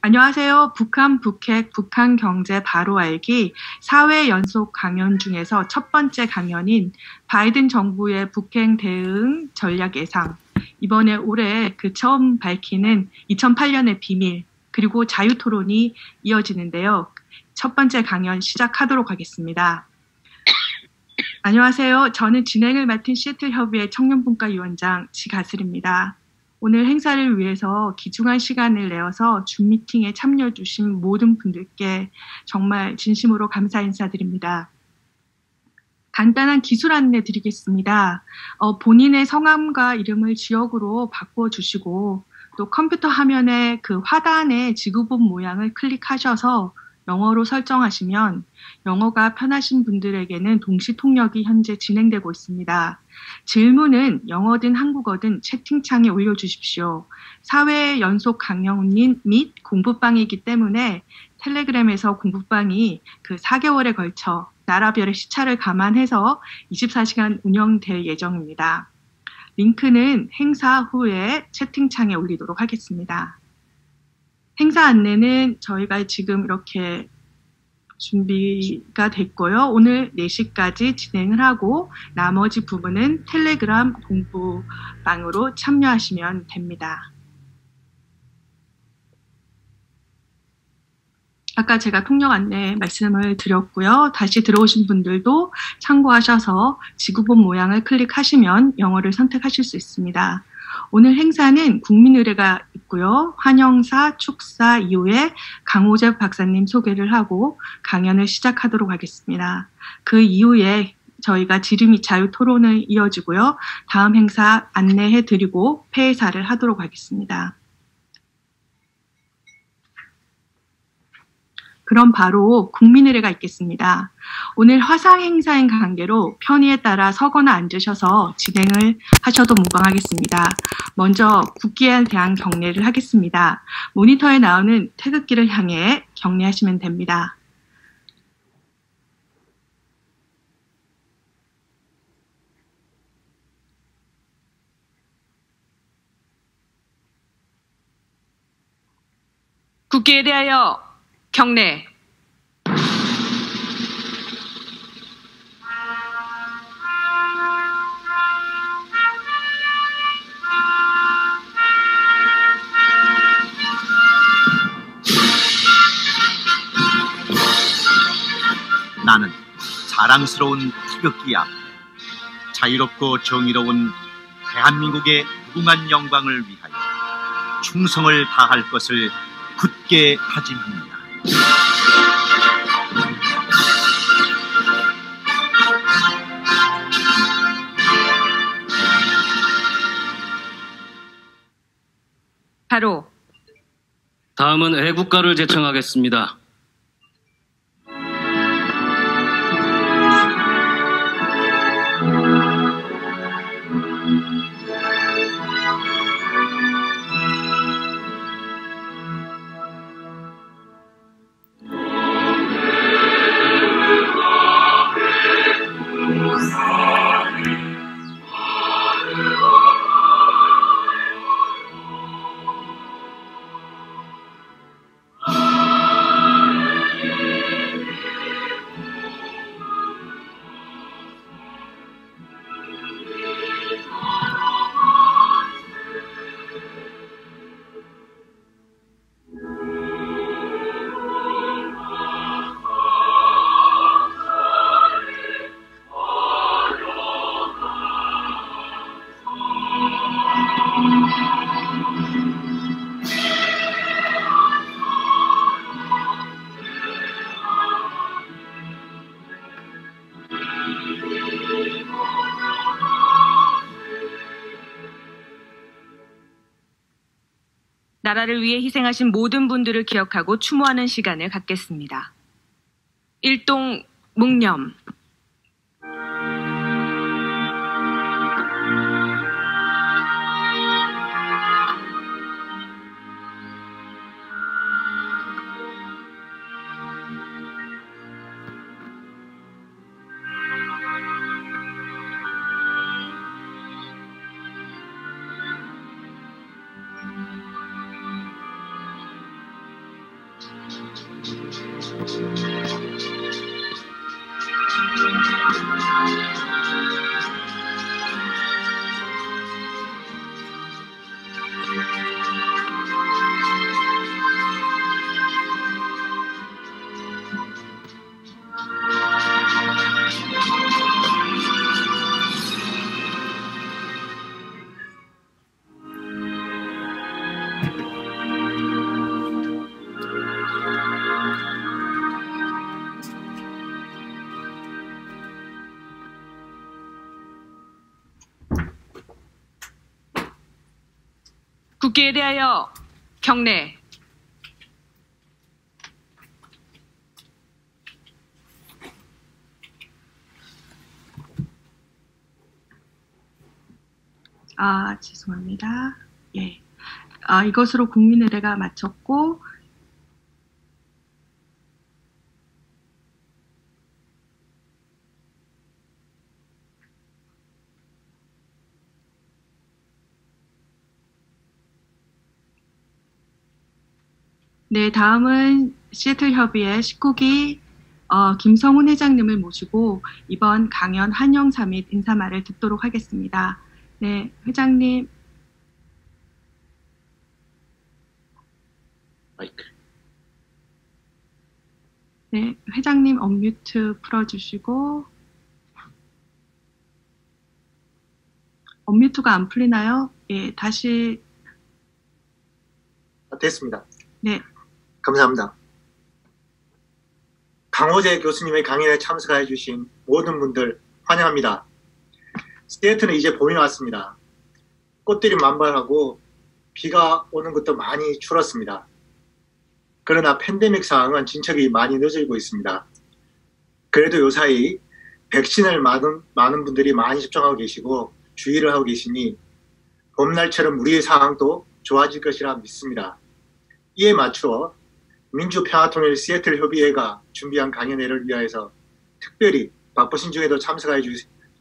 안녕하세요. 북한 북핵 북한 경제 바로 알기 4회 연속 강연 중에서 첫 번째 강연인 바이든 정부의 북핵 대응 전략 예상. 이번에 올해 처음 밝히는 2008년의 비밀 그리고 자유 토론이 이어지는데요. 첫 번째 강연 시작하도록 하겠습니다. 안녕하세요. 저는 진행을 맡은 시애틀 협의회 청년분과위원장 지가슬입니다. 오늘 행사를 위해서 귀중한 시간을 내어서 줌 미팅에 참여해 주신 모든 분들께 정말 진심으로 감사 인사드립니다. 간단한 기술 안내 드리겠습니다. 본인의 성함과 이름을 지역으로 바꿔주시고 또 컴퓨터 화면에 그 화단의 지구본 모양을 클릭하셔서 영어로 설정하시면 영어가 편하신 분들에게는 동시 통역이 현재 진행되고 있습니다. 질문은 영어든 한국어든 채팅창에 올려주십시오. 4회 연속 강연인 및 공부방이기 때문에 텔레그램에서 공부방이 4개월에 걸쳐 나라별의 시차를 감안해서 24시간 운영될 예정입니다. 링크는 행사 후에 채팅창에 올리도록 하겠습니다. 행사 안내는 저희가 지금 이렇게 준비가 됐고요. 오늘 4시까지 진행을 하고 나머지 부분은 텔레그램 공부방으로 참여하시면 됩니다. 아까 제가 통역 안내 말씀을 드렸고요. 다시 들어오신 분들도 참고하셔서 지구본 모양을 클릭하시면 영어를 선택하실 수 있습니다. 오늘 행사는 국민의례가 있고요. 환영사, 축사 이후에 강호재 박사님 소개를 하고 강연을 시작하도록 하겠습니다. 그 이후에 저희가 지름이 자유 토론을 이어지고요. 다음 행사 안내해드리고 폐회사를 하도록 하겠습니다. 그럼 바로 국민의례가 있겠습니다. 오늘 화상 행사인 관계로 편의에 따라 서거나 앉으셔서 진행을 하셔도 무방하겠습니다. 먼저 국기에 대한 경례를 하겠습니다. 모니터에 나오는 태극기를 향해 경례하시면 됩니다. 국기에 대하여 경례. 나는 자랑스러운 태극기 앞에 자유롭고 정의로운 대한민국의 무궁한 영광을 위하여 충성을 다할 것을 굳게 다짐합니다. 바로 다음은 애국가를 제청하겠습니다. 나라를 위해 희생하신 모든 분들을 기억하고 추모하는 시간을 갖겠습니다. 일동 묵념. 국기에 대하여 경례. 죄송합니다. 예. 이것으로 국민의례가 마쳤고, 네, 다음은 시애틀 협의회 19기 김성훈 회장님을 모시고 이번 강연 환영사 및 인사말을 듣도록 하겠습니다. 네, 회장님. 마이크. 네, 회장님 언뮤트 풀어주시고. 언뮤트가 안 풀리나요? 예, 다시. 됐습니다. 네. 감사합니다. 강호재 교수님의 강연에 참석해 주신 모든 분들 환영합니다. 시애틀은 이제 봄이 왔습니다. 꽃들이 만발하고 비가 오는 것도 많이 줄었습니다. 그러나 팬데믹 상황은 진척이 많이 늦어지고 있습니다. 그래도 요사이 백신을 많은 분들이 많이 접종하고 계시고 주의를 하고 계시니 봄날처럼 우리의 상황도 좋아질 것이라 믿습니다. 이에 맞추어 민주평화통일 시애틀 협의회가 준비한 강연회를 위하여서 특별히 바쁘신 중에도 참석해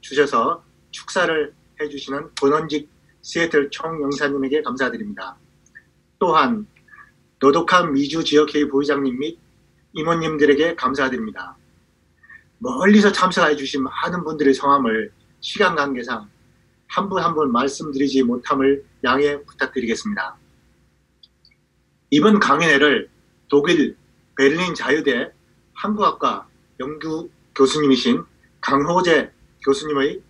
주셔서 축사를 해주시는 권원직 시애틀 총영사님에게 감사드립니다. 또한 노독한 미주 지역회의 부의장님 및 임원님들에게 감사드립니다. 멀리서 참석해 주신 많은 분들의 성함을 시간 관계상 한 분 한 분 말씀드리지 못함을 양해 부탁드리겠습니다. 이번 강연회를 독일 베를린 자유대 한국학과 연구 교수님이신 강호재 교수님이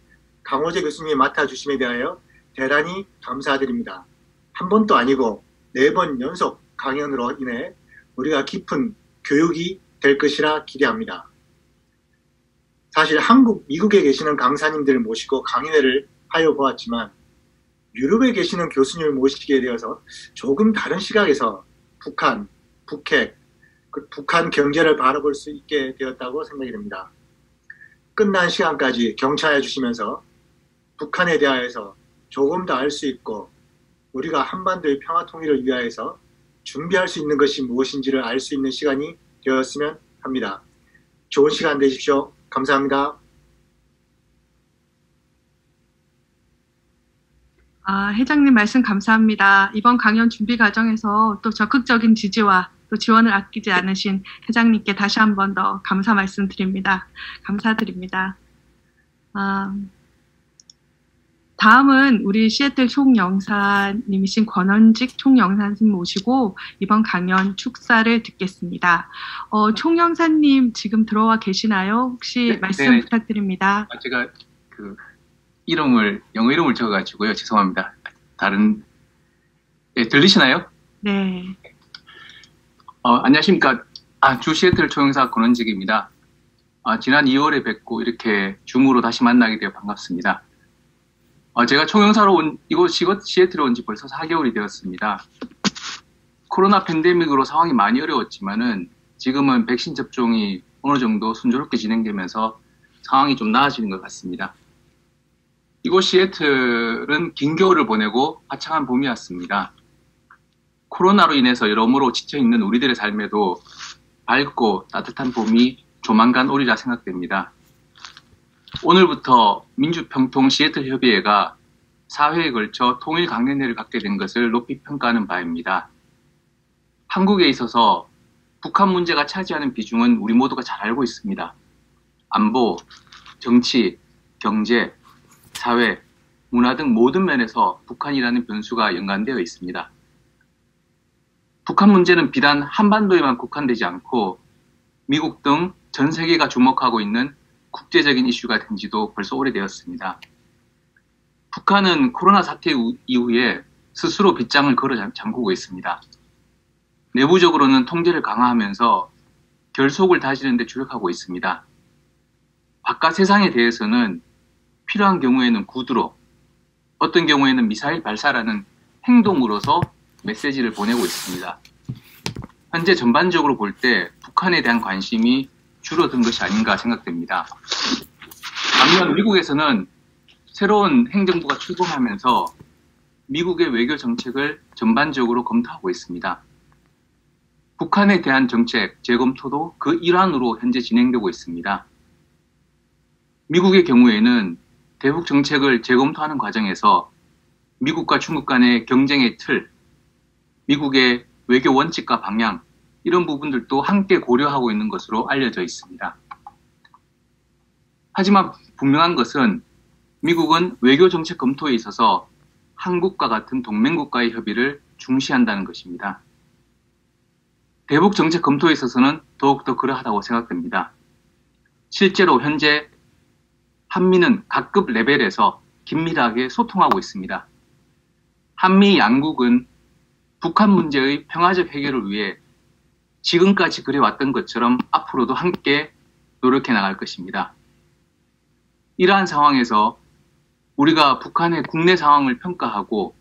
맡아주심에 대하여 대단히 감사드립니다. 한 번도 아니고 4번 연속 강연으로 인해 우리가 깊은 교육이 될 것이라 기대합니다. 사실 미국에 계시는 강사님들을 모시고 강연회를 하여 보았지만 유럽에 계시는 교수님을 모시게 되어서 조금 다른 시각에서 북한 경제를 바라볼 수 있게 되었다고 생각이 됩니다. 끝난 시간까지 경청해 주시면서 북한에 대하여서 조금 더 알 수 있고 우리가 한반도의 평화 통일을 위하여서 준비할 수 있는 것이 무엇인지를 알 수 있는 시간이 되었으면 합니다. 좋은 시간 되십시오. 감사합니다. 회장님 말씀 감사합니다. 이번 강연 준비 과정에서 또 적극적인 지지와 또 지원을 아끼지 않으신 회장님께 다시 한 번 더 감사 말씀드립니다. 감사드립니다. 다음은 우리 시애틀 총영사님이신 권원직 총영사님 모시고 이번 강연 축사를 듣겠습니다. 총영사님 지금 들어와 계시나요? 혹시 네, 말씀 네. 부탁드립니다. 제가 영어 이름을 적어가지고요. 죄송합니다. 들리시나요? 네. 안녕하십니까. 주 시애틀 총영사 권원직입니다. 지난 2월에 뵙고 이렇게 줌으로 다시 만나게 되어 반갑습니다. 제가 총영사로 이곳 시애틀에 온 지 벌써 4개월이 되었습니다. 코로나 팬데믹으로 상황이 많이 어려웠지만은 지금은 백신 접종이 어느 정도 순조롭게 진행되면서 상황이 좀 나아지는 것 같습니다. 이곳 시애틀은 긴 겨울을 보내고 화창한 봄이 왔습니다. 코로나로 인해서 여러모로 지쳐있는 우리들의 삶에도 밝고 따뜻한 봄이 조만간 오리라 생각됩니다. 오늘부터 민주평통 시애틀 협의회가 4회에 걸쳐 통일 강연회를 갖게 된 것을 높이 평가하는 바입니다. 한국에 있어서 북한 문제가 차지하는 비중은 우리 모두가 잘 알고 있습니다. 안보, 정치, 경제, 사회, 문화 등 모든 면에서 북한이라는 변수가 연관되어 있습니다. 북한 문제는 비단 한반도에만 국한되지 않고 미국 등 전 세계가 주목하고 있는 국제적인 이슈가 된 지도 벌써 오래되었습니다. 북한은 코로나 사태 이후에 스스로 빗장을 걸어 잠그고 있습니다. 내부적으로는 통제를 강화하면서 결속을 다지는 데 주력하고 있습니다. 바깥 세상에 대해서는 필요한 경우에는 구두로, 어떤 경우에는 미사일 발사라는 행동으로서 메시지를 보내고 있습니다. 현재 전반적으로 볼 때 북한에 대한 관심이 줄어든 것이 아닌가 생각됩니다. 반면 미국에서는 새로운 행정부가 출범하면서 미국의 외교 정책을 전반적으로 검토하고 있습니다. 북한에 대한 정책 재검토도 그 일환으로 현재 진행되고 있습니다. 미국의 경우에는 대북 정책을 재검토하는 과정에서 미국과 중국 간의 경쟁의 틀, 미국의 외교 원칙과 방향, 이런 부분들도 함께 고려하고 있는 것으로 알려져 있습니다. 하지만 분명한 것은 미국은 외교 정책 검토에 있어서 한국과 같은 동맹국가의 협의를 중시한다는 것입니다. 대북 정책 검토에 있어서는 더욱더 그러하다고 생각됩니다. 실제로 현재 한미는 각급 레벨에서 긴밀하게 소통하고 있습니다. 한미 양국은 북한 문제의 평화적 해결을 위해 지금까지 그래왔던 것처럼 앞으로도 함께 노력해 나갈 것입니다. 이러한 상황에서 우리가 북한의 국내 상황을 평가하고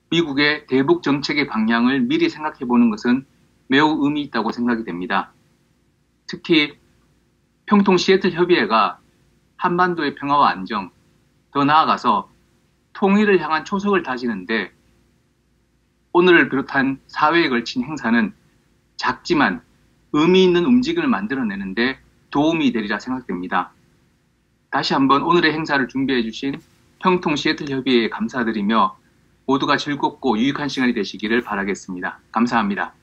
미국의 대북 정책의 방향을 미리 생각해 보는 것은 매우 의미 있다고 생각이 됩니다. 특히 평통 시애틀 협의회가 한반도의 평화와 안정, 더 나아가서 통일을 향한 초석을 다지는데 오늘을 비롯한 사회에 걸친 행사는 작지만 의미 있는 움직임을 만들어내는데 도움이 되리라 생각됩니다. 다시 한번 오늘의 행사를 준비해 주신 평통 시애틀 협의회에 감사드리며 모두가 즐겁고 유익한 시간이 되시기를 바라겠습니다. 감사합니다.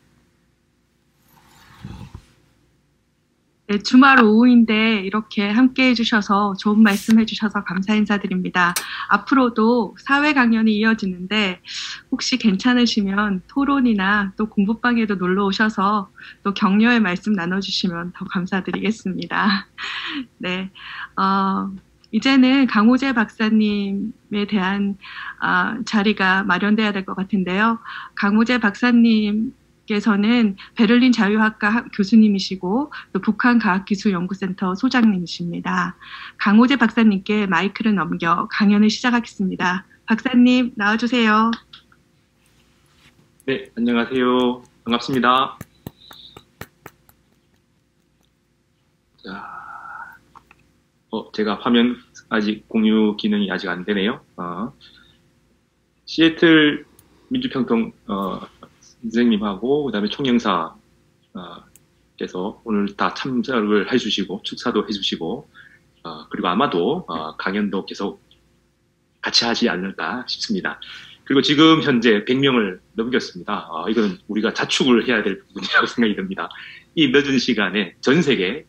네, 주말 오후인데 이렇게 함께 해주셔서 좋은 말씀 해주셔서 감사 인사드립니다. 앞으로도 사회 강연이 이어지는데 혹시 괜찮으시면 토론이나 또 공부방에도 놀러 오셔서 또 격려의 말씀 나눠주시면 더 감사드리겠습니다. 네, 이제는 강호재 박사님에 대한 자리가 마련돼야 될 것 같은데요. 강호재 박사님께서는 베를린 자유학과 교수님이시고 또 북한과학기술연구센터 소장님이십니다. 강호재 박사님께 마이크를 넘겨 강연을 시작하겠습니다. 박사님 나와주세요. 네, 안녕하세요. 반갑습니다. 자, 제가 화면 아직 공유 기능이 아직 안 되네요. 시애틀 민주평통 선생님하고 그다음에 총영사께서 오늘 다 참석을 해주시고 축사도 해주시고 그리고 아마도 강연도 계속 같이 하지 않을까 싶습니다. 그리고 지금 현재 100명을 넘겼습니다. 이건 우리가 자축을 해야 될 부분이라고 생각이 듭니다. 이 늦은 시간에 전 세계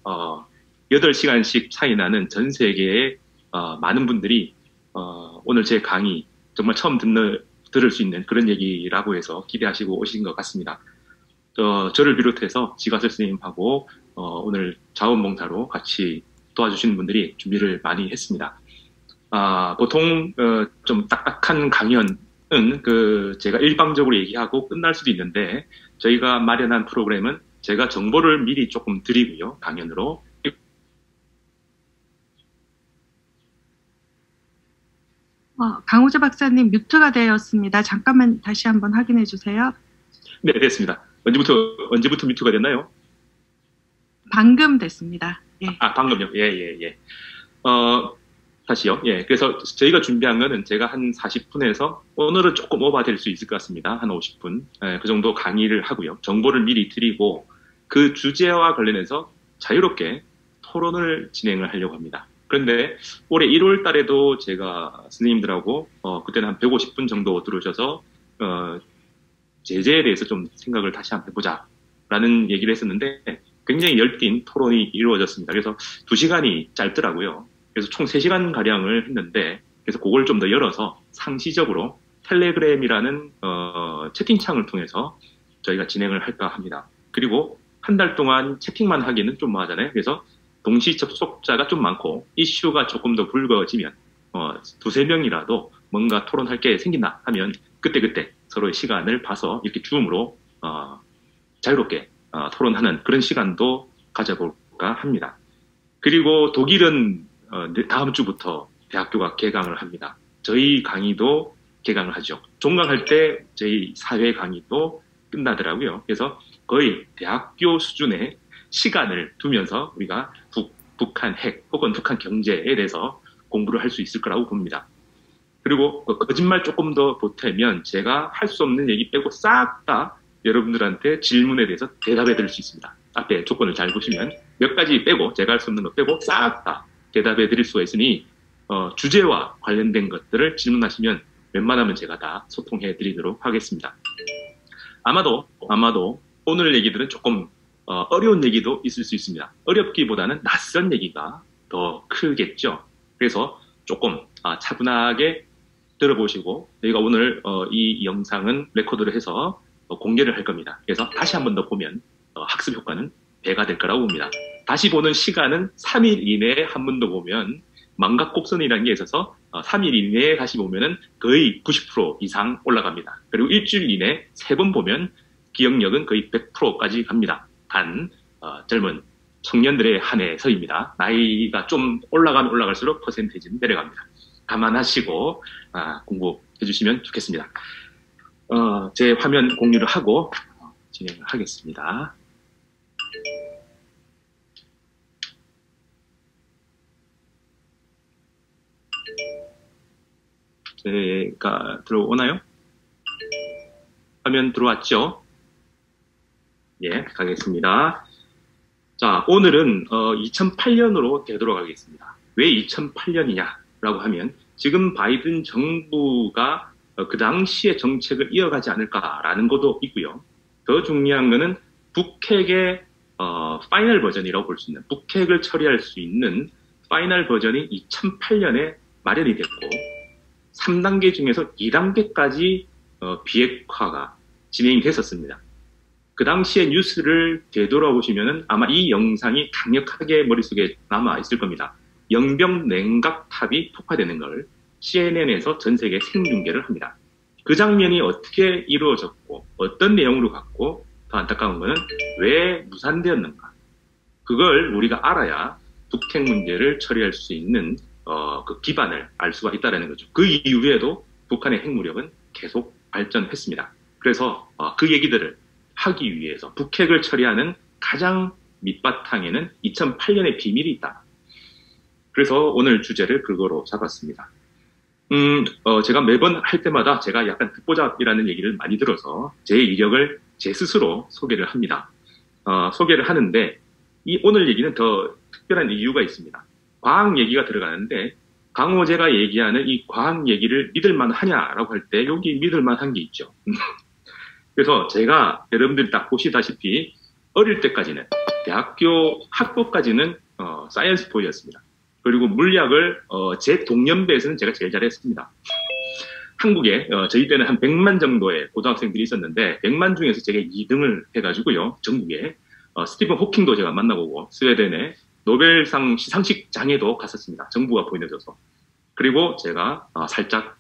8시간씩 차이 나는 전 세계의 많은 분들이 오늘 제 강의 정말 처음 들을 수 있는 그런 얘기라고 해서 기대하시고 오신 것 같습니다. 저를 비롯해서 지가설 선생님하고 오늘 자원봉사로 같이 도와주시는 분들이 준비를 많이 했습니다. 보통 좀 딱딱한 강연은 제가 일방적으로 얘기하고 끝날 수도 있는데 저희가 마련한 프로그램은 제가 정보를 미리 조금 드리고요. 강연으로. 강호재 박사님 뮤트가 되었습니다. 잠깐만 다시 한번 확인해 주세요. 네, 됐습니다. 언제부터 뮤트가 됐나요? 방금 됐습니다. 예. 방금요? 예. 다시요. 예. 그래서 저희가 준비한 거는 제가 한 40분에서 오늘은 조금 오버될 수 있을 것 같습니다. 한 50분. 예, 그 정도 강의를 하고요. 정보를 미리 드리고 그 주제와 관련해서 자유롭게 토론을 진행을 하려고 합니다. 그런데 올해 1월 달에도 제가 선생님들하고 그때는 한 150분 정도 들어오셔서 제재에 대해서 좀 생각을 다시 한번 해보자 라는 얘기를 했었는데 굉장히 열띤 토론이 이루어졌습니다. 그래서 2시간이 짧더라고요. 그래서 총 3시간 가량을 했는데 그래서 그걸 좀 더 열어서 상시적으로 텔레그램이라는 채팅창을 통해서 저희가 진행을 할까 합니다. 그리고 한 달 동안 채팅만 하기는 좀 뭐하잖아요. 그래서 동시 접속자가 좀 많고 이슈가 조금 더 불거지면 2-3명이라도 뭔가 토론할 게 생긴다 하면 그때그때 서로의 시간을 봐서 이렇게 줌으로 자유롭게 토론하는 그런 시간도 가져볼까 합니다. 그리고 독일은 다음 주부터 대학교가 개강을 합니다. 저희 강의도 개강을 하죠. 종강할 때 저희 사회 강의도 끝나더라고요. 그래서 거의 대학교 수준의 시간을 두면서 우리가 북한 핵 혹은 북한 경제에 대해서 공부를 할 수 있을 거라고 봅니다. 그리고 거짓말 조금 더 보태면 제가 할 수 없는 얘기 빼고 싹 다 여러분들한테 질문에 대해서 대답해 드릴 수 있습니다. 앞에 조건을 잘 보시면 몇 가지 빼고 제가 할 수 없는 거 빼고 싹 다 대답해 드릴 수가 있으니 주제와 관련된 것들을 질문하시면 웬만하면 제가 다 소통해 드리도록 하겠습니다. 아마도 오늘 얘기들은 조금 어려운 얘기도 있을 수 있습니다. 어렵기보다는 낯선 얘기가 더 크겠죠. 그래서 조금 차분하게 들어보시고 저희가 오늘 이 영상은 레코드를 해서 공개를 할 겁니다. 그래서 다시 한 번 더 보면 학습 효과는 배가 될 거라고 봅니다. 다시 보는 시간은 3일 이내에 한 번 더 보면 망각곡선이라는 게 있어서 3일 이내에 다시 보면은 거의 90% 이상 올라갑니다. 그리고 일주일 이내에 3번 보면 기억력은 거의 100%까지 갑니다. 단 젊은 청년들의 한해서입니다. 나이가 좀 올라가면 올라갈수록 퍼센테이지는 내려갑니다. 감안하시고 공부해 주시면 좋겠습니다. 제 화면 공유를 하고 진행을 하겠습니다. 제가 들어오나요? 화면 들어왔죠? 예, 가겠습니다. 자, 오늘은 2008년으로 되도록 하겠습니다. 왜 2008년이냐라고 하면 지금 바이든 정부가 그 당시의 정책을 이어가지 않을까라는 것도 있고요. 더 중요한 거는 북핵의 파이널 버전이라고 볼 수 있는 북핵을 처리할 수 있는 파이널 버전이 2008년에 마련이 됐고 3단계 중에서 2단계까지 비핵화가 진행이 됐었습니다. 그 당시의 뉴스를 되돌아보시면 아마 이 영상이 강력하게 머릿속에 남아있을 겁니다. 영병 냉각탑이 폭파되는 걸 CNN에서 전 세계 생중계를 합니다. 그 장면이 어떻게 이루어졌고 어떤 내용으로 갔고 더 안타까운 거는 왜 무산되었는가. 그걸 우리가 알아야 북핵 문제를 처리할 수 있는 그 기반을 알 수가 있다는 거죠. 그 이후에도 북한의 핵무력은 계속 발전했습니다. 그래서 그 얘기들을 하기 위해서 북핵을 처리하는 가장 밑바탕에는 2008년의 비밀이 있다. 그래서 오늘 주제를 그거로 잡았습니다. 제가 매번 할 때마다 제가 약간 듣보잡이라는 얘기를 많이 들어서 제 이력을 제 스스로 소개를 합니다. 소개를 하는데 이 오늘 얘기는 더 특별한 이유가 있습니다. 과학 얘기가 들어가는데 강호재가 얘기하는 이 과학 얘기를 믿을만 하냐라고 할 때 여기 믿을만 한 게 있죠. 그래서 제가 여러분들이 딱 보시다시피 어릴 때까지는 대학교 학부까지는 사이언스 보이였습니다. 그리고 물리학을 제 동년배에서는 제가 제일 잘했습니다. 한국에 저희 때는 한 100만 정도의 고등학생들이 있었는데 100만 중에서 제가 2등을 해가지고요. 전국에 스티븐 호킹도 제가 만나보고 스웨덴의 노벨상 시상식장에도 갔었습니다. 정부가 보내줘서. 그리고 제가 살짝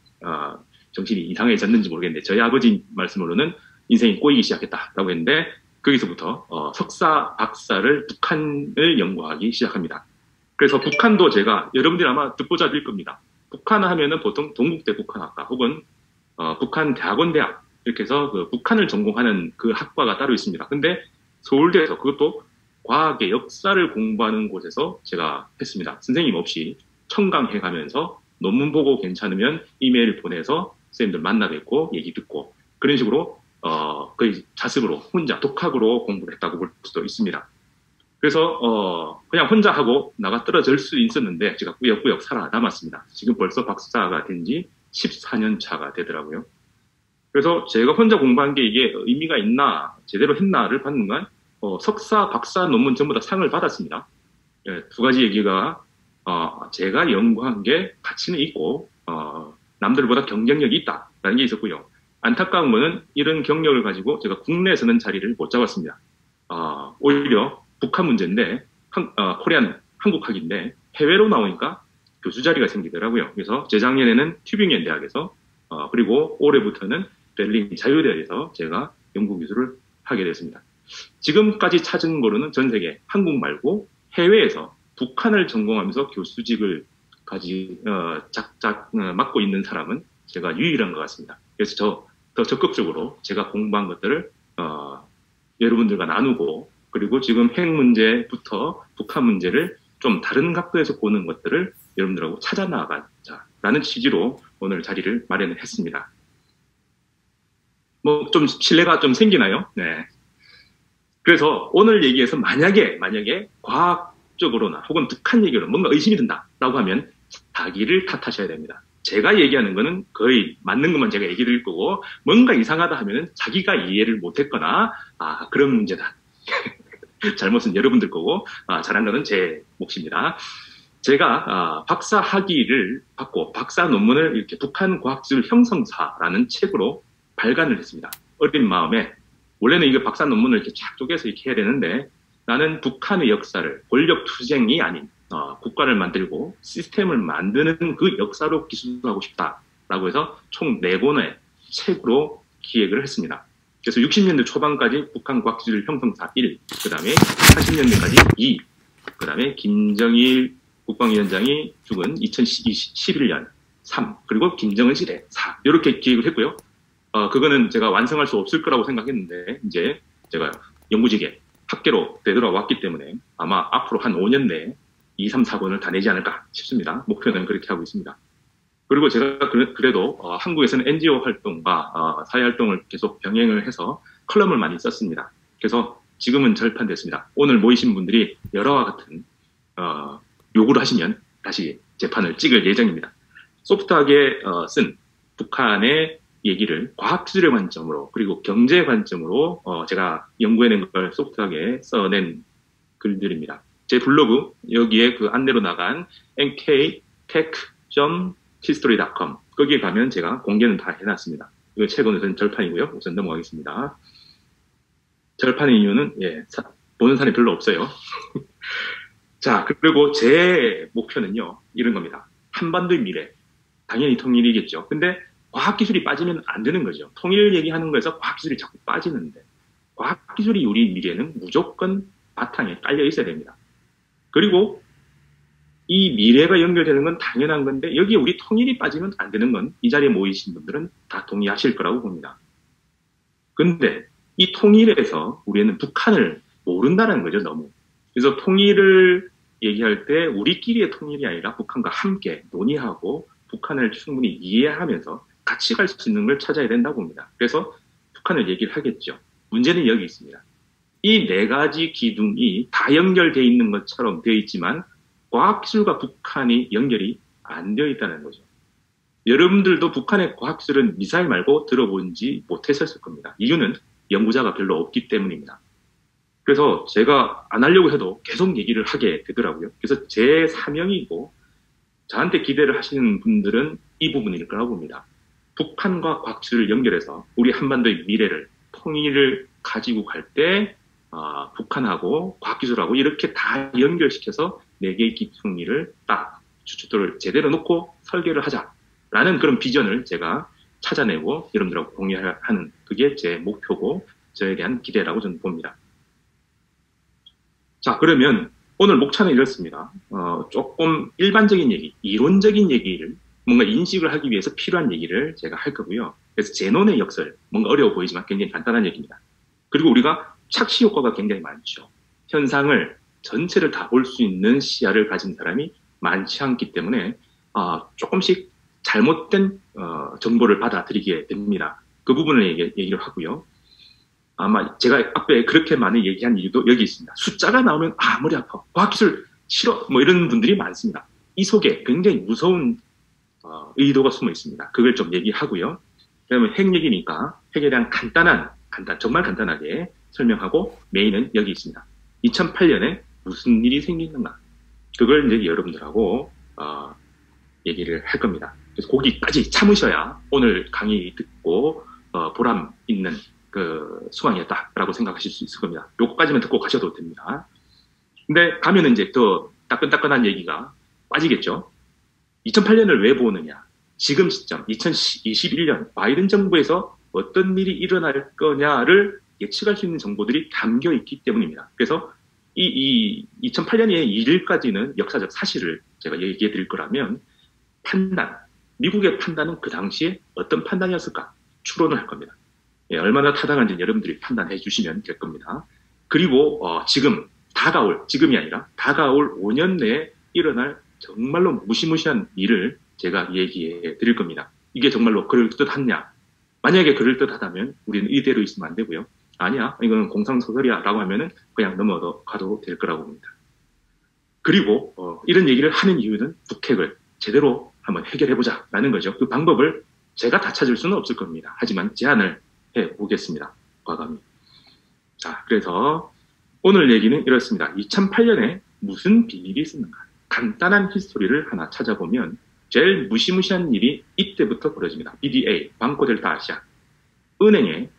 정신이 이상해졌는지 모르겠는데 저희 아버지 말씀으로는 인생이 꼬이기 시작했다라고 했는데 거기서부터 석사, 박사를 북한을 연구하기 시작합니다. 그래서 북한도 제가 여러분들이 아마 듣보잡일 겁니다. 북한 하면은 보통 동국대 북한학과 혹은 북한 대학원 대학 이렇게 해서 그 북한을 전공하는 그 학과가 따로 있습니다. 근데 서울대에서 그것도 과학의 역사를 공부하는 곳에서 제가 했습니다. 선생님 없이 청강해 가면서 논문 보고 괜찮으면 이메일 보내서 선생님들 만나 뵙고 얘기 듣고 그런 식으로 거의 자습으로 혼자 독학으로 공부를 했다고 볼 수도 있습니다. 그래서 그냥 혼자 하고 나가 떨어질 수 있었는데 제가 꾸역꾸역 살아남았습니다. 지금 벌써 박사가 된 지 14년 차가 되더라고요. 그래서 제가 혼자 공부한 게 이게 의미가 있나 제대로 했나를 봤는가 석사, 박사 논문 전부 다 상을 받았습니다. 예, 두 가지 얘기가 제가 연구한 게 가치는 있고 남들보다 경쟁력이 있다라는 게 있었고요. 안타까운 거는 이런 경력을 가지고 제가 국내에서는 자리를 못 잡았습니다. 오히려 북한 문제인데 코리안 한국학인데 해외로 나오니까 교수 자리가 생기더라고요. 그래서 재작년에는 튜빙겐 대학에서 그리고 올해부터는 베를린 자유대에서 제가 연구교수를 하게 됐습니다. 지금까지 찾은 거로는 전 세계 한국 말고 해외에서 북한을 전공하면서 교수직을 맡고 있는 사람은 제가 유일한 것 같습니다. 그래서 더 적극적으로 제가 공부한 것들을 여러분들과 나누고 그리고 지금 핵 문제부터 북한 문제를 좀 다른 각도에서 보는 것들을 여러분들하고 찾아 나가자라는 취지로 오늘 자리를 마련을 했습니다. 뭐 좀 신뢰가 좀 생기나요? 네. 그래서 오늘 얘기에서 만약에 과학적으로나 혹은 북한 얘기로 뭔가 의심이 든다라고 하면 자기를 탓하셔야 됩니다. 제가 얘기하는 거는 거의 맞는 것만 제가 얘기 드릴 거고 뭔가 이상하다 하면은 자기가 이해를 못했거나 그런 문제다. 잘못은 여러분들 거고 잘한 거는 제 몫입니다. 제가 박사 학위를 받고 박사 논문을 이렇게 북한 과학기술 형성사라는 책으로 발간을 했습니다. 어린 마음에 원래는 이거 박사 논문을 이렇게 쫙 쪼개서 이렇게 해야 되는데 나는 북한의 역사를 권력 투쟁이 아닌 국가를 만들고 시스템을 만드는 그 역사로 기술하고 싶다라고 해서 총 4권의 책으로 기획을 했습니다. 그래서 60년대 초반까지 북한 과학기술 형성사 1, 그 다음에 80년대까지 2, 그 다음에 김정일 국방위원장이 죽은 2011년 3, 그리고 김정은 시대 4 이렇게 기획을 했고요. 그거는 제가 완성할 수 없을 거라고 생각했는데 이제 제가 연구직에 학계로 되돌아왔기 때문에 아마 앞으로 한 5년 내에 2, 3, 4권을 다 내지 않을까 싶습니다. 목표는 그렇게 하고 있습니다. 그리고 제가 그래도 한국에서는 NGO 활동과 사회활동을 계속 병행을 해서 컬럼을 많이 썼습니다. 그래서 지금은 절판됐습니다. 오늘 모이신 분들이 여러와 같은 요구를 하시면 다시 재판을 찍을 예정입니다. 소프트하게 쓴 북한의 얘기를 과학기술의 관점으로 그리고 경제 관점으로 제가 연구해낸 걸 소프트하게 써낸 글들입니다. 제 블로그 여기에 그 안내로 나간 nkTech.history.com 거기에 가면 제가 공개는 다 해놨습니다. 이거 최근 우선 절판이고요. 우선 넘어가겠습니다. 절판의 이유는 보는 사람이 별로 없어요. 자, 그리고 제 목표는요 이런 겁니다. 한반도의 미래 당연히 통일이겠죠. 근데 과학기술이 빠지면 안 되는 거죠. 통일 얘기하는 거에서 과학기술이 자꾸 빠지는데 과학기술이 우리 미래는 무조건 바탕에 깔려 있어야 됩니다. 그리고 이 미래가 연결되는 건 당연한 건데 여기에 우리 통일이 빠지면 안 되는 건 이 자리에 모이신 분들은 다 동의하실 거라고 봅니다. 근데 이 통일에서 우리는 북한을 모른다는 거죠, 너무. 그래서 통일을 얘기할 때 우리끼리의 통일이 아니라 북한과 함께 논의하고 북한을 충분히 이해하면서 같이 갈 수 있는 걸 찾아야 된다고 봅니다. 그래서 북한을 얘기를 하겠죠. 문제는 여기 있습니다. 이 4가지 기둥이 다 연결되어 있는 것처럼 되어 있지만 과학기술과 북한이 연결이 안 되어 있다는 거죠. 여러분들도 북한의 과학기술은 미사일 말고 들어본지 못했었을 겁니다. 이유는 연구자가 별로 없기 때문입니다. 그래서 제가 안 하려고 해도 계속 얘기를 하게 되더라고요. 그래서 제 사명이고 저한테 기대를 하시는 분들은 이 부분일 거라고 봅니다. 북한과 과학기술을 연결해서 우리 한반도의 미래를 통일을 가지고 갈 때 북한하고 과학기술하고 이렇게 다 연결시켜서 4개의 기둥을 딱 주춧돌을 제대로 놓고 설계를 하자라는 그런 비전을 제가 찾아내고 여러분들하고 공유하는 그게 제 목표고 저에 대한 기대라고 저는 봅니다. 자, 그러면 오늘 목차는 이렇습니다. 조금 일반적인 얘기, 이론적인 얘기를 뭔가 인식을 하기 위해서 필요한 얘기를 제가 할 거고요. 그래서 제논의 역설, 뭔가 어려워 보이지만 굉장히 간단한 얘기입니다. 그리고 우리가 착시 효과가 굉장히 많죠. 현상을 전체를 다 볼 수 있는 시야를 가진 사람이 많지 않기 때문에 조금씩 잘못된 정보를 받아들이게 됩니다. 그 부분을 얘기를 하고요. 아마 제가 앞에 그렇게 많이 얘기한 이유도 여기 있습니다. 숫자가 나오면 머리 아파, 과학기술 싫어, 뭐 이런 분들이 많습니다. 이 속에 굉장히 무서운 의도가 숨어 있습니다. 그걸 좀 얘기하고요. 그다음에 핵 얘기니까 핵에 대한 간단한 정말 간단하게 설명하고 메인은 여기 있습니다. 2008년에 무슨 일이 생겼는가? 그걸 이제 여러분들하고 얘기를 할 겁니다. 그래서 거기까지 참으셔야 오늘 강의 듣고 보람 있는 그 수강이었다라고 생각하실 수 있을 겁니다. 요거까지만 듣고 가셔도 됩니다. 근데 가면은 이제 더 따끈따끈한 얘기가 빠지겠죠. 2008년을 왜 보느냐? 지금 시점 2021년 바이든 정부에서 어떤 일이 일어날 거냐를 예측할 수 있는 정보들이 담겨 있기 때문입니다. 그래서 이 2008년의 일까지는 역사적 사실을 제가 얘기해 드릴 거라면 판단, 미국의 판단은 그 당시에 어떤 판단이었을까 추론을 할 겁니다. 예, 얼마나 타당한지 여러분들이 판단해 주시면 될 겁니다. 그리고 지금이 아니라 다가올 5년 내에 일어날 정말로 무시무시한 일을 제가 얘기해 드릴 겁니다. 이게 정말로 그럴듯하냐? 만약에 그럴듯하다면 우리는 이대로 있으면 안 되고요. 아니야, 이건 공상소설이야 라고 하면은 그냥 넘어가도 될 거라고 봅니다. 그리고 이런 얘기를 하는 이유는 북핵을 제대로 한번 해결해보자 라는 거죠. 그 방법을 제가 다 찾을 수는 없을 겁니다. 하지만 제안을 해보겠습니다. 과감히. 자, 그래서 오늘 얘기는 이렇습니다. 2008년에 무슨 비밀이 있었는가? 간단한 히스토리를 하나 찾아보면 제일 무시무시한 일이 이때부터 벌어집니다. BDA, 방코델타 아시아. 은행에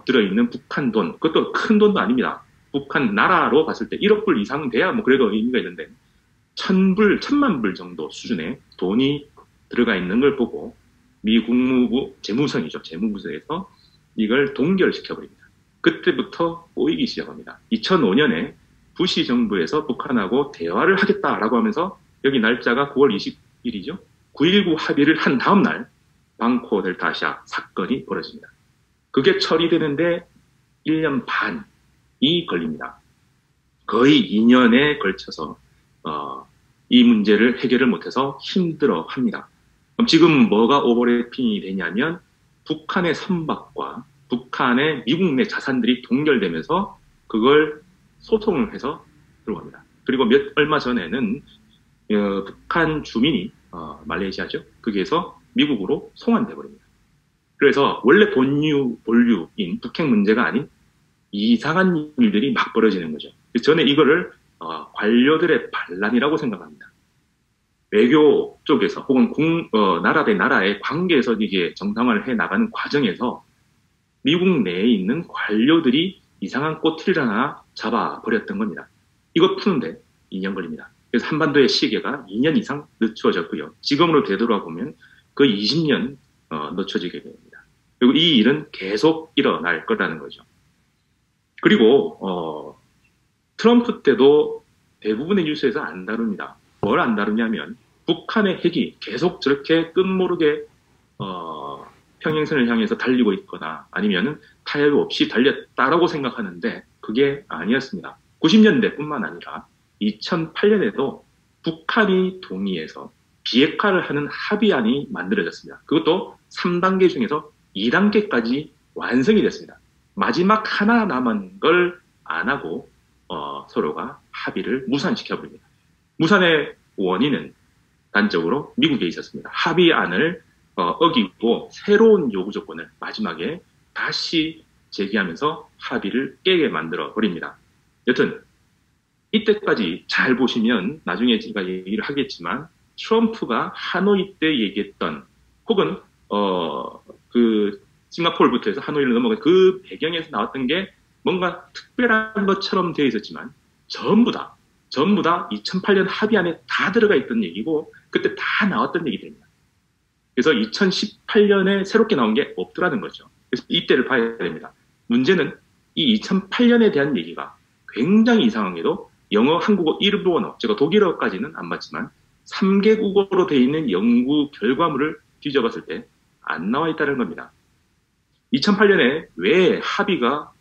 들어있는 북한 돈, 그것도 큰 돈도 아닙니다. 북한 나라로 봤을 때 1억 불 이상 돼야 뭐 그래도 의미가 있는데 1,000만 불 정도 수준의 돈이 들어가 있는 걸 보고 미 국무부 재무부서에서 이걸 동결시켜버립니다. 그때부터 꼬이기 시작합니다. 2005년에 부시 정부에서 북한하고 대화를 하겠다라고 하면서 여기 날짜가 9월 20일이죠. 9.19 합의를 한 다음 날 방코 델타 아시아 사건이 벌어집니다. 그게 처리되는데 1년 반이 걸립니다. 거의 2년에 걸쳐서 이 문제를 해결을 못해서 힘들어합니다. 그럼 지금 뭐가 오버래핑이 되냐면 북한의 선박과 북한의 미국 내 자산들이 동결되면서 그걸 소송을 해서 들어갑니다. 그리고 얼마 전에는 북한 주민이 말레이시아죠. 거기에서 미국으로 송환돼 버립니다. 그래서 원래 본류인 북핵 문제가 아닌 이상한 일들이 막 벌어지는 거죠. 저는 이거를 관료들의 반란이라고 생각합니다. 외교 쪽에서 혹은 나라 대 나라의 관계에서 이게 정상화를 해 나가는 과정에서 미국 내에 있는 관료들이 이상한 꼬투리를 하나 잡아버렸던 겁니다. 이것 푸는데 2년 걸립니다. 그래서 한반도의 시계가 2년 이상 늦춰졌고요. 지금으로 되돌아보면 거의 20년 늦춰지게 됩니다. 그리고 이 일은 계속 일어날 거라는 거죠. 그리고 트럼프 때도 대부분의 뉴스에서 안 다룹니다. 뭘 안 다루냐면 북한의 핵이 계속 저렇게 끝모르게 평행선을 향해서 달리고 있거나 아니면은 타협 없이 달렸다라고 생각하는데 그게 아니었습니다. 90년대뿐만 아니라 2008년에도 북한이 동의해서 비핵화를 하는 합의안이 만들어졌습니다. 그것도 3단계 중에서 2단계까지 완성이 됐습니다. 마지막 하나 남은 걸 안 하고 서로가 합의를 무산시켜버립니다. 무산의 원인은 단적으로 미국에 있었습니다. 합의안을 어기고 새로운 요구 조건을 마지막에 다시 제기하면서 합의를 깨게 만들어 버립니다. 여튼 이때까지 잘 보시면 나중에 제가 얘기를 하겠지만 트럼프가 하노이 때 얘기했던 혹은 그 싱가포르부터 해서 하노이를 넘어간 그 배경에서 나왔던 게 뭔가 특별한 것처럼 되어 있었지만 전부 다 2008년 합의안에 다 들어가 있던 얘기고 그때 다 나왔던 얘기들입니다. 그래서 2018년에 새롭게 나온 게 없더라는 거죠. 그래서 이때를 봐야 됩니다. 문제는 이 2008년에 대한 얘기가 굉장히 이상하게도 영어, 한국어, 일본어, 제가 독일어까지는 안 봤지만 3개국어로 되어 있는 연구 결과물을 뒤져봤을 때 안 나와 있다는 겁니다. 2008년에 왜 합의가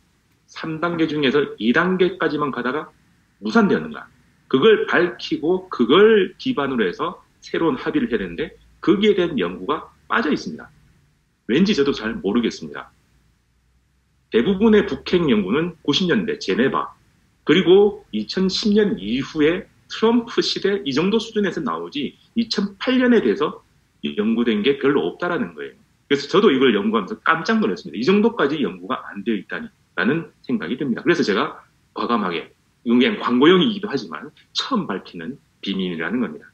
3단계 중에서 2단계까지만 가다가 무산되었는가? 그걸 밝히고 그걸 기반으로 해서 새로운 합의를 해야 되는데 거기에 대한 연구가 빠져 있습니다. 왠지 저도 잘 모르겠습니다. 대부분의 북핵 연구는 90년대 제네바 그리고 2010년 이후에 트럼프 시대 이 정도 수준에서 나오지 2008년에 대해서 연구된 게 별로 없다라는 거예요. 그래서 저도 이걸 연구하면서 깜짝 놀랐습니다. 이 정도까지 연구가 안 되어 있다니라는 생각이 듭니다. 그래서 제가 과감하게, 그냥 광고용이기도 하지만 처음 밝히는 비밀이라는 겁니다.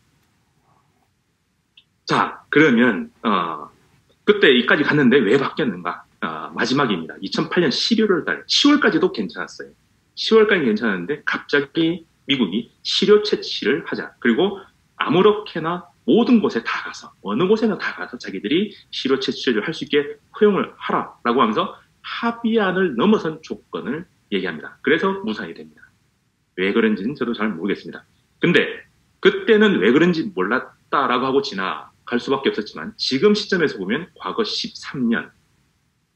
자, 그러면 그때 이까지 갔는데 왜 바뀌었는가? 마지막입니다. 2008년 11월 달, 10월까지도 괜찮았어요. 10월까지 괜찮았는데 갑자기 미국이 시료 채취를 하자. 그리고 아무렇게나 모든 곳에 다 가서, 어느 곳에나 다 가서 자기들이 시료 채취를 할 수 있게 허용을 하라라고 하면서 합의안을 넘어선 조건을 얘기합니다. 그래서 무산이 됩니다. 왜 그런지는 저도 잘 모르겠습니다. 근데 그때는 왜 그런지 몰랐다라고 하고 지나갈 수밖에 없었지만 지금 시점에서 보면 과거 13년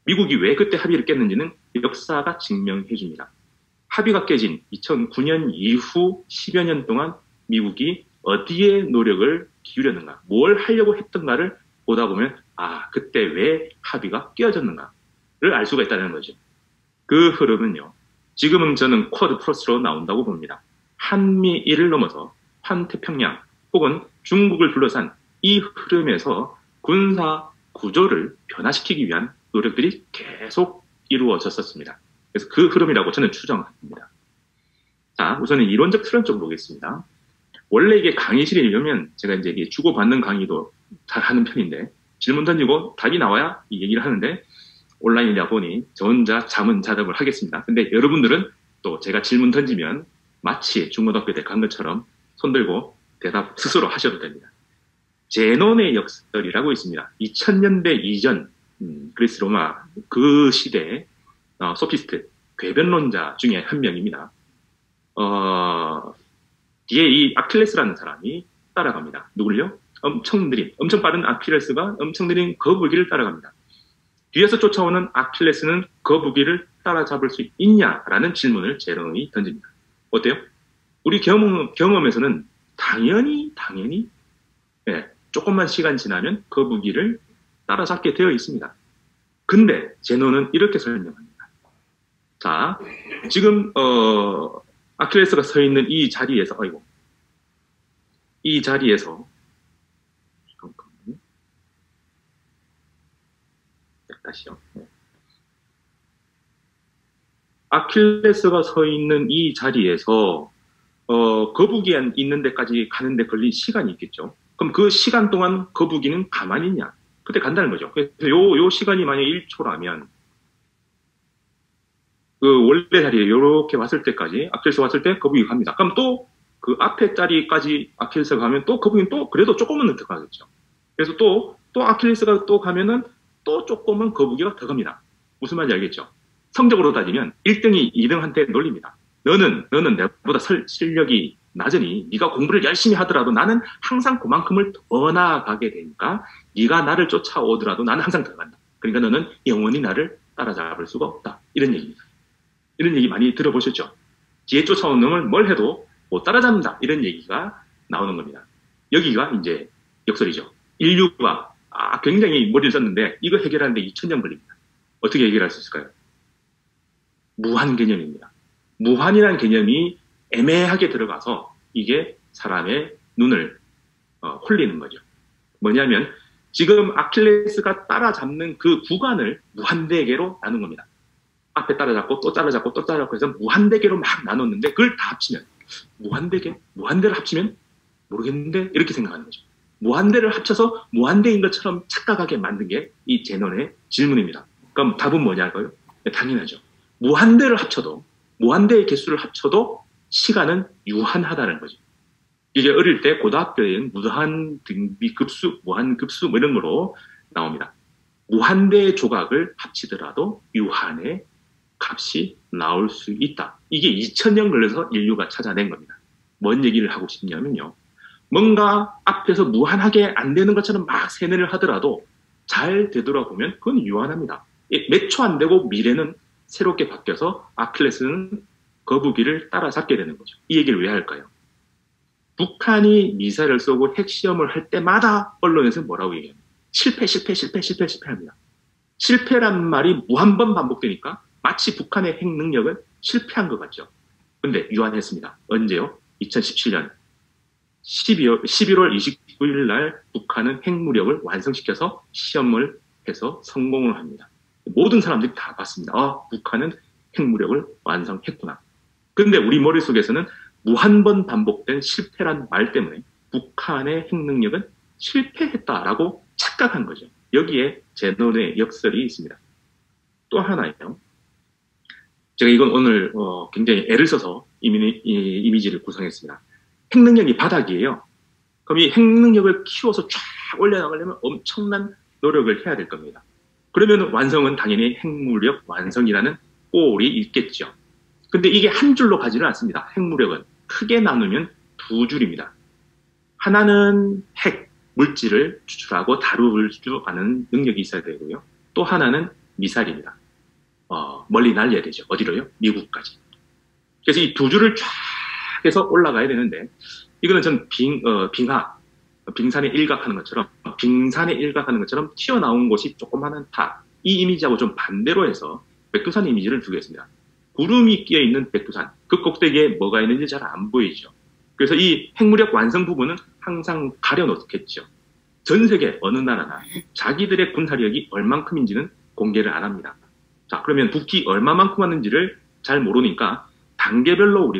미국이 왜 그때 합의를 깼는지는 역사가 증명해 줍니다. 합의가 깨진 2009년 이후 10여 년 동안 미국이 어디에 노력을 기울였는가, 뭘 하려고 했던가를 보다 보면 그때 왜 합의가 깨어졌는가를 알 수가 있다는 거죠. 그 흐름은요. 지금은 저는 쿼드 플러스로 나온다고 봅니다. 한미일을 넘어서 환태평양 혹은 중국을 둘러싼 이 흐름에서 군사 구조를 변화시키기 위한 노력들이 계속 이루어졌었습니다. 그래서 그 흐름이라고 저는 추정합니다. 자, 우선은 이론적 틀은 좀 보겠습니다. 원래 이게 강의실에 이러면 제가 이제 이게 주고받는 강의도 잘 하는 편인데 질문 던지고 답이 나와야 이 얘기를 하는데 온라인이다 보니 저 혼자 자문자답을 하겠습니다. 근데 여러분들은 또 제가 질문 던지면 마치 중고등학교 때 간 것처럼 손들고 대답 스스로 하셔도 됩니다. 제논의 역설이라고 있습니다. 2000년대 이전 그리스 로마 그 시대의 소피스트, 궤변론자 중에 한 명입니다. 뒤에 이 아킬레스라는 사람이 따라갑니다. 누굴요? 엄청 빠른 아킬레스가 엄청 느린 거북이를 따라갑니다. 뒤에서 쫓아오는 아킬레스는 거북이를 따라잡을 수 있냐라는 질문을 제논이 던집니다. 어때요? 우리 경험에서는 당연히 조금만 시간 지나면 거북이를 따라잡게 되어 있습니다. 근데 제논은 이렇게 설명합니다. 자, 지금 아킬레스가 서 있는 이 자리에서 다시요. 아킬레스가 서 있는 이 자리에서 거북이 있는 데까지 가는데 걸린 시간이 있겠죠. 그럼 그 시간 동안 거북이는 가만히 있냐? 그때 간다는 거죠. 그래서 요 시간이 만약 1초라면 그 원래 자리에 이렇게 왔을 때까지 아킬레스가 왔을 때 거북이가 갑니다. 그럼 또 그 앞에 자리까지 아킬레스가 가면 또 거북이는 또 그래도 조금은 더 가겠죠. 그래서 또 아킬레스가 또 가면은 또 조금은 거북이가 더 갑니다. 무슨 말인지 알겠죠? 성적으로 따지면 1등이 2등한테 놀립니다. 너는 내보다 실력이 낮으니 네가 공부를 열심히 하더라도 나는 항상 그만큼을 더 나아가게 되니까 네가 나를 쫓아오더라도 나는 항상 더 간다. 그러니까 너는 영원히 나를 따라잡을 수가 없다. 이런 얘기입니다. 이런 얘기 많이 들어보셨죠? 뒤에 쫓아오는 놈을 뭘 해도 못 따라잡는다. 이런 얘기가 나오는 겁니다. 여기가 이제 역설이죠. 인류가 굉장히 머리를 썼는데 이거 해결하는데 2000년 걸립니다. 어떻게 해결할 수 있을까요? 무한 개념입니다. 무한이라는 개념이 애매하게 들어가서 이게 사람의 눈을 홀리는 거죠. 뭐냐면 지금 아킬레스가 따라잡는 그 구간을 무한대개로 나눈 겁니다. 앞에 따라잡고 또 따라잡고 또 따라잡고 해서 무한대개로 막 나눴는데 그걸 다 합치면 무한대를 합치면 모르겠는데 이렇게 생각하는 거죠. 무한대를 합쳐서 무한대인 것처럼 착각하게 만든 게 이 제논의 질문입니다. 그럼 답은 뭐냐고요? 네, 당연하죠. 무한대를 합쳐도 무한대의 개수를 합쳐도 시간은 유한하다는 거죠. 이게 어릴 때 고등학교에는 무한 등비급수, 무한급수 뭐 이런 거로 나옵니다. 무한대의 조각을 합치더라도 유한의 값이 나올 수 있다. 이게 2000년 걸려서 인류가 찾아낸 겁니다. 뭔 얘기를 하고 싶냐면요. 뭔가 앞에서 무한하게 안 되는 것처럼 막 세뇌를 하더라도 잘 되돌아보면 그건 유한합니다. 몇 초 안 되고 미래는 새롭게 바뀌어서 아킬레스는 거북이를 따라잡게 되는 거죠. 이 얘기를 왜 할까요? 북한이 미사일을 쏘고 핵시험을 할 때마다 언론에서 뭐라고 얘기합니까? 실패합니다. 실패란 말이 무한번 반복되니까 마치 북한의 핵 능력은 실패한 것 같죠. 근데 유한했습니다. 언제요? 2017년 11월 29일 날 북한은 핵무력을 완성시켜서 시험을 해서 성공을 합니다. 모든 사람들이 다 봤습니다. 북한은 핵무력을 완성했구나. 그런데 우리 머릿속에서는 무한번 반복된 실패란 말 때문에 북한의 핵능력은 실패했다라고 착각한 거죠. 여기에 제논의 역설이 있습니다. 또 하나요. 제가 이건 오늘 굉장히 애를 써서 이미지를 구성했습니다. 핵능력이 바닥이에요. 그럼 이 핵능력을 키워서 쫙 올려나가려면 엄청난 노력을 해야 될 겁니다. 그러면 완성은 당연히 핵무력 완성이라는 꼴이 있겠죠. 근데 이게 한 줄로 가지는 않습니다. 핵무력은 크게 나누면 두 줄입니다. 하나는 핵, 물질을 추출하고 다룰 줄 아는 능력이 있어야 되고요. 또 하나는 미사일입니다. 멀리 날려야 되죠. 어디로요? 미국까지. 그래서 이 두 줄을 쫙 해서 올라가야 되는데, 이거는 전 빙산에 일각하는 것처럼 튀어나온 곳이 조그마한 탑. 이 이미지하고 좀 반대로 해서 백두산 이미지를 주겠습니다. 구름이 끼어있는 백두산. 그 꼭대기에 뭐가 있는지 잘 안 보이죠. 그래서 이 핵무력 완성 부분은 항상 가려놓겠죠. 전 세계 어느 나라나 자기들의 군사력이 얼만큼인지는 공개를 안 합니다. 자, 그러면 북이 얼마만큼 왔는지를 잘 모르니까 단계별로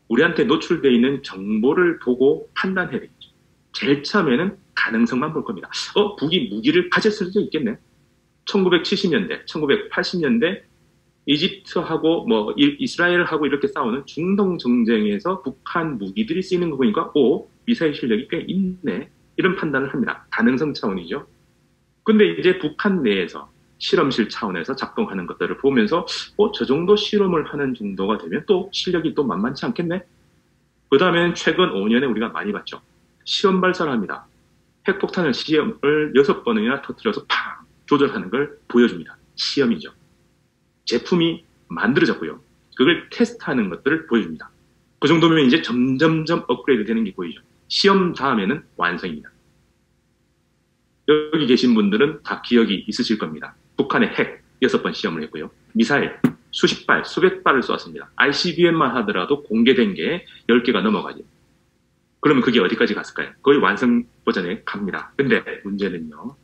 우리한테 노출되어 있는 정보를 보고 판단해야 되겠죠. 제일 처음에는 가능성만 볼 겁니다. 북이 무기를 가졌을 수도 있겠네. 1970년대, 1980년대 이집트하고 이스라엘하고 이렇게 싸우는 중동 전쟁에서 북한 무기들이 쓰이는 거 보니까 미사일 실력이 꽤 있네. 이런 판단을 합니다. 가능성 차원이죠. 근데 이제 북한 내에서 실험실 차원에서 작동하는 것들을 보면서 저 정도 실험을 하는 정도가 되면 또 실력이 또 만만치 않겠네. 그 다음에는 최근 5년에 우리가 많이 봤죠. 시험 발사를 합니다. 핵폭탄을 시험을 6번이나 터뜨려서 팡 조절하는 걸 보여줍니다. 시험이죠. 제품이 만들어졌고요. 그걸 테스트하는 것들을 보여줍니다. 그 정도면 이제 점점점 업그레이드 되는 게 보이죠. 시험 다음에는 완성입니다. 여기 계신 분들은 다 기억이 있으실 겁니다. 북한의 핵 6번 시험을 했고요. 미사일 수십 발, 수백 발을 쏘았습니다. ICBM만 하더라도 공개된 게 10개가 넘어가죠. 그러면 그게 어디까지 갔을까요? 거의 완성 버전에 갑니다. 근데 문제는요.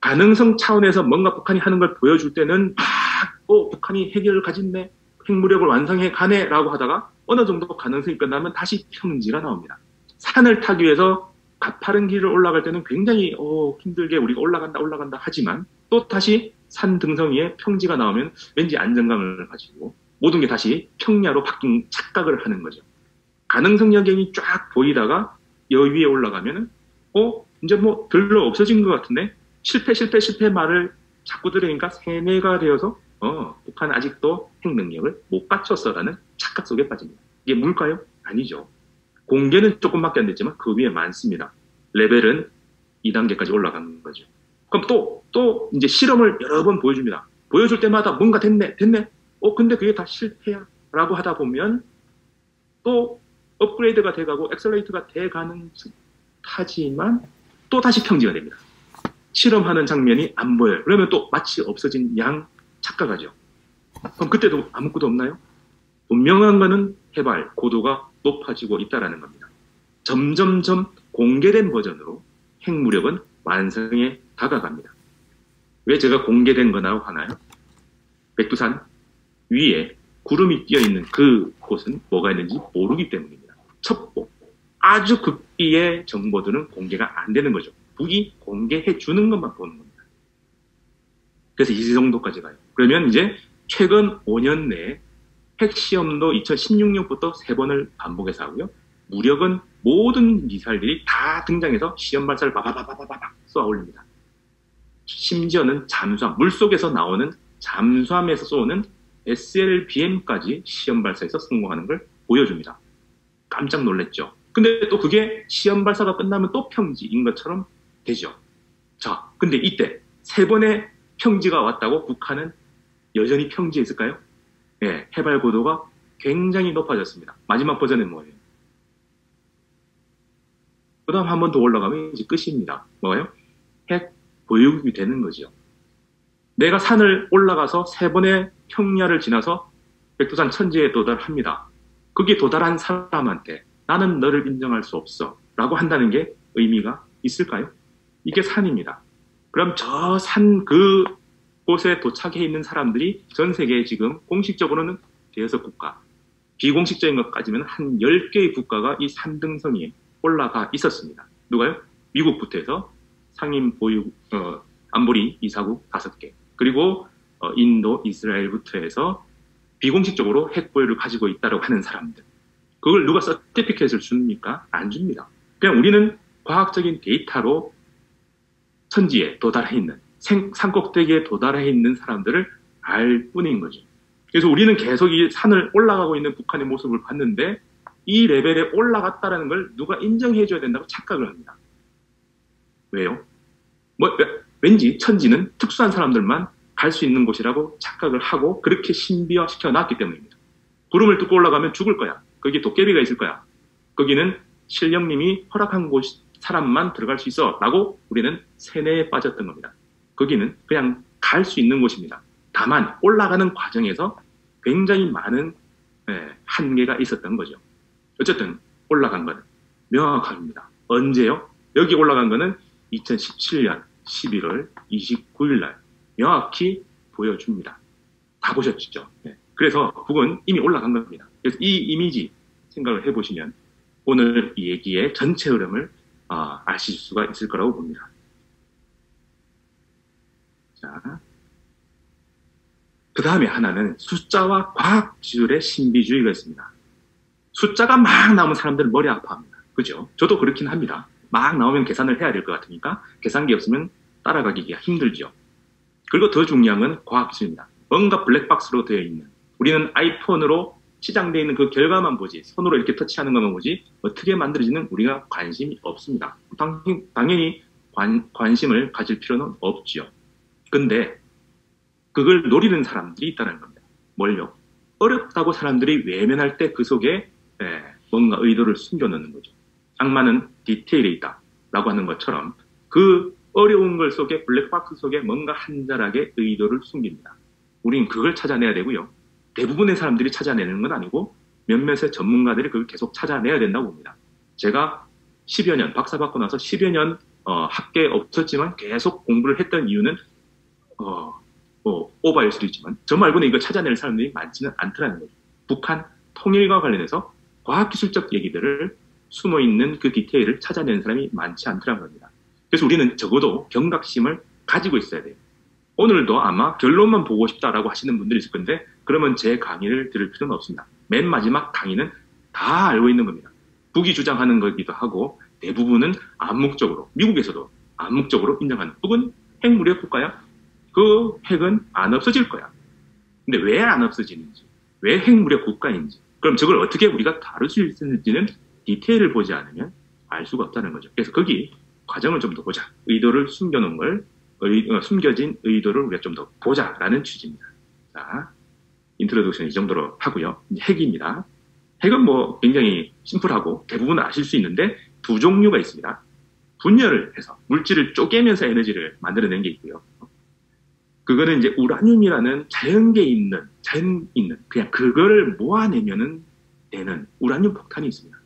가능성 차원에서 뭔가 북한이 하는 걸 보여줄 때는 북한이 핵을 가진네, 핵무력을 완성해 가네 라고 하다가 어느 정도 가능성이 끝나면 다시 평지가 나옵니다. 산을 타기 위해서 가파른 길을 올라갈 때는 굉장히 힘들게 우리가 올라간다 하지만 또 다시 산 등성 위에 평지가 나오면 왠지 안정감을 가지고 모든 게 다시 평야로 바뀐 착각을 하는 거죠. 가능성 여경이 쫙 보이다가 여기 위에 올라가면은 이제 별로 없어진 것 같은데 실패 말을 자꾸 들으니까 세뇌가 되어서 북한은 아직도 핵 능력을 못 갖췄어라는 착각 속에 빠집니다. 이게 뭘까요? 아니죠. 공개는 조금밖에 안 됐지만 그 위에 많습니다. 레벨은 2단계까지 올라간 거죠. 그럼 또 이제 실험을 여러 번 보여줍니다. 보여줄 때마다 뭔가 됐네. 근데 그게 다 실패야. 라고 하다 보면 또 업그레이드가 돼가고 엑셀레이트가 돼가는 하지만 또 다시 평지가 됩니다. 실험하는 장면이 안 보여요. 그러면 또 마치 없어진 양 착각하죠. 그럼 그때도 아무것도 없나요? 분명한 거는 해발, 고도가 높아지고 있다는 겁니다. 점점점 공개된 버전으로 핵무력은 완성에 다가갑니다. 왜 제가 공개된 거라고 하나요? 백두산 위에 구름이 끼어있는 그 곳은 뭐가 있는지 모르기 때문입니다. 첩보, 아주 극비의 정보들은 공개가 안 되는 거죠. 북이 공개해 주는 것만 보는 겁니다. 그래서 이 정도까지 가요. 그러면 이제 최근 5년 내에 핵시험도 2016년부터 3번을 반복해서 하고요. 무력은 모든 미사일들이 다 등장해서 시험 발사를 바바바바바박 쏘아 올립니다. 심지어는 잠수함, 물속에서 나오는 잠수함에서 쏘는 SLBM까지 시험 발사에서 성공하는 걸 보여줍니다. 깜짝 놀랐죠. 근데 또 그게 시험 발사가 끝나면 또 평지인 것처럼 되죠. 자, 근데 이때 3번의 평지가 왔다고 북한은 여전히 평지에 있을까요? 네, 해발 고도가 굉장히 높아졌습니다. 마지막 버전은 뭐예요? 그 다음 한 번 더 올라가면 이제 끝입니다. 뭐예요? 핵 보유국이 되는 거죠. 내가 산을 올라가서 3번의 평야를 지나서 백두산 천지에 도달합니다. 그게 도달한 사람한테 나는 너를 인정할 수 없어 라고 한다는 게 의미가 있을까요? 이게 산입니다. 그럼 저 산 그곳에 도착해 있는 사람들이 전 세계에 지금 공식적으로는 대여섯 국가, 비공식적인 것까지는 한 10개의 국가가 이 산등성이에 올라가 있었습니다. 누가요? 미국부터 해서 상임 보유 안보리 이사국 5개, 그리고 인도, 이스라엘부터 해서 비공식적으로 핵 보유를 가지고 있다고 하는 사람들. 그걸 누가 서티피켓을 줍니까? 안 줍니다. 그냥 우리는 과학적인 데이터로 천지에 도달해 있는, 산꼭대기에 도달해 있는 사람들을 알 뿐인 거죠. 그래서 우리는 계속 이 산을 올라가고 있는 북한의 모습을 봤는데 이 레벨에 올라갔다는 걸 누가 인정해줘야 된다고 착각을 합니다. 왜요? 왠지 천지는 특수한 사람들만 갈 수 있는 곳이라고 착각을 하고 그렇게 신비화시켜 놨기 때문입니다. 구름을 뚫고 올라가면 죽을 거야. 거기에 도깨비가 있을 거야. 거기는 신령님이 허락한 곳 사람만 들어갈 수 있어 라고 우리는 세뇌에 빠졌던 겁니다. 거기는 그냥 갈 수 있는 곳입니다. 다만 올라가는 과정에서 굉장히 많은 한계가 있었던 거죠. 어쨌든 올라간 건 명확합니다. 언제요? 여기 올라간 거는 2017년 11월 29일 날 명확히 보여줍니다. 다 보셨죠? 네. 그래서 북은 이미 올라간 겁니다. 그래서 이 이미지 생각을 해보시면 오늘 이 얘기의 전체 흐름을 아실 수가 있을 거라고 봅니다. 자, 그 다음에 하나는 숫자와 과학 기술의 신비주의가 있습니다. 숫자가 막 나오면 사람들은 머리 아파합니다. 그죠? 저도 그렇긴 합니다. 막 나오면 계산을 해야 될 것 같으니까 계산기 없으면 따라가기가 힘들죠. 그리고 더 중요한 건 과학 기술입니다. 뭔가 블랙박스로 되어 있는, 우리는 아이폰으로 치장되어 있는 그 결과만 보지, 손으로 이렇게 터치하는 것만 보지 어떻게 만들어지는 우리가 관심이 없습니다. 당연히 관심을 가질 필요는 없죠. 근데 그걸 노리는 사람들이 있다는 겁니다. 뭘요? 어렵다고 사람들이 외면할 때 그 속에 뭔가 의도를 숨겨놓는 거죠. 악마는 디테일에 있다 라고 하는 것처럼 그 어려운 걸 속에, 블랙박스 속에 뭔가 한자락의 의도를 숨깁니다. 우린 그걸 찾아내야 되고요. 대부분의 사람들이 찾아내는 건 아니고 몇몇의 전문가들이 그걸 계속 찾아내야 된다고 봅니다. 제가 10여 년, 박사 받고 나서 10여 년 학계에 없었지만 계속 공부를 했던 이유는 오바일 수도 있지만 저 말고는 이걸 찾아낼 사람들이 많지는 않더라는 거죠. 북한 통일과 관련해서 과학기술적 얘기들을 숨어있는 그 디테일을 찾아내는 사람이 많지 않더라는 겁니다. 그래서 우리는 적어도 경각심을 가지고 있어야 돼요. 오늘도 아마 결론만 보고 싶다라고 하시는 분들이 있을 건데 그러면 제 강의를 들을 필요는 없습니다. 맨 마지막 강의는 다 알고 있는 겁니다. 북이 주장하는 거기도 하고 대부분은 암묵적으로, 미국에서도 암묵적으로 인정하는, 북은 핵무력 국가야. 그 핵은 안 없어질 거야. 근데 왜 안 없어지는지, 왜 핵무력 국가인지, 그럼 저걸 어떻게 우리가 다룰 수 있는지는 디테일을 보지 않으면 알 수가 없다는 거죠. 그래서 거기 과정을 좀 더 보자. 의도를 숨겨놓은 걸, 숨겨진 의도를 우리가 좀 더 보자라는 취지입니다. 자, 인트로덕션 이 정도로 하고요. 이제 핵입니다. 핵은 뭐 굉장히 심플하고 대부분 아실 수 있는데 두 종류가 있습니다. 분열을 해서 물질을 쪼개면서 에너지를 만들어낸 게 있고요. 그거는 이제 우라늄이라는 자연 있는 그냥 그거를 모아내면은 되는 우라늄 폭탄이 있습니다.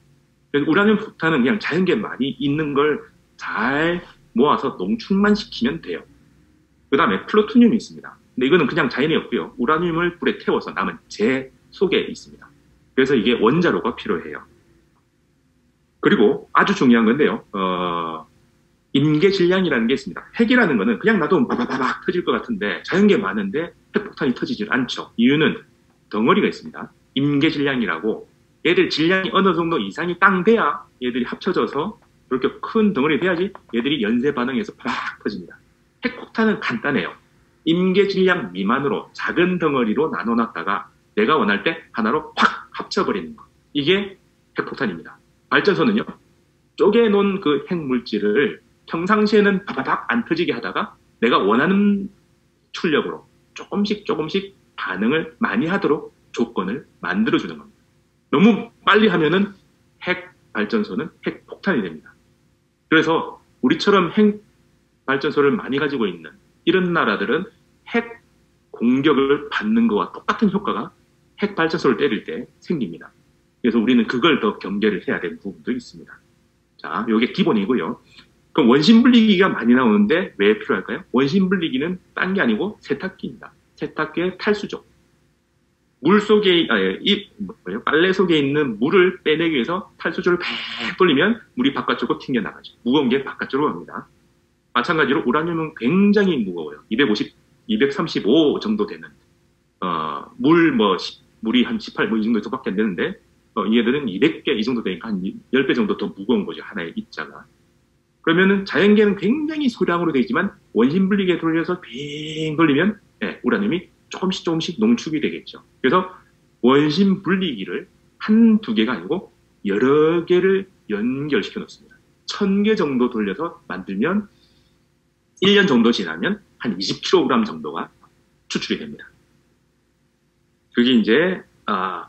그래서 우라늄 폭탄은 그냥 자연계 많이 있는 걸 잘 모아서 농축만 시키면 돼요. 그 다음에 플루토늄이 있습니다. 근데 이거는 그냥 자연이 없고요. 우라늄을 불에 태워서 남은 재 속에 있습니다. 그래서 이게 원자로가 필요해요. 그리고 아주 중요한 건데요. 임계질량이라는 게 있습니다. 핵이라는 거는 그냥 놔두면 바바바박 터질 것 같은데 자연계 많은데 핵폭탄이 터지질 않죠. 이유는 덩어리가 있습니다. 임계질량이라고 얘들 질량이 어느 정도 이상이 땅 돼야 얘들이 합쳐져서 그렇게 큰 덩어리 돼야지 얘들이 연쇄 반응해서 팍 터집니다. 핵폭탄은 간단해요. 임계질량 미만으로 작은 덩어리로 나눠놨다가 내가 원할 때 하나로 확 합쳐버리는 거. 이게 핵폭탄입니다. 발전소는요. 쪼개놓은 그 핵물질을 평상시에는 바바박 안 터지게 하다가 내가 원하는 출력으로 조금씩 반응을 많이 하도록 조건을 만들어주는 겁니다. 너무 빨리 하면은 핵 발전소는 핵폭탄이 됩니다. 그래서 우리처럼 핵 발전소를 많이 가지고 있는 이런 나라들은 핵 공격을 받는 것과 똑같은 효과가 핵 발전소를 때릴 때 생깁니다. 그래서 우리는 그걸 더 경계를 해야 되는 부분도 있습니다. 자, 이게 기본이고요. 그럼 원심 분리기가 많이 나오는데 왜 필요할까요? 원심 분리기는 딴 게 아니고 세탁기입니다. 세탁기의 탈수죠. 물 속에, 빨래 속에 있는 물을 빼내기 위해서 탈수조를 팍 돌리면 물이 바깥쪽으로 튕겨나가죠. 무거운 게 바깥쪽으로 갑니다. 마찬가지로 우라늄은 굉장히 무거워요. 235 정도 되는, 물이 한 18, 이 정도밖에 안 되는데, 얘들은 200개 이 정도 되니까 한 10배 정도 더 무거운 거죠. 하나의 입자가. 그러면은 자연계는 굉장히 소량으로 되어 있지만 원심 분리기에 돌려서 빙 돌리면 우라늄이 조금씩 농축이 되겠죠. 그래서 원심 분리기를 한두 개가 아니고 여러 개를 연결시켜 놓습니다. 1000개 정도 돌려서 만들면 1년 정도 지나면 한 20kg 정도가 추출이 됩니다. 그게 이제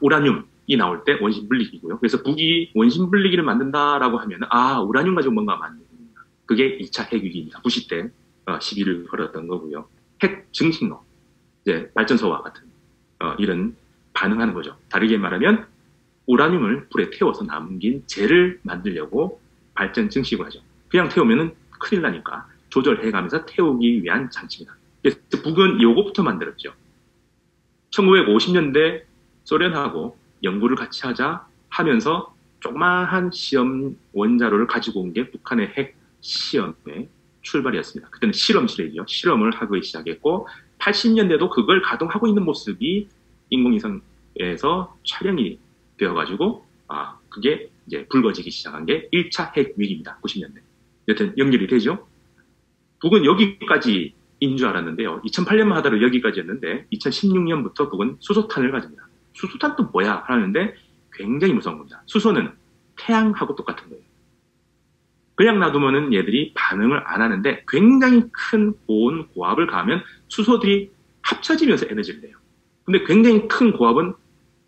우라늄이 나올 때 원심 분리기고요. 그래서 북이 원심 분리기를 만든다라고 하면 우라늄 가지고 뭔가 만든다. 그게 2차 핵위기입니다. 부시 때 시비를 걸었던 거고요. 핵 증식로, 이제 발전소와 같은 이런 반응하는 거죠. 다르게 말하면 우라늄을 불에 태워서 남긴 재를 만들려고 발전 증식을 하죠. 그냥 태우면은 큰일 나니까 조절해가면서 태우기 위한 장치입니다. 그래서 북은 요거부터 만들었죠. 1950년대 소련하고 연구를 같이 하자 하면서 조그마한 시험 원자로를 가지고 온 게 북한의 핵 시험의 출발이었습니다. 그때는 실험실이죠. 실험을 하기 시작했고 80년대도 그걸 가동하고 있는 모습이 인공위성에서 촬영이 되어가지고 그게 이제 불거지기 시작한 게 1차 핵 위기입니다. 90년대. 여튼 연결이 되죠. 북은 여기까지인 줄 알았는데요. 2008년만 하더라도 여기까지였는데 2016년부터 북은 수소탄을 가집니다. 수소탄 또 뭐야? 하는데 굉장히 무서운 겁니다. 수소는 태양하고 똑같은 거예요. 그냥 놔두면은 얘들이 반응을 안 하는데 굉장히 큰 고온 고압을 가하면 수소들이 합쳐지면서 에너지를 내요. 근데 굉장히 큰 고압은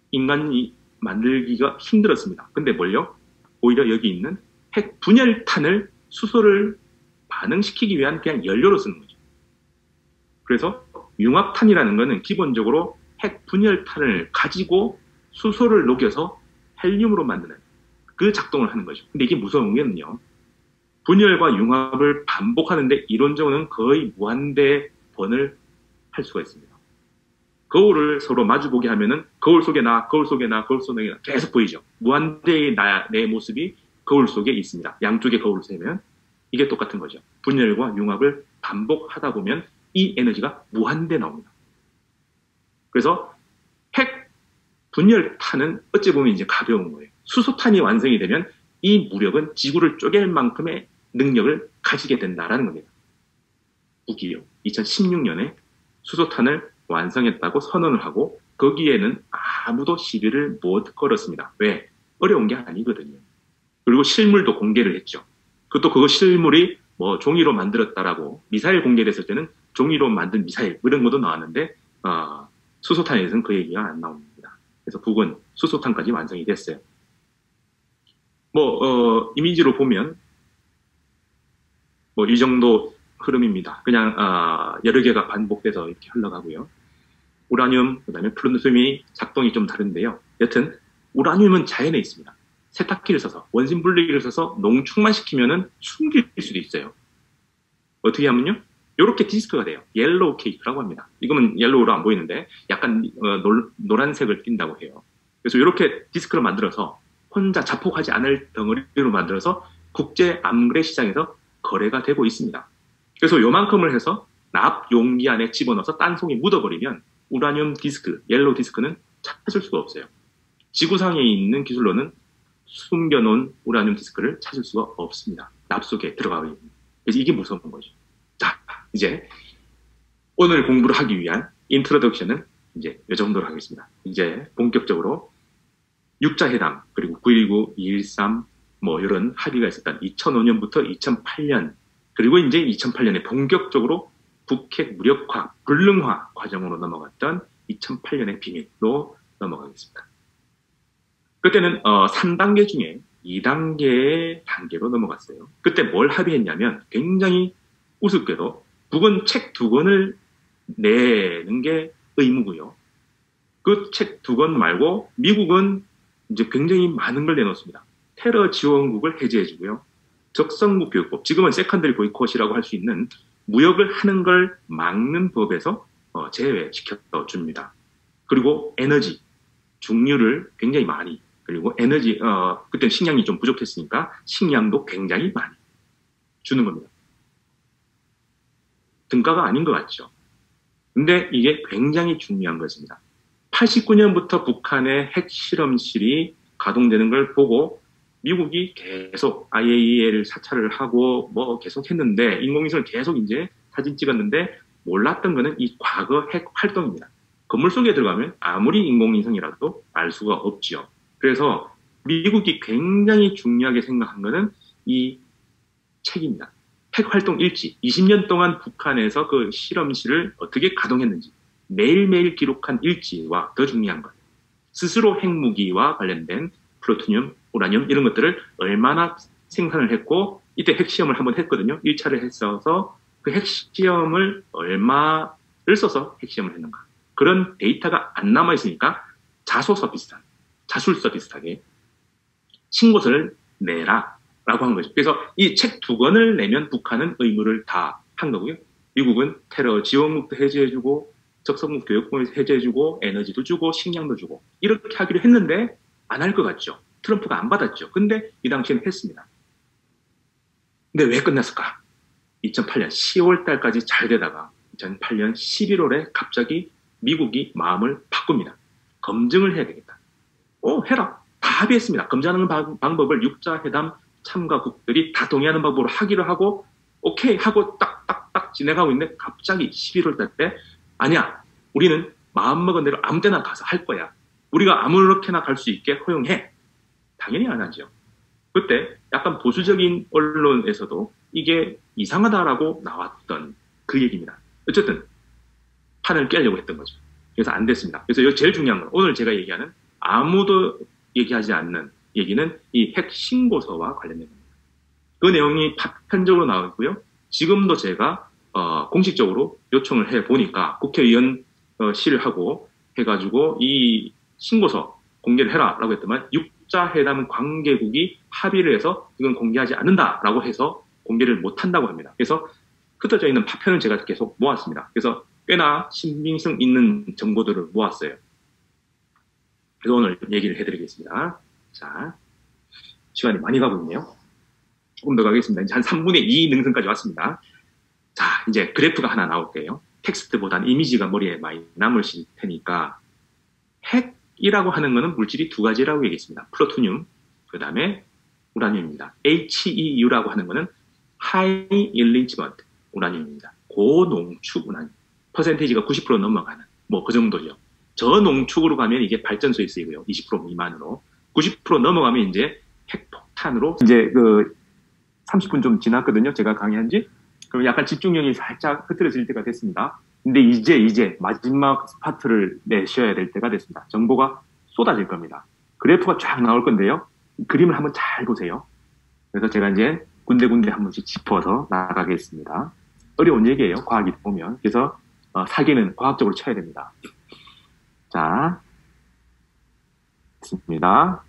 인간이 만들기가 힘들었습니다. 근데 뭘요? 오히려 여기 있는 핵 분열탄을 수소를 반응시키기 위한 그냥 연료로 쓰는 거죠. 그래서 융합탄이라는 거는 기본적으로 핵 분열탄을 가지고 수소를 녹여서 헬륨으로 만드는 그 작동을 하는 거죠. 근데 이게 무서운 게는요. 분열과 융합을 반복하는데 이론적으로는 거의 무한대 번을 할 수가 있습니다. 거울을 서로 마주보게 하면은 거울 속에 나, 거울 속에 나, 거울 속에 나 계속 보이죠. 무한대의 내 모습이 거울 속에 있습니다. 양쪽에 거울을 세면 이게 똑같은 거죠. 분열과 융합을 반복하다 보면 이 에너지가 무한대 나옵니다. 그래서 핵 분열탄은 어찌 보면 이제 가벼운 거예요. 수소탄이 완성이 되면 이 무력은 지구를 쪼갤 만큼의 능력을 가지게 된다라는 겁니다. 북이요. 2016년에 수소탄을 완성했다고 선언을 하고 거기에는 아무도 시비를 못 걸었습니다. 왜? 어려운 게 아니거든요. 그리고 실물도 공개를 했죠. 그거 실물이 뭐 종이로 만들었다라고 미사일 공개됐을 때는 종이로 만든 미사일 이런 것도 나왔는데 수소탄에 대해서는 그 얘기가 안 나옵니다. 그래서 북은 수소탄까지 완성이 됐어요. 이미지로 보면 이 정도 흐름입니다. 그냥 여러 개가 반복돼서 이렇게 흘러가고요. 우라늄, 그다음에 플루토늄이 작동이 좀 다른데요. 여튼 우라늄은 자연에 있습니다. 세탁기를 써서 원심 분리기를 써서 농축만 시키면은 숨길 수도 있어요. 어떻게 하면요? 이렇게 디스크가 돼요. 옐로우 케이크라고 합니다. 이거는 옐로우로 안 보이는데 약간 노란색을 띈다고 해요. 그래서 이렇게 디스크를 만들어서 혼자 자폭하지 않을 덩어리로 만들어서 국제 암그레 시장에서 거래가 되고 있습니다. 그래서 요만큼을 해서 납 용기 안에 집어넣어서 딴송이 묻어버리면 우라늄 디스크, 옐로우 디스크는 찾을 수가 없어요. 지구상에 있는 기술로는 숨겨놓은 우라늄 디스크를 찾을 수가 없습니다. 납 속에 들어가고 있는. 그래서 이게 무서운 거죠. 자, 이제 오늘 공부를 하기 위한 인트로덕션은 이제 이 정도로 하겠습니다. 이제 본격적으로 6자 회담 그리고 9.19, 2.13 이런 합의가 있었던 2005년부터 2008년 그리고 이제 2008년에 본격적으로 북핵 무력화, 불능화 과정으로 넘어갔던 2008년의 비밀로 넘어가겠습니다. 그때는 3단계 중에 2단계의 단계로 넘어갔어요. 그때 뭘 합의했냐면 굉장히 우습게도 북은 책 2권을 내는 게 의무고요. 그 책 2권 말고 미국은 이제 굉장히 많은 걸 내놓습니다. 테러 지원국을 해제해주고요. 적성무교육법, 지금은 세컨더리 보이콧이라고 할 수 있는 무역을 하는 걸 막는 법에서 제외시켜 줍니다. 그리고 에너지, 중류를 굉장히 많이, 그리고 에너지, 그때 식량이 좀 부족했으니까 식량도 굉장히 많이 주는 겁니다. 등가가 아닌 것 같죠. 근데 이게 굉장히 중요한 것입니다. 89년부터 북한의 핵실험실이 가동되는 걸 보고 미국이 계속 IAEA를 사찰을 하고 뭐 계속 했는데, 인공위성을 계속 이제 사진 찍었는데, 몰랐던 거는 이 과거 핵 활동입니다. 건물 속에 들어가면 아무리 인공위성이라도 알 수가 없지요. 그래서 미국이 굉장히 중요하게 생각한 거는 이 책입니다. 핵 활동 일지, 20년 동안 북한에서 그 실험실을 어떻게 가동했는지 매일매일 기록한 일지와 더 중요한 것, 스스로 핵무기와 관련된 플루토늄, 우라늄 이런 것들을 얼마나 생산을 했고, 이때 핵시험을 한번 했거든요. 1차를 했어서 그 핵시험을 얼마를 써서 핵시험을 했는가. 그런 데이터가 안 남아있으니까 자소서 비슷한, 자술서 비슷하게 신고서를 내라 라고 한 거죠. 그래서 이 책 2권을 내면 북한은 의무를 다 한 거고요. 미국은 테러 지원국도 해제해주고 적성국 교육공을 해제해주고 에너지도 주고 식량도 주고 이렇게 하기로 했는데 안 할 것 같죠. 트럼프가 안 받았죠. 근데 이 당시에는 했습니다. 근데 왜 끝났을까? 2008년 10월 달까지 잘 되다가 2008년 11월에 갑자기 미국이 마음을 바꿉니다. 검증을 해야 되겠다. 해라. 다 합의했습니다. 검증하는 방법을 6자 회담 참가국들이 다 동의하는 방법으로 하기로 하고 오케이 하고 딱딱딱 진행하고 있는데 갑자기 11월 달 때 아니야. 우리는 마음먹은 대로 아무 데나 가서 할 거야. 우리가 아무렇게나 갈 수 있게 허용해. 당연히 안 하죠. 그때 약간 보수적인 언론에서도 이게 이상하다라고 나왔던 그 얘기입니다. 어쨌든 판을 깨려고 했던 거죠. 그래서 안 됐습니다. 그래서 제일 중요한 건 오늘 제가 얘기하는 아무도 얘기하지 않는 얘기는 이 핵 신고서와 관련된 겁니다. 그 내용이 파편적으로 나와 있고요. 지금도 제가 공식적으로 요청을 해보니까 국회의원실하고 해가지고 이 신고서 공개를 해라라고 했더만 6자 회담 관계국이 합의를 해서 이건 공개하지 않는다라고 해서 공개를 못한다고 합니다. 그래서 흩어져 있는 파편을 제가 계속 모았습니다. 그래서 꽤나 신빙성 있는 정보들을 모았어요. 그래서 오늘 얘기를 해드리겠습니다. 자, 시간이 많이 가고 있네요. 조금 더 가겠습니다. 이제 한 3분의 2 능선까지 왔습니다. 자, 이제 그래프가 하나 나올게요. 텍스트보다는 이미지가 머리에 많이 남으실 테니까 핵이라고 하는 것은 물질이 두 가지라고 얘기했습니다. 플루토늄, 그 다음에 우라늄입니다. HEU라고 하는 것은 High Enrichment 우라늄입니다. 고농축 우라늄. 퍼센테이지가 90% 넘어가는 뭐 그 정도죠. 저농축으로 가면 이게 발전소에 쓰이고요. 20% 미만으로. 90% 넘어가면 이제 핵폭탄으로 이제 그 30분 좀 지났거든요. 제가 강의한 지. 그럼 약간 집중력이 살짝 흐트러질 때가 됐습니다. 근데 이제 마지막 스파트를 내셔야 될 때가 됐습니다. 정보가 쏟아질 겁니다. 그래프가 쫙 나올 건데요. 그림을 한번 잘 보세요. 그래서 제가 이제 군데군데 한 번씩 짚어서 나가겠습니다. 어려운 얘기예요. 과학이 보면. 그래서 사기는 과학적으로 쳐야 됩니다. 자, 됐습니다.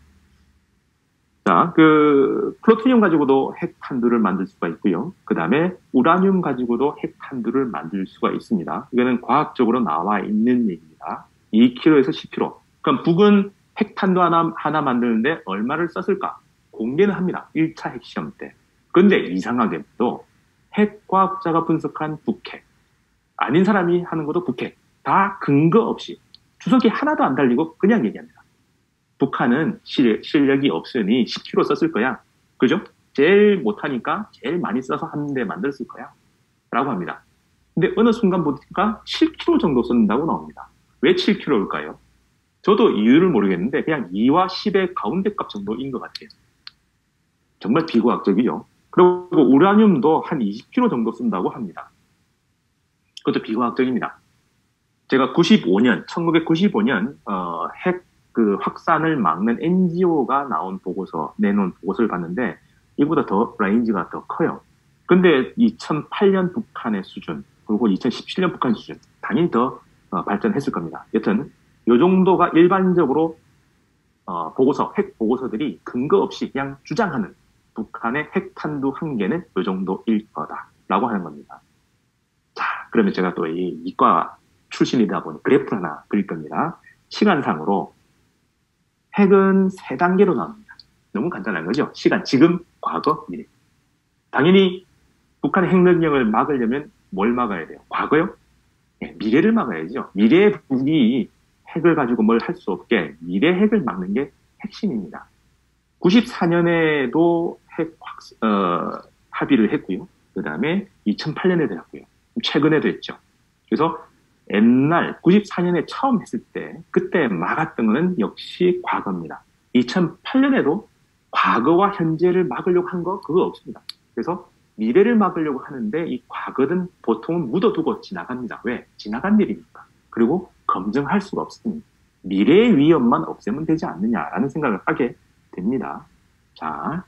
자, 그 플루토늄 가지고도 핵탄두를 만들 수가 있고요. 그 다음에 우라늄 가지고도 핵탄두를 만들 수가 있습니다. 이거는 과학적으로 나와 있는 얘기입니다. 2kg에서 10kg. 그럼 북은 핵탄두 하나 만드는데 얼마를 썼을까? 공개는 합니다. 1차 핵시험 때. 그런데 이상하게도 핵과학자가 분석한 북핵, 아닌 사람이 하는 것도 북핵, 다 근거 없이 주석이 하나도 안 달리고 그냥 얘기합니다. 북한은 실력이 없으니 10kg 썼을 거야. 그죠? 제일 못하니까 제일 많이 써서 한 대 만들었을 거야. 라고 합니다. 근데 어느 순간 보니까 7kg 정도 썼는다고 나옵니다. 왜 7kg일까요? 저도 이유를 모르겠는데 그냥 2와 10의 가운데 값 정도인 것 같아요. 정말 비과학적이죠. 그리고 우라늄도 한 20kg 정도 쓴다고 합니다. 그것도 비과학적입니다. 제가 1995년 핵 그 확산을 막는 NGO가 내놓은 보고서를 봤는데 이보다 더 레인지가 더 커요. 근데 2008년 북한의 수준 그리고 2017년 북한 수준 당연히 더 발전했을 겁니다. 여튼 이 정도가 일반적으로 핵 보고서들이 근거 없이 그냥 주장하는 북한의 핵탄두 한계는 이 정도일 거다라고 하는 겁니다. 자, 그러면 제가 또 이 이과 출신이다 보니 그래프 하나 그릴 겁니다. 시간상으로 핵은 3단계로 나옵니다. 너무 간단한 거죠. 시간, 지금, 과거, 미래. 당연히 북한의 핵 능력을 막으려면 뭘 막아야 돼요? 과거요? 네, 미래를 막아야죠. 미래의 북이 핵을 가지고 뭘 할 수 없게 미래 핵을 막는 게 핵심입니다. 94년에도 핵 합의를 했고요. 그 다음에 2008년에도 했고요. 최근에도 했죠. 그래서 옛날 94년에 처음 했을 때 그때 막았던 것은 역시 과거입니다. 2008년에도 과거와 현재를 막으려고 한 거 그거 없습니다. 그래서 미래를 막으려고 하는데 이 과거는 보통은 묻어두고 지나갑니다. 왜? 지나간 일이니까. 그리고 검증할 수가 없습니다. 미래의 위험만 없애면 되지 않느냐라는 생각을 하게 됩니다. 자,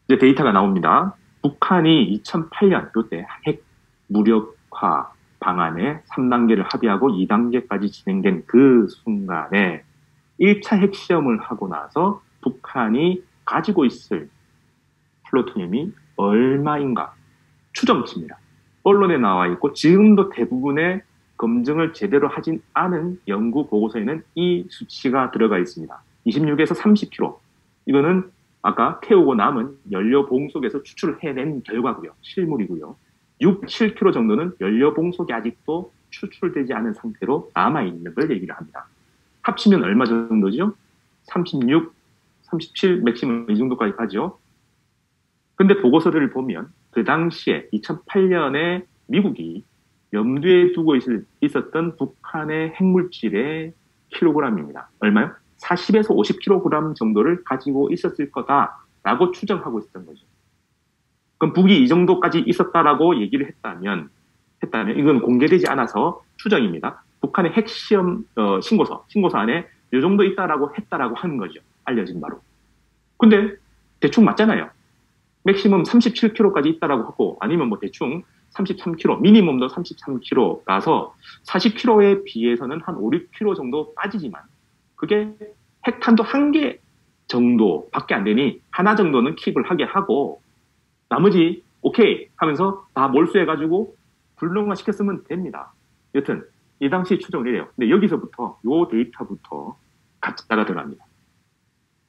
이제 데이터가 나옵니다. 북한이 2008년 이때 핵 무력화 방안에 3단계를 합의하고 2단계까지 진행된 그 순간에 1차 핵시험을 하고 나서 북한이 가지고 있을 플루토늄이 얼마인가 추정치입니다. 언론에 나와 있고 지금도 대부분의 검증을 제대로 하진 않은 연구 보고서에는 이 수치가 들어가 있습니다. 26에서 30kg. 이거는 아까 태우고 남은 연료 봉속에서 추출을 해낸 결과고요. 실물이고요. 6, 7kg 정도는 연료 봉속이 아직도 추출되지 않은 상태로 남아있는 걸 얘기를 합니다. 합치면 얼마 정도죠? 36, 37, 맥시멈 이 정도까지 가죠. 근데 보고서를 보면 그 당시에 2008년에 미국이 염두에 두고 있었던 북한의 핵물질의 킬로그램입니다. 얼마요? 40에서 50kg 정도를 가지고 있었을 거다라고 추정하고 있었던 거죠. 그럼 북이 이 정도까지 있었다라고 얘기를 했다면 이건 공개되지 않아서 추정입니다. 북한의 핵시험 신고서 안에 이 정도 있다라고 했다라고 하는 거죠. 알려진 바로. 근데 대충 맞잖아요. 맥시멈 37kg까지 있다라고 하고 아니면 뭐 대충 33kg, 미니멈도 33kg라서 40kg에 비해서는 한 5, 6kg 정도 빠지지만 그게 핵탄두 1개 정도밖에 안 되니 하나 정도는 킵을 하게 하고 나머지 오케이 하면서 다 몰수해가지고 불능화시켰으면 됩니다. 여튼 이 당시 추정을 해요. 근데 여기서부터 요 데이터부터 가짜가 들어갑니다.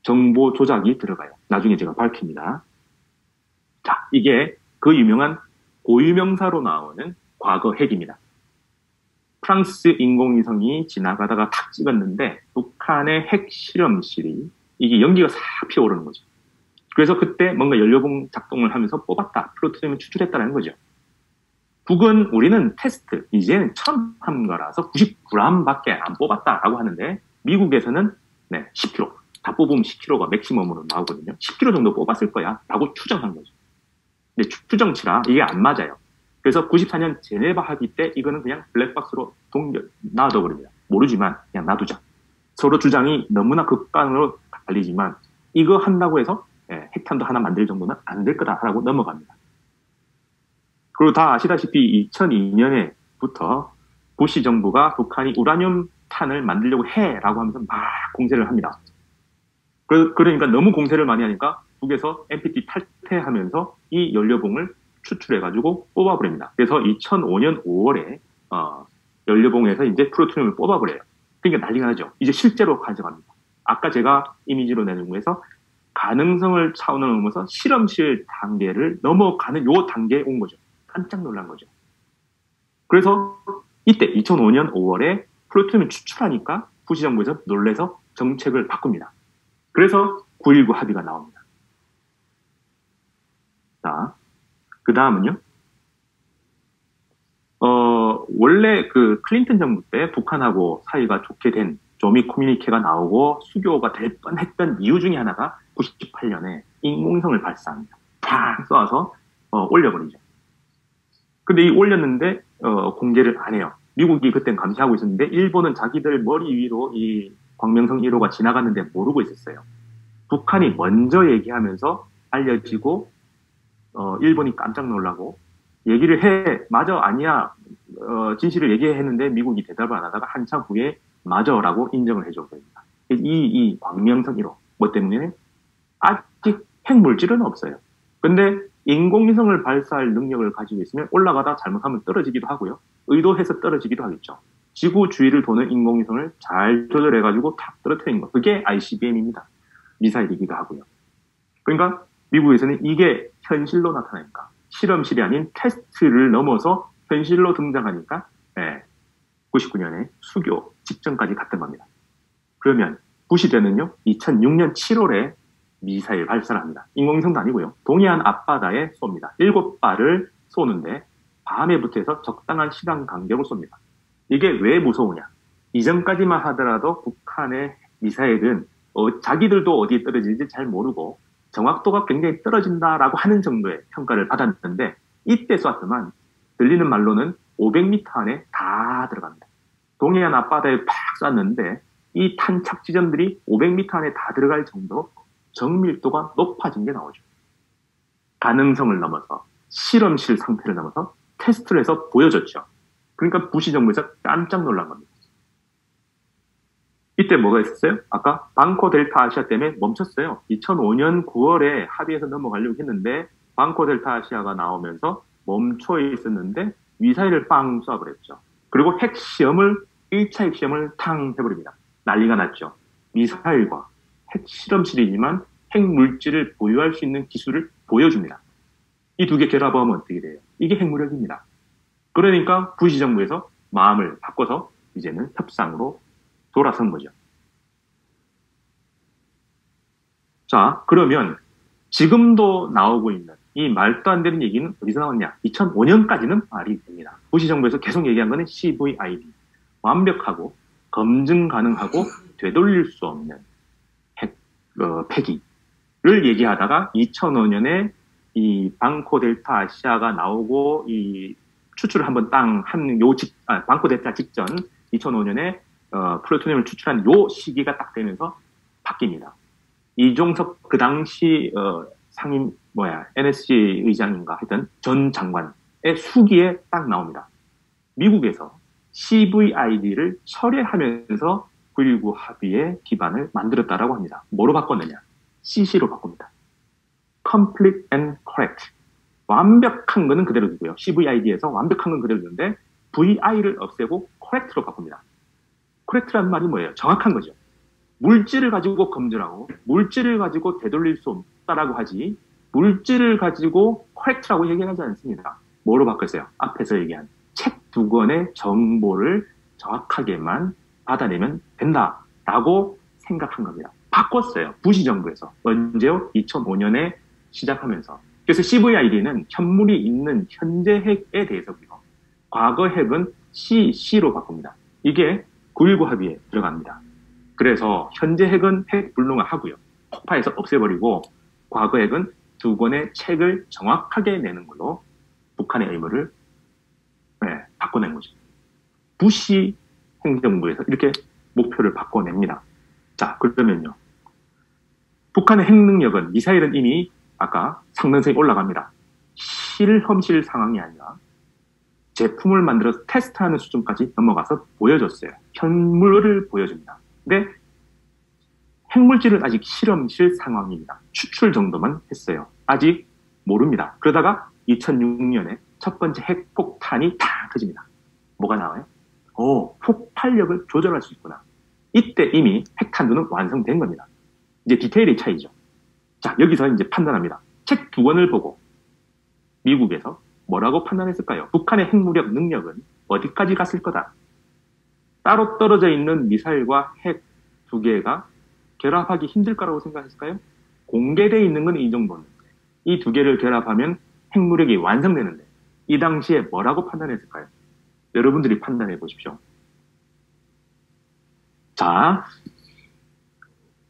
정보 조작이 들어가요. 나중에 제가 밝힙니다. 자, 이게 그 유명한 고유명사로 나오는 과거 핵입니다. 프랑스 인공위성이 지나가다가 탁 찍었는데 북한의 핵 실험실이 이게 연기가 싹 피어오르는 거죠. 그래서 그때 뭔가 연료봉 작동을 하면서 뽑았다. 플루토늄을 추출했다는 거죠. 북은 우리는 테스트, 이제는 처음 한 거라서 99g밖에 안 뽑았다라고 하는데 미국에서는 10kg, 다 뽑으면 10kg가 맥시멈으로 나오거든요. 10kg 정도 뽑았을 거야 라고 추정한 거죠. 근데 추정치라 이게 안 맞아요. 그래서 94년 제네바 합의 때 이거는 그냥 블랙박스로 놔둬버립니다. 모르지만 그냥 놔두자. 서로 주장이 너무나 극단으로 갈리지만 이거 한다고 해서 핵탄두 하나 만들 정도는 안 될 거다라고 넘어갑니다. 그리고 다 아시다시피 2002년에부터 부시 정부가 북한이 우라늄 탄을 만들려고 해라고 하면서 막 공세를 합니다. 그러니까 너무 공세를 많이 하니까 북에서 NPT 탈퇴하면서 이 연료봉을 추출해가지고 뽑아버립니다. 그래서 2005년 5월에 연료봉에서 이제 플루토늄을 뽑아버려요. 그러니까 난리가 나죠. 이제 실제로 가져갑니다. 아까 제가 이미지로 내준 거에서 가능성을 차원을 넘어서 실험실 단계를 넘어가는 요 단계에 온 거죠. 깜짝 놀란 거죠. 그래서 이때 2005년 5월에 플루토늄을 추출하니까 부시 정부에서 놀래서 정책을 바꿉니다. 그래서 9.19 합의가 나옵니다. 자, 그 다음은요. 원래 그 클린턴 정부 때 북한하고 사이가 좋게 된 조미 커뮤니케가 나오고 수교가 될 뻔했던 이유 중에 하나가 98년에 인공위성을 발사합니다. 팍 쏘아서 올려버리죠. 근데 이 올렸는데 공개를 안 해요. 미국이 그땐 감시하고 있었는데 일본은 자기들 머리 위로 이 광명성 1호가 지나갔는데 모르고 있었어요. 북한이 먼저 얘기하면서 알려지고 일본이 깜짝 놀라고 얘기를 해. 맞아, 아니야. 진실을 얘기했는데 미국이 대답을 안 하다가 한참 후에 맞아라고 인정을 해줘 버립니다. 이 광명성 1호 뭐 때문에 아직 핵물질은 없어요. 근데 인공위성을 발사할 능력을 가지고 있으면 올라가다 잘못하면 떨어지기도 하고요. 의도해서 떨어지기도 하겠죠. 지구 주위를 도는 인공위성을 잘 조절해가지고 탁 떨어뜨린 거. 그게 ICBM입니다. 미사일이기도 하고요. 그러니까 미국에서는 이게 현실로 나타나니까 실험실이 아닌 테스트를 넘어서 현실로 등장하니까 99년에 수교 직전까지 갔던 겁니다. 그러면 부시 대는요 2006년 7월에 미사일 발사를 합니다. 인공위성도 아니고요. 동해안 앞바다에 쏩니다. 7발을 쏘는데 밤에부터 해서 적당한 시간 간격을 쏩니다. 이게 왜 무서우냐? 이전까지만 하더라도 북한의 미사일은 자기들도 어디에 떨어질지 잘 모르고 정확도가 굉장히 떨어진다라고 하는 정도의 평가를 받았는데 이때 쐈더만 들리는 말로는 500m 안에 다 들어갑니다. 동해안 앞바다에 팍 쐈는데 이 탄착 지점들이 500m 안에 다 들어갈 정도로 정밀도가 높아진 게 나오죠. 가능성을 넘어서 실험실 상태를 넘어서 테스트를 해서 보여줬죠. 그러니까 부시 정부에서 깜짝 놀란 겁니다. 이때 뭐가 있었어요? 아까 방코 델타 아시아 때문에 멈췄어요. 2005년 9월에 합의해서 넘어가려고 했는데 방코 델타 아시아가 나오면서 멈춰 있었는데 미사일을 빵 쏴버렸죠. 그리고 핵시험을 1차 핵시험을 탕 해버립니다. 난리가 났죠. 미사일과 핵실험실이지만 핵물질을 보유할 수 있는 기술을 보여줍니다. 이 두 개 결합하면 어떻게 돼요? 이게 핵무력입니다. 그러니까 부시 정부에서 마음을 바꿔서 이제는 협상으로 돌아선 거죠. 자, 그러면 지금도 나오고 있는 이 말도 안 되는 얘기는 어디서 나왔냐? 2005년까지는 말이 됩니다. 부시 정부에서 계속 얘기한 거는 CVID. 완벽하고 검증 가능하고 되돌릴 수 없는 폐기를 얘기하다가 2005년에 이 방코 델타 아시아가 나오고 이 추출을 한번 방코 델타 직전 2005년에 플루토늄을 추출한 요 시기가 딱 되면서 바뀝니다. 이종석 그 당시 NSC 의장인가 하여튼 전 장관의 수기에 딱 나옵니다. 미국에서 CVID를 철회하면서 9.19 합의의 기반을 만들었다라고 합니다. 뭐로 바꿨느냐? CC로 바꿉니다. Complete and Correct. 완벽한 거는 그대로 두고요. CVID에서 완벽한 건 그대로 두는데 VI를 없애고 Correct로 바꿉니다. Correct라는 말이 뭐예요? 정확한 거죠. 물질을 가지고 검증하고 물질을 가지고 되돌릴 수 없다라고 하지 물질을 가지고 Correct라고 얘기하지 않습니다. 뭐로 바꿨어요? 앞에서 얘기한 책 2권의 정보를 정확하게만 받아내면 된다라고 생각한 겁니다. 바꿨어요. 부시 정부에서. 언제요? 2005년에 시작하면서. 그래서 CVID는 현물이 있는 현재 핵에 대해서고요. 과거 핵은 CC로 바꿉니다. 이게 9.19 합의에 들어갑니다. 그래서 현재 핵은 핵 불능화하고요. 폭파해서 없애버리고 과거 핵은 2권의 책을 정확하게 내는 걸로 북한의 의무를 바꿔낸 거죠. 부시 행정부에서 이렇게 목표를 바꿔냅니다. 자, 그러면요. 북한의 핵 능력은 미사일은 이미 아까 상당성이 올라갑니다. 실험실 상황이 아니라 제품을 만들어서 테스트하는 수준까지 넘어가서 보여줬어요. 현물을 보여줍니다. 근데 핵물질은 아직 실험실 상황입니다. 추출 정도만 했어요. 아직 모릅니다. 그러다가 2006년에 첫 번째 핵폭탄이 탁 터집니다. 뭐가 나와요? 폭발력을 조절할 수 있구나. 이때 이미 핵탄두는 완성된 겁니다. 이제 디테일의 차이죠. 자, 여기서 이제 판단합니다. 책 2권을 보고 미국에서 뭐라고 판단했을까요? 북한의 핵무력 능력은 어디까지 갔을 거다. 따로 떨어져 있는 미사일과 핵 2개가 결합하기 힘들 거라고 생각했을까요? 공개되어 있는 건 이 정도인데 이 2개를 결합하면 핵무력이 완성되는데 이 당시에 뭐라고 판단했을까요? 여러분들이 판단해 보십시오. 자,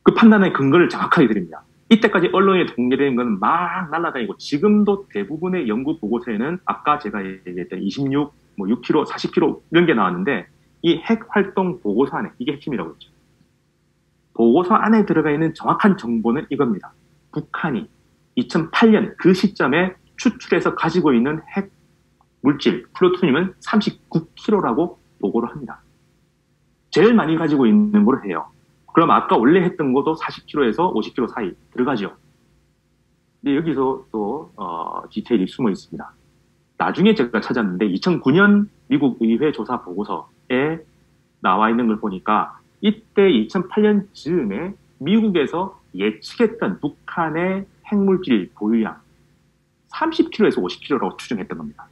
그 판단의 근거를 정확하게 드립니다. 이때까지 언론에 공개된 건 막 날아다니고 지금도 대부분의 연구 보고서에는 아까 제가 얘기했던 26, 6km, 40km 이런 게 나왔는데 이 핵활동 보고서 안에 이게 핵심이라고 했죠. 보고서 안에 들어가 있는 정확한 정보는 이겁니다. 북한이 2008년 그 시점에 추출해서 가지고 있는 핵 물질, 플루토늄은 39kg라고 보고를 합니다. 제일 많이 가지고 있는 걸 해요. 그럼 아까 원래 했던 것도 40kg에서 50kg 사이 들어가죠. 근데 여기서 또 디테일이 숨어 있습니다. 나중에 제가 찾았는데 2009년 미국 의회 조사 보고서에 나와 있는 걸 보니까 이때 2008년 즈음에 미국에서 예측했던 북한의 핵물질 보유량 30kg에서 50kg라고 추정했던 겁니다.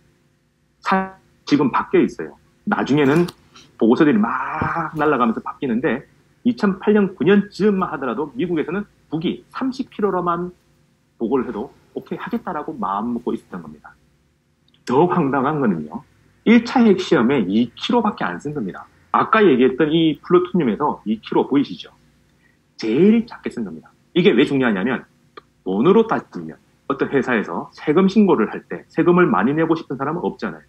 지금 바뀌어 있어요. 나중에는 보고서들이 막 날아가면서 바뀌는데 2008년 9년 즈음만 하더라도 미국에서는 북이 30kg로만 보고를 해도 오케이 하겠다라고 마음 먹고 있었던 겁니다. 더 황당한 거는요. 1차 핵시험에 2kg밖에 안 쓴 겁니다. 아까 얘기했던 이 플루토늄에서 2kg 보이시죠? 제일 작게 쓴 겁니다. 이게 왜 중요하냐면 돈으로 따지면 어떤 회사에서 세금 신고를 할 때 세금을 많이 내고 싶은 사람은 없잖아요.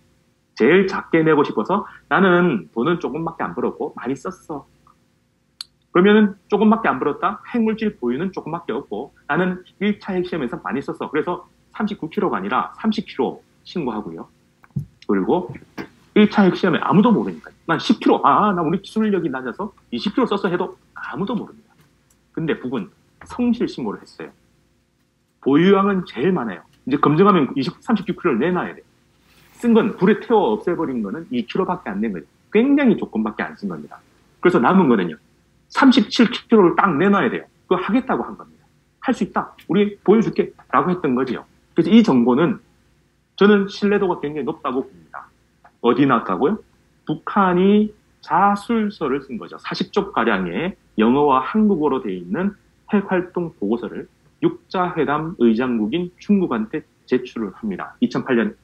제일 작게 내고 싶어서 나는 돈은 조금밖에 안 벌었고 많이 썼어. 그러면은 조금밖에 안 벌었다? 핵물질 보유는 조금밖에 없고 나는 1차 핵시험에서 많이 썼어. 그래서 39kg가 아니라 30kg 신고하고요. 그리고 1차 핵시험에 아무도 모르니까 난 10kg, 나 우리 기술력이 낮아서 20kg 썼어 해도 아무도 모릅니다. 근데 북은 성실 신고를 했어요. 보유량은 제일 많아요. 이제 검증하면 39kg를 내놔야 돼요. 쓴 건 불에 태워 없애버린 거는 2kg밖에 안 낸 거예요. 굉장히 조금밖에 안 쓴 겁니다. 그래서 남은 거는요. 37kg를 딱 내놔야 돼요. 그거 하겠다고 한 겁니다. 할 수 있다. 우리 보여줄게. 라고 했던 거지요. 그래서 이 정보는 저는 신뢰도가 굉장히 높다고 봅니다. 어디 나왔다고요? 북한이 자술서를 쓴 거죠. 40쪽가량의 영어와 한국어로 되어 있는 핵활동 보고서를 육자회담 의장국인 중국한테 제출을 합니다. 2008년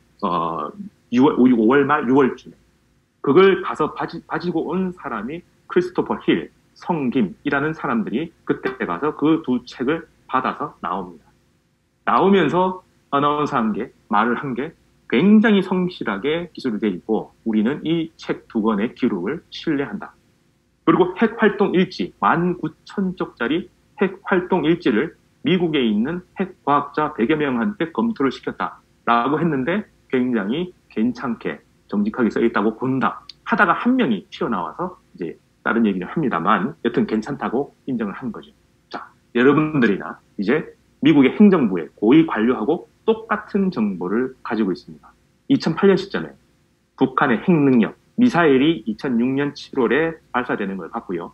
5월 말 6월쯤에. 그걸 가서 가지고 온 사람이 크리스토퍼 힐, 성김이라는 사람들이 그때 가서 그 두 책을 받아서 나옵니다. 나오면서 어나운서 말을 한 게 굉장히 성실하게 기술이 되어 있고 우리는 이 책 두 권의 기록을 신뢰한다. 그리고 핵활동 일지, 19,000쪽짜리 핵활동 일지를 미국에 있는 핵과학자 100여 명한테 검토를 시켰다라고 했는데 굉장히 괜찮게 정직하게 써있다고 본다. 하다가 한 명이 튀어나와서 이제 다른 얘기를 합니다만 여튼 괜찮다고 인정을 한 거죠. 자, 여러분들이나 이제 미국의 행정부의 고위 관료하고 똑같은 정보를 가지고 있습니다. 2008년 시점에 북한의 핵능력, 미사일이 2006년 7월에 발사되는 걸 봤고요.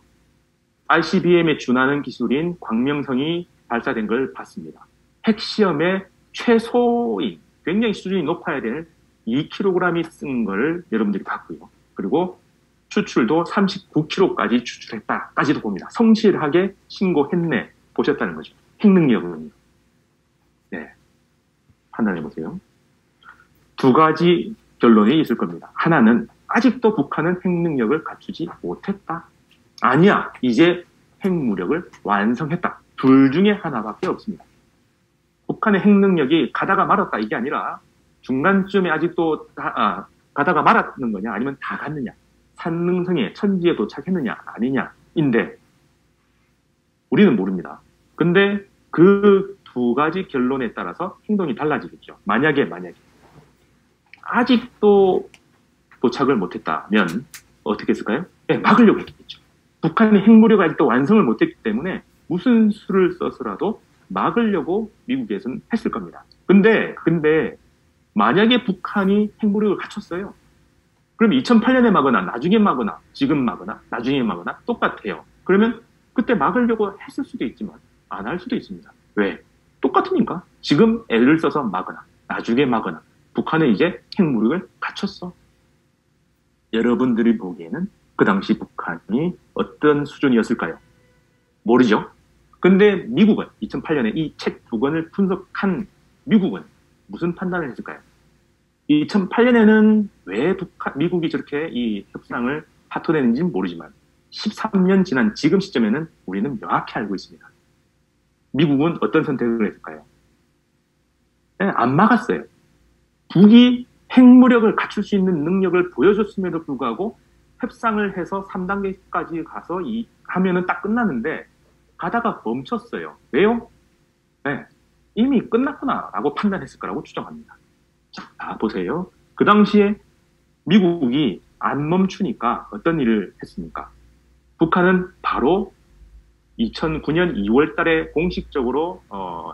ICBM에 준하는 기술인 광명성이 발사된 걸 봤습니다. 핵시험의 최소인, 굉장히 수준이 높아야 되는 2kg이 쓴 걸 여러분들이 봤고요. 그리고 추출도 39kg까지 추출했다까지도 봅니다. 성실하게 신고했네 보셨다는 거죠. 핵능력은. 네, 판단해보세요. 두 가지 결론이 있을 겁니다. 하나는 아직도 북한은 핵능력을 갖추지 못했다. 아니야, 이제 핵무력을 완성했다. 둘 중에 하나밖에 없습니다. 북한의 핵능력이 가다가 말았다 이게 아니라 중간쯤에 아직도 가다가 말았는 거냐 아니면 다 갔느냐, 산능성에 천지에 도착했느냐 아니냐인데 우리는 모릅니다. 근데 그 두 가지 결론에 따라서 행동이 달라지겠죠. 만약에 아직도 도착을 못했다면 어떻게 했을까요? 네, 막으려고 했겠죠. 북한이 핵무력을 아직도 완성을 못했기 때문에 무슨 수를 써서라도 막으려고 미국에서는 했을 겁니다. 근데 만약에 북한이 핵무력을 갖췄어요. 그럼 2008년에 막거나 나중에 막거나 지금 막거나 나중에 막거나 똑같아요. 그러면 그때 막으려고 했을 수도 있지만 안 할 수도 있습니다. 왜? 똑같으니까. 지금 애를 써서 막거나 나중에 막거나 북한은 이제 핵무력을 갖췄어. 여러분들이 보기에는 그 당시 북한이 어떤 수준이었을까요? 모르죠. 근데 미국은 2008년에 이 책 두 권을 분석한 미국은 무슨 판단을 했을까요? 2008년에는 왜 미국이 저렇게 이 협상을 파토내는지는 모르지만 13년 지난 지금 시점에는 우리는 명확히 알고 있습니다. 미국은 어떤 선택을 했을까요? 네, 안 막았어요. 북이 핵무력을 갖출 수 있는 능력을 보여줬음에도 불구하고 협상을 해서 3단계까지 가서 하면은 딱 끝났는데 가다가 멈췄어요. 왜요? 네, 이미 끝났구나라고 판단했을 거라고 추정합니다. 자, 보세요. 그 당시에 미국이 안 멈추니까 어떤 일을 했습니까? 북한은 바로 2009년 2월 달에 공식적으로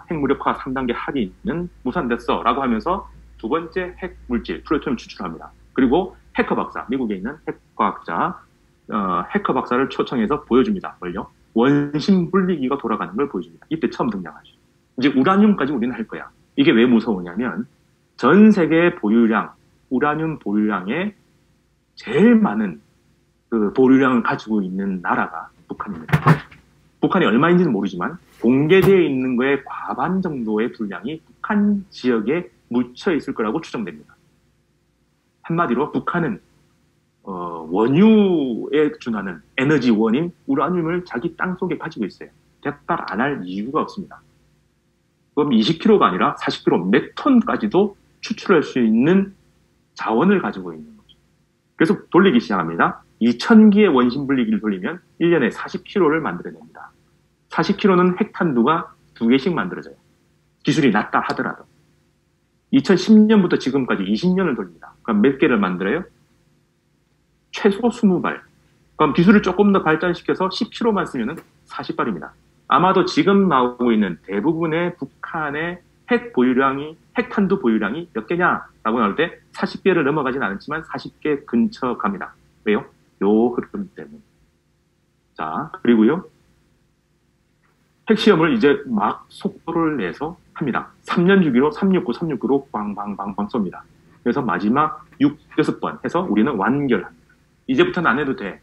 핵무력화 3단계 합의는 무산됐어라고 하면서 두 번째 핵 물질 플루토늄을 추출합니다. 그리고 해커 박사, 미국에 있는 핵과학자 해커 박사를 초청해서 보여줍니다. 뭘요? 원심 분리기가 돌아가는 걸 보여줍니다. 이때 처음 등장하죠. 이제 우라늄까지 우리는 할 거야. 이게 왜 무서우냐면 전 세계 보유량, 우라늄 보유량의 제일 많은 그 보유량을 가지고 있는 나라가 북한입니다. 북한이 얼마인지는 모르지만 공개되어 있는 거의 과반 정도의 분량이 북한 지역에 묻혀 있을 거라고 추정됩니다. 한마디로 북한은 원유에 준하는 에너지 원인 우라늄을 자기 땅속에 가지고 있어요. 대발 안 할 이유가 없습니다. 그럼 20kg가 아니라 40kg, 몇 톤까지도 추출할 수 있는 자원을 가지고 있는 거죠. 그래서 돌리기 시작합니다. 2000기의 원심 분리기를 돌리면 1년에 40kg를 만들어냅니다. 40kg는 핵탄두가 2개씩 만들어져요. 기술이 낮다 하더라도. 2010년부터 지금까지 20년을 돌립니다. 그럼 몇 개를 만들어요? 최소 20발. 그럼 기술을 조금 더 발전시켜서 10kg만 쓰면 40발입니다. 아마도 지금 나오고 있는 대부분의 북한의 핵탄두 보유량이 몇 개냐라고 나올 때 40개를 넘어가진 않았지만 40개 근처 갑니다. 왜요? 요 흐름 때문에. 자, 그리고요. 핵시험을 이제 막 속도를 내서 합니다. 3년 주기로 369로 빵빵빵빵 쏩니다. 그래서 마지막 6번 해서 우리는 완결합니다. 이제부터는 안 해도 돼.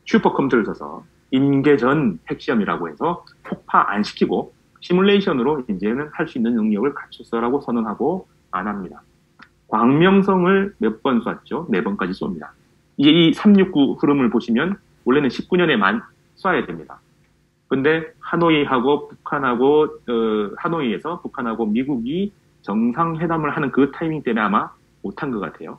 슈퍼컴퓨터를 써서 임계 전 핵시험이라고 해서 폭파 안 시키고 시뮬레이션으로 이제는 할 수 있는 능력을 갖췄어라고 선언하고 안 합니다. 광명성을 몇 번 쐈죠? 4번까지 쏩니다. 이제 이 369 흐름을 보시면 원래는 19년에만 쏴야 됩니다. 근데 하노이하고 북한하고 하노이에서 북한하고 미국이 정상회담을 하는 그 타이밍 때문에 아마 못한 것 같아요.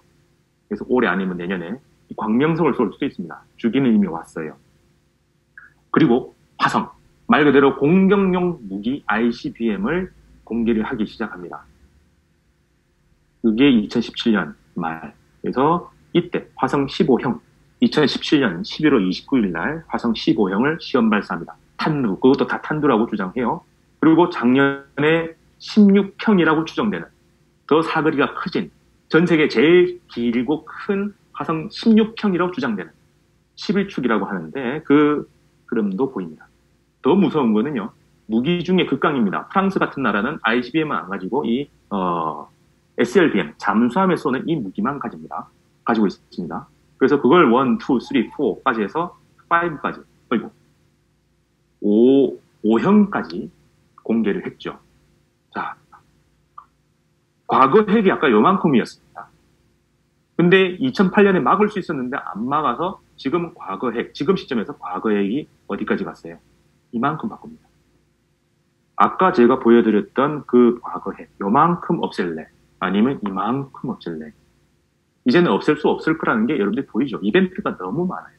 그래서 올해 아니면 내년에 광명성을 쏠 수도 있습니다. 주기는 이미 왔어요. 그리고 화성, 말 그대로 공격용 무기 ICBM을 공개를 하기 시작합니다. 그게 2017년 말. 그래서 이때 화성 15형, 2017년 11월 29일 날 화성 15형을 시험 발사합니다. 탄두, 그것도 다 탄두라고 주장해요. 그리고 작년에 16형이라고 추정되는 더 사거리가 커진 전 세계 제일 길고 큰 화성 16형이라고 주장되는 11축이라고 하는데 그 흐름도 보입니다. 더 무서운 거는요. 무기 중에 극강입니다. 프랑스 같은 나라는 ICBM을 안 가지고 이 SLBM, 잠수함에 쏘는 이 무기만 가지고 있습니다. 그래서 그걸 1, 2, 3, 4까지 해서 5까지, 그리고 5형까지 공개를 했죠. 자, 과거 핵이 아까 요만큼이었습니다. 근데 2008년에 막을 수 있었는데 안 막아서 지금 과거 핵, 지금 시점에서 과거 핵이 어디까지 갔어요? 이만큼 바꿉니다. 아까 제가 보여드렸던 그 과거 핵, 요만큼 없앨래? 아니면 이만큼 없앨래? 이제는 없앨 수 없을 거라는 게 여러분들 보이죠? 이벤트가 너무 많아요.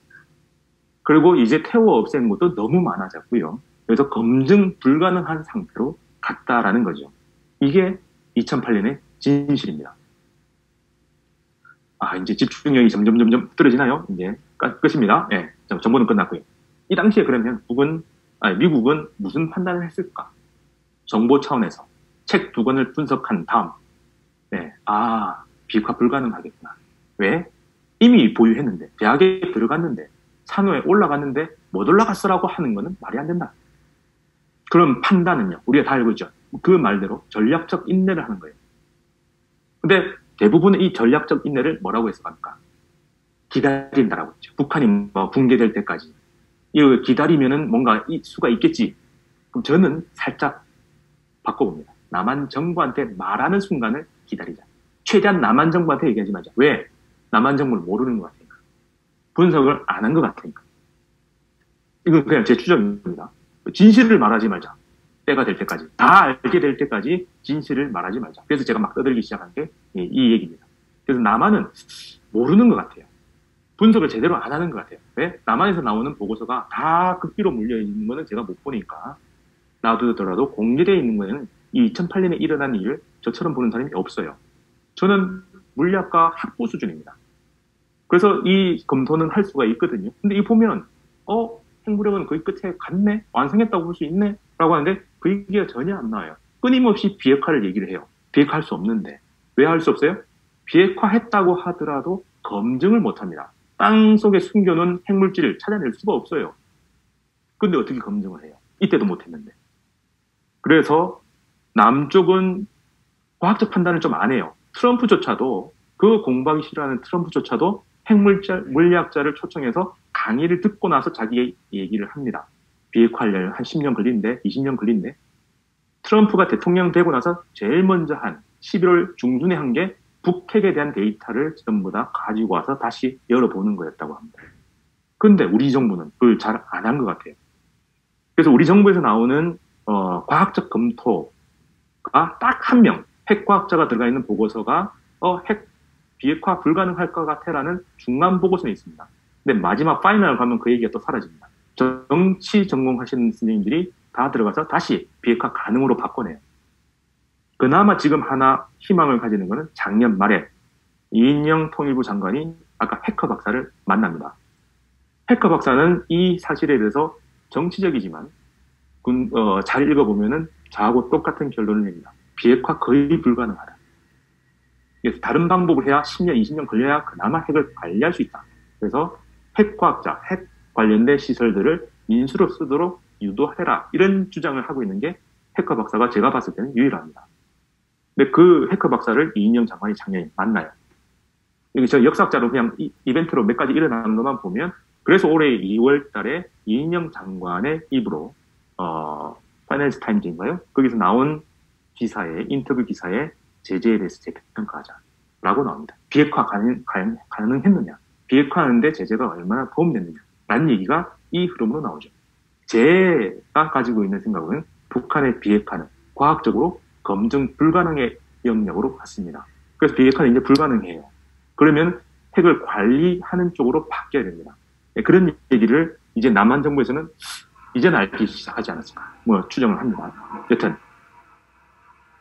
그리고 이제 태워 없애는 것도 너무 많아졌고요. 그래서 검증 불가능한 상태로 갔다라는 거죠. 이게 2008년의 진실입니다. 이제 집중력이 점점 떨어지나요? 이제 끝입니다. 예, 정보는 끝났고요. 이 당시에 그러면 미국은 무슨 판단을 했을까? 정보 차원에서 책 2권을 분석한 다음, 네, 비핵화 불가능하겠구나. 왜? 이미 보유했는데, 대학에 들어갔는데, 산호에 올라갔는데, 못 올라갔어라고 하는 거는 말이 안 된다. 그럼 판단은요, 우리가 다 알고 있죠. 그 말대로 전략적 인내를 하는 거예요. 근데 대부분의 이 전략적 인내를 뭐라고 해석합니까? 기다린다라고 했죠. 북한이 붕괴될 때까지. 이거 기다리면은 뭔가 수가 있겠지. 그럼 저는 살짝 바꿔봅니다. 남한 정부한테 말하는 순간을 기다리자. 최대한 남한 정부한테 얘기하지 말자. 왜? 남한 정부를 모르는 것 같으니까. 분석을 안 한 것 같으니까. 이건 그냥 제 추정입니다. 진실을 말하지 말자. 때가 될 때까지. 다 알게 될 때까지 진실을 말하지 말자. 그래서 제가 막 떠들기 시작한 게 이 얘기입니다. 그래서 남한은 모르는 것 같아요. 분석을 제대로 안 하는 것 같아요. 왜? 남한에서 나오는 보고서가 다 극비로 물려있는 거는 제가 못 보니까 놔두더라도 공개되어 있는 거에는 이 2008년에 일어난 일을 저처럼 보는 사람이 없어요. 저는 물리학과 학부 수준입니다. 그래서 이 검토는 할 수가 있거든요. 근데 이 보면 핵무력은 거의 끝에 갔네? 완성했다고 볼 수 있네? 라고 하는데 그 얘기가 전혀 안 나와요. 끊임없이 비핵화를 얘기를 해요. 비핵화할 수 없는데. 왜 할 수 없어요? 비핵화했다고 하더라도 검증을 못합니다. 땅 속에 숨겨놓은 핵물질을 찾아낼 수가 없어요. 근데 어떻게 검증을 해요? 이때도 못했는데. 그래서 남쪽은 과학적 판단을 좀 안 해요. 트럼프조차도, 그 공방이 싫어하는 트럼프조차도 핵물리학자를 초청해서 강의를 듣고 나서 자기 얘기를 합니다. 비핵화하려면 한 10년 걸린대, 20년 걸린대. 트럼프가 대통령 되고 나서 제일 먼저 한 11월 중순에 한 게 북핵에 대한 데이터를 전부 다 가지고 와서 다시 열어보는 거였다고 합니다. 근데 우리 정부는 그걸 잘 안 한 것 같아요. 그래서 우리 정부에서 나오는 과학적 검토가 딱 한 명, 핵과학자가 들어가 있는 보고서가 핵 비핵화 불가능할 것 같아라는 중간 보고서는 있습니다. 근데 마지막 파이널 가면 그 얘기가 또 사라집니다. 정치 전공하시는 선생님들이 다 들어가서 다시 비핵화 가능으로 바꿔내요. 그나마 지금 하나 희망을 가지는 것은 작년 말에 이인영 통일부 장관이 아까 해커 박사를 만납니다. 해커 박사는 이 사실에 대해서 정치적이지만 잘 읽어보면은 저하고 똑같은 결론을 냅니다. 비핵화 거의 불가능하다. 그래서 다른 방법을 해야 10년, 20년 걸려야 그나마 핵을 관리할 수 있다. 그래서 핵과학자, 핵 관련된 시설들을 인수로 쓰도록 유도해라. 이런 주장을 하고 있는 게 해커 박사가 제가 봤을 때는 유일합니다. 근데 그 해커 박사를 이인영 장관이 작년에 만나요. 여기 저 역사학자로 그냥 이벤트로 몇 가지 일어나는 것만 보면, 그래서 올해 2월 달에 이인영 장관의 입으로 파이낸스 타임즈인가요? 거기서 나온 기사에, 인터뷰 기사에 제재에 대해서 재평가하자라고 나옵니다. 비핵화 가능했느냐? 비핵화하는데 제재가 얼마나 도움됐느냐? 라는 얘기가 이 흐름으로 나오죠. 제가 가지고 있는 생각은 북한의 비핵화는 과학적으로 검증 불가능의 영역으로 갔습니다. 그래서 비핵화는 이제 불가능해요. 그러면 핵을 관리하는 쪽으로 바뀌어야 됩니다. 그런 얘기를 이제 남한 정부에서는 이제는 알기 시작하지 않았을까, 추정을 합니다. 여튼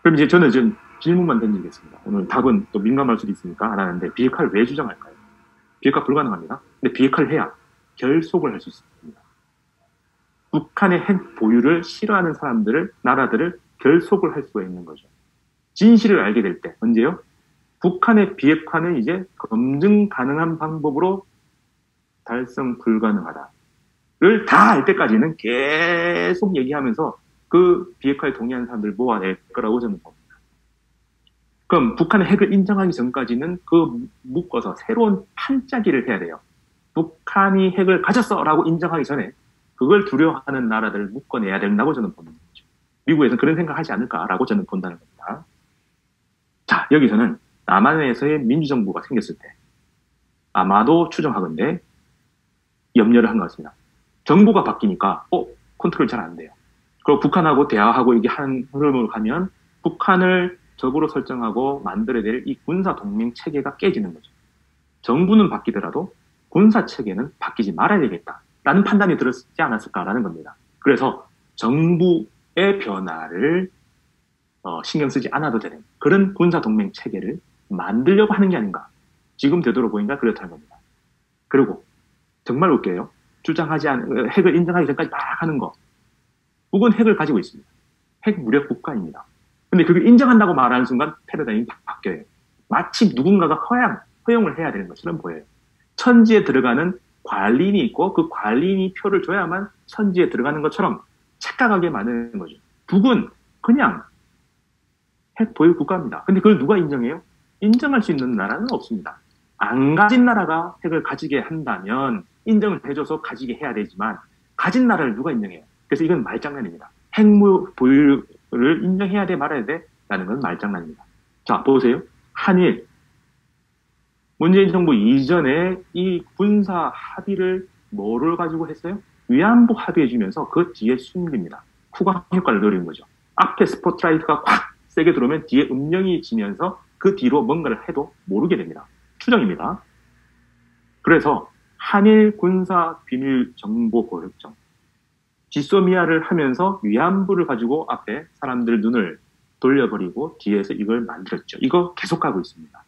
그럼 이제 저는 좀 질문만 던지겠습니다. 오늘 답은 또 민감할 수도 있으니까 안 하는데, 비핵화를 왜 주장할까요? 비핵화 불가능합니다. 근데 비핵화를 해야 결속을 할 수 있습니다. 북한의 핵 보유를 싫어하는 나라들을 결속을 할 수가 있는 거죠. 진실을 알게 될 때, 언제요? 북한의 비핵화는 이제 검증 가능한 방법으로 달성 불가능하다를 다 알 때까지는 계속 얘기하면서 그 비핵화에 동의하는 사람들을 모아낼 거라고 저는 봅니다. 그럼 북한의 핵을 인정하기 전까지는 묶어서 새로운 판짜기를 해야 돼요. 북한이 핵을 가졌어! 라고 인정하기 전에 그걸 두려워하는 나라들을 묶어내야 된다고 저는 보는 거죠. 미국에서는 그런 생각하지 않을까라고 저는 본다는 겁니다. 자, 여기서는 남한에서의 민주정부가 생겼을 때 아마도 추정하건대 염려를 한 것 같습니다. 정부가 바뀌니까 컨트롤 잘 안 돼요. 그리고 북한하고 대화하고 이게 한 흐름으로 가면 북한을 적으로 설정하고 만들어야 될 이 군사 동맹 체계가 깨지는 거죠. 정부는 바뀌더라도 군사 체계는 바뀌지 말아야 되겠다라는 판단이 들었지 않았을까라는 겁니다. 그래서 정부의 변화를 신경 쓰지 않아도 되는 그런 군사 동맹 체계를 만들려고 하는 게 아닌가. 지금 되돌아보니까 그렇다는 겁니다. 그리고 정말 웃겨요. 핵을 인정하기 전까지 막 하는 거. 북은 핵을 가지고 있습니다. 핵 무력 국가입니다. 근데 그걸 인정한다고 말하는 순간 패러다임이 바뀌어요. 마치 누군가가 허용을 해야 되는 것처럼 보여요. 천지에 들어가는 관리인이 있고 그 관리인이 표를 줘야만 천지에 들어가는 것처럼 착각하게 만드는 거죠. 북은 그냥 핵 보유 국가입니다. 근데 그걸 누가 인정해요? 인정할 수 있는 나라는 없습니다. 안 가진 나라가 핵을 가지게 한다면 인정을 해줘서 가지게 해야 되지만 가진 나라를 누가 인정해요? 그래서 이건 말장난입니다. 핵 보유를 인정해야 돼 말아야 돼? 라는 건 말장난입니다. 자, 보세요. 한일 문재인 정부 이전에 이 군사 합의를 뭐를 가지고 했어요? 위안부 합의해주면서 그 뒤에 숨깁니다. 후광 효과를 노리는 거죠. 앞에 스포트라이트가 확 세게 들어오면 뒤에 음영이 지면서 그 뒤로 뭔가를 해도 모르게 됩니다. 추정입니다. 그래서 한일 군사 비밀 정보 고협정 지소미아를 하면서 위안부를 가지고 앞에 사람들 눈을 돌려버리고 뒤에서 이걸 만들었죠. 이거 계속 가고 있습니다.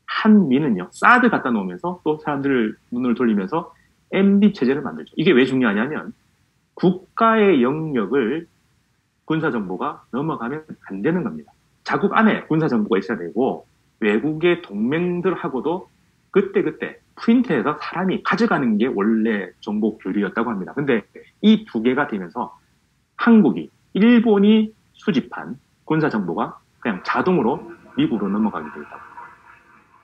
한미는요, 사드 갖다 놓으면서 또 사람들 눈을 돌리면서 MB 체제를 만들죠. 이게 왜 중요하냐면 국가의 영역을 군사정보가 넘어가면 안 되는 겁니다. 자국 안에 군사정보가 있어야 되고 외국의 동맹들하고도 그때그때 프린트해서 사람이 가져가는 게 원래 정보 교류였다고 합니다. 근데 이 두 개가 되면서 한국이, 일본이 수집한 군사정보가 그냥 자동으로 미국으로 넘어가게 되었다고.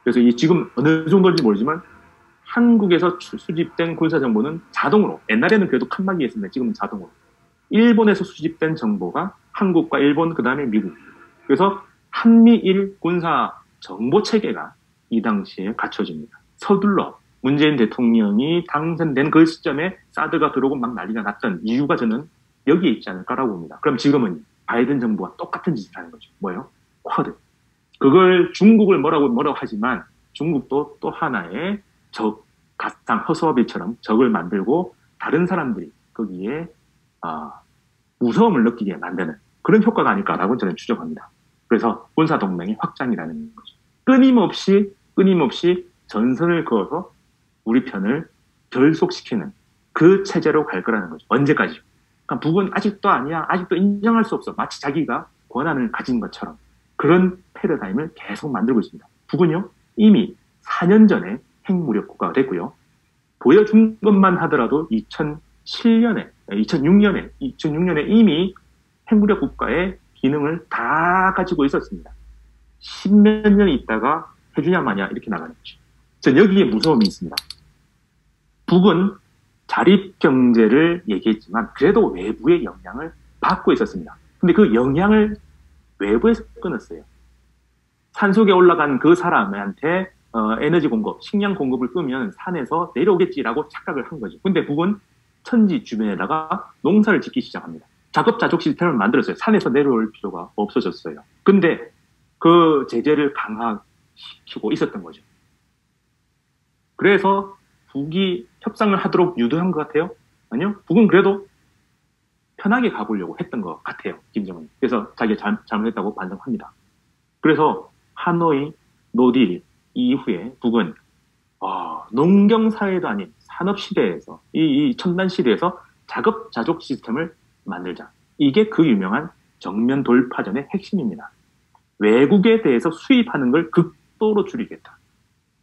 그래서 이 지금 어느 정도인지 모르지만 한국에서 수집된 군사정보는 자동으로, 옛날에는 그래도 칸막이 했습니다. 지금은 자동으로. 일본에서 수집된 정보가 한국과 일본, 그 다음에 미국. 그래서 한미일 군사 정보 체계가 이 당시에 갖춰집니다. 서둘러 문재인 대통령이 당선된 그 시점에 사드가 들어오고 막 난리가 났던 이유가 저는 여기에 있지 않을까라고 봅니다. 그럼 지금은 바이든 정부가 똑같은 짓을 하는 거죠. 뭐예요? 쿼드. 그걸 중국을 뭐라고 하지만 중국도 또 하나의 적, 가상 허수아비처럼 적을 만들고 다른 사람들이 거기에 무서움을 느끼게 만드는 그런 효과가 아닐까라고 저는 추정합니다. 그래서 군사동맹의 확장이라는 거죠. 끊임없이 전선을 그어서 우리 편을 결속시키는 그 체제로 갈 거라는 거죠. 언제까지? 그러니까 북은 아직도 아니야. 아직도 인정할 수 없어. 마치 자기가 권한을 가진 것처럼 그런 패러다임을 계속 만들고 있습니다. 북은요, 이미 4년 전에 핵무력 국가가 됐고요. 보여준 것만 하더라도 2006년에 이미 핵무력 국가의 기능을 다 가지고 있었습니다. 10몇 년 있다가 해주냐 마냐 이렇게 나가는 거죠. 전 여기에 무서움이 있습니다. 북은 자립경제를 얘기했지만 그래도 외부의 영향을 받고 있었습니다. 근데 그 영향을 외부에서 끊었어요. 산속에 올라간 그 사람한테 에너지 공급, 식량 공급을 끄면 산에서 내려오겠지라고 착각을 한 거죠. 근데 북은 천지 주변에다가 농사를 짓기 시작합니다. 자급자족 시스템을 만들었어요. 산에서 내려올 필요가 없어졌어요. 근데 그 제재를 강화시키고 있었던 거죠. 그래서 북이 협상을 하도록 유도한 것 같아요? 아니요. 북은 그래도 편하게 가보려고 했던 것 같아요. 김정은. 그래서 자기가 잘못했다고 반성합니다. 그래서 하노이, 노딜 이후에 북은 농경사회도 아닌 산업시대에서 이 첨단시대에서 자급자족 시스템을 만들자. 이게 그 유명한 정면 돌파전의 핵심입니다. 외국에 대해서 수입하는 걸 극도로 줄이겠다.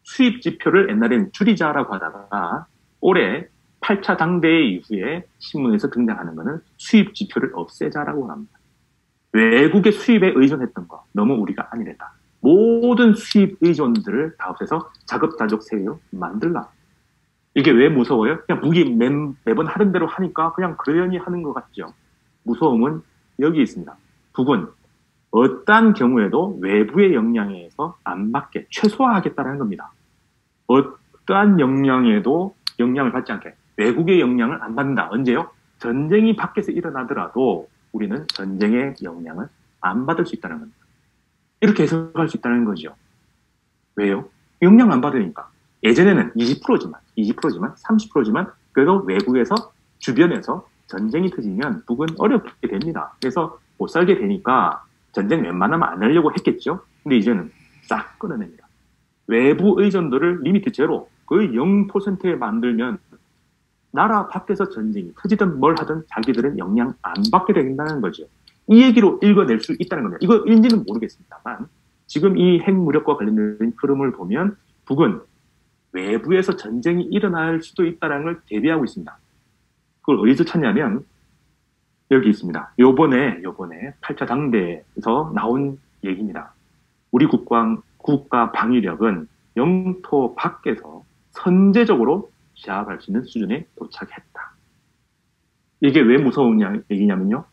수입 지표를 옛날에는 줄이자라고 하다가 올해 8차 당대회 이후에 신문에서 등장하는 것은 수입 지표를 없애자라고 합니다. 외국의 수입에 의존했던 거 너무 우리가 안일했다. 모든 수입 의존들을 다 없애서 자급자족 세계로 만들라. 이게 왜 무서워요? 그냥 북이 매번 하던 대로 하니까 그냥 그러려니 하는 것 같죠. 무서움은 여기 있습니다. 북은 어떠한 경우에도 외부의 영향에 의해서 안 받게 최소화하겠다는 겁니다. 어떠한 영향에도 영향을 받지 않게 외국의 영향을 안 받는다. 언제요? 전쟁이 밖에서 일어나더라도 우리는 전쟁의 영향을 안 받을 수 있다는 겁니다. 이렇게 해석할 수 있다는 거죠. 왜요? 영향 안 받으니까. 예전에는 20%지만 30%지만 그래도 외국에서 주변에서 전쟁이 터지면 북은 어렵게 됩니다. 그래서 못 살게 되니까 전쟁 웬만하면 안 하려고 했겠죠. 근데 이제는 싹 끊어냅니다. 외부 의존도를 리미트 제로, 거의 0%에 만들면 나라 밖에서 전쟁이 터지든 뭘 하든 자기들은 영향 안 받게 된다는 거죠. 이 얘기로 읽어낼 수 있다는 겁니다. 이거인지는 모르겠습니다만 지금 이 핵무력과 관련된 흐름을 보면 북은 외부에서 전쟁이 일어날 수도 있다는 걸 대비하고 있습니다. 그걸 어디서 찾냐면 여기 있습니다. 요번에 8차 당대에서 나온 얘기입니다. 우리 국가 방위력은 영토 밖에서 선제적으로 시합할 수 있는 수준에 도착했다. 이게 왜 무서운 얘기냐면요.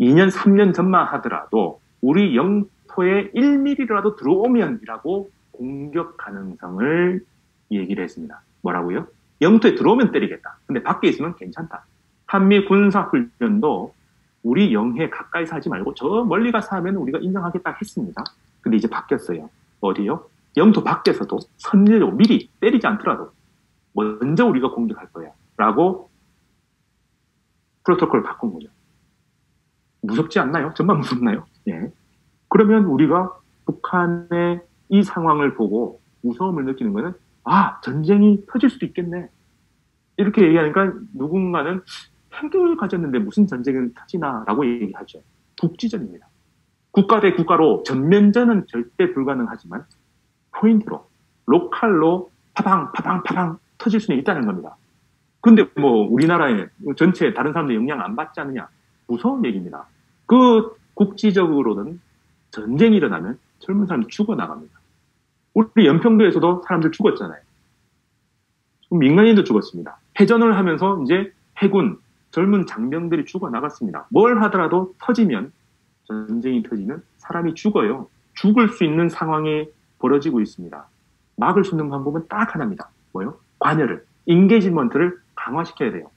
2년, 3년 전만 하더라도 우리 영토에 1mm라도 들어오면이라고 공격 가능성을 얘기를 했습니다. 뭐라고요? 영토에 들어오면 때리겠다. 근데 밖에 있으면 괜찮다. 한미 군사훈련도 우리 영해 가까이서 하지 말고 저 멀리 가서 하면 우리가 인정하겠다 했습니다. 근데 이제 바뀌었어요. 어디요? 영토 밖에서도 선제적으로 미리 때리지 않더라도 먼저 우리가 공격할 거야. 라고 프로토콜을 바꾼 거죠. 무섭지 않나요? 정말 무섭나요? 예. 그러면 우리가 북한의 이 상황을 보고 무서움을 느끼는 것은 전쟁이 터질 수도 있겠네. 이렇게 얘기하니까 누군가는 핵을 가졌는데 무슨 전쟁은 터지나라고 얘기하죠. 국지전입니다. 국가 대 국가로 전면전은 절대 불가능하지만 포인트로, 로컬로 파방 터질 수는 있다는 겁니다. 근데 뭐 우리나라에 전체 다른 사람들 영향 안 받지 않느냐? 무서운 얘기입니다. 그 국지적으로는 전쟁이 일어나면 젊은 사람들 죽어나갑니다. 우리 연평도에서도 사람들 죽었잖아요. 민간인도 죽었습니다. 해전을 하면서 이제 해군, 젊은 장병들이 죽어나갔습니다. 뭘 하더라도 터지면, 전쟁이 터지면 사람이 죽어요. 죽을 수 있는 상황이 벌어지고 있습니다. 막을 수 있는 방법은 딱 하나입니다. 뭐요? 관여를, 인게이지먼트를 강화시켜야 돼요.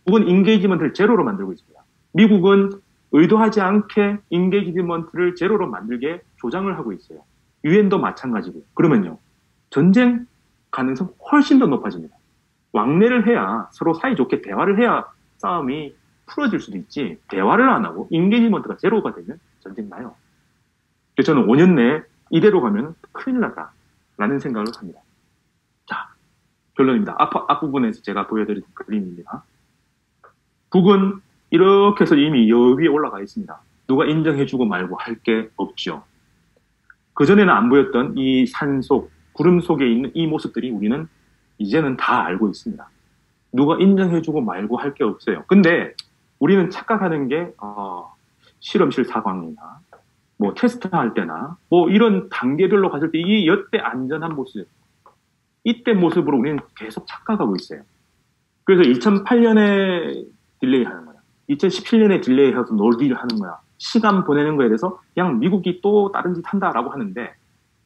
미국은 인게이지먼트를 제로로 만들고 있습니다. 미국은 의도하지 않게 인게이지먼트를 제로로 만들게 조장을 하고 있어요. 유엔도 마찬가지고. 그러면요, 전쟁 가능성 훨씬 더 높아집니다. 왕래를 해야, 서로 사이좋게 대화를 해야 싸움이 풀어질 수도 있지, 대화를 안 하고 인게이지먼트가 제로가 되면 전쟁 나요. 그래서 저는 5년 내에 이대로 가면 큰일 났다 라는 생각을 합니다. 자, 결론입니다. 앞부분에서 제가 보여드린 그림입니다. 북은 이렇게 해서 이미 여 위에 올라가 있습니다. 누가 인정해주고 말고 할 게 없죠. 그전에는 안 보였던 이 산속, 구름 속에 있는 이 모습들이 우리는 이제는 다 알고 있습니다. 누가 인정해주고 말고 할 게 없어요. 근데 우리는 착각하는 게 실험실 상황이나 뭐 테스트할 때나 뭐 이런 단계별로 갔을 때 이 여태 안전한 모습, 이때 모습으로 우리는 계속 착각하고 있어요. 그래서 2008년에 딜레이 하는 거야. 2017년에 딜레이해서 놀디를 하는 거야. 시간 보내는 거에 대해서 그냥 미국이 또 다른 짓 한다라고 하는데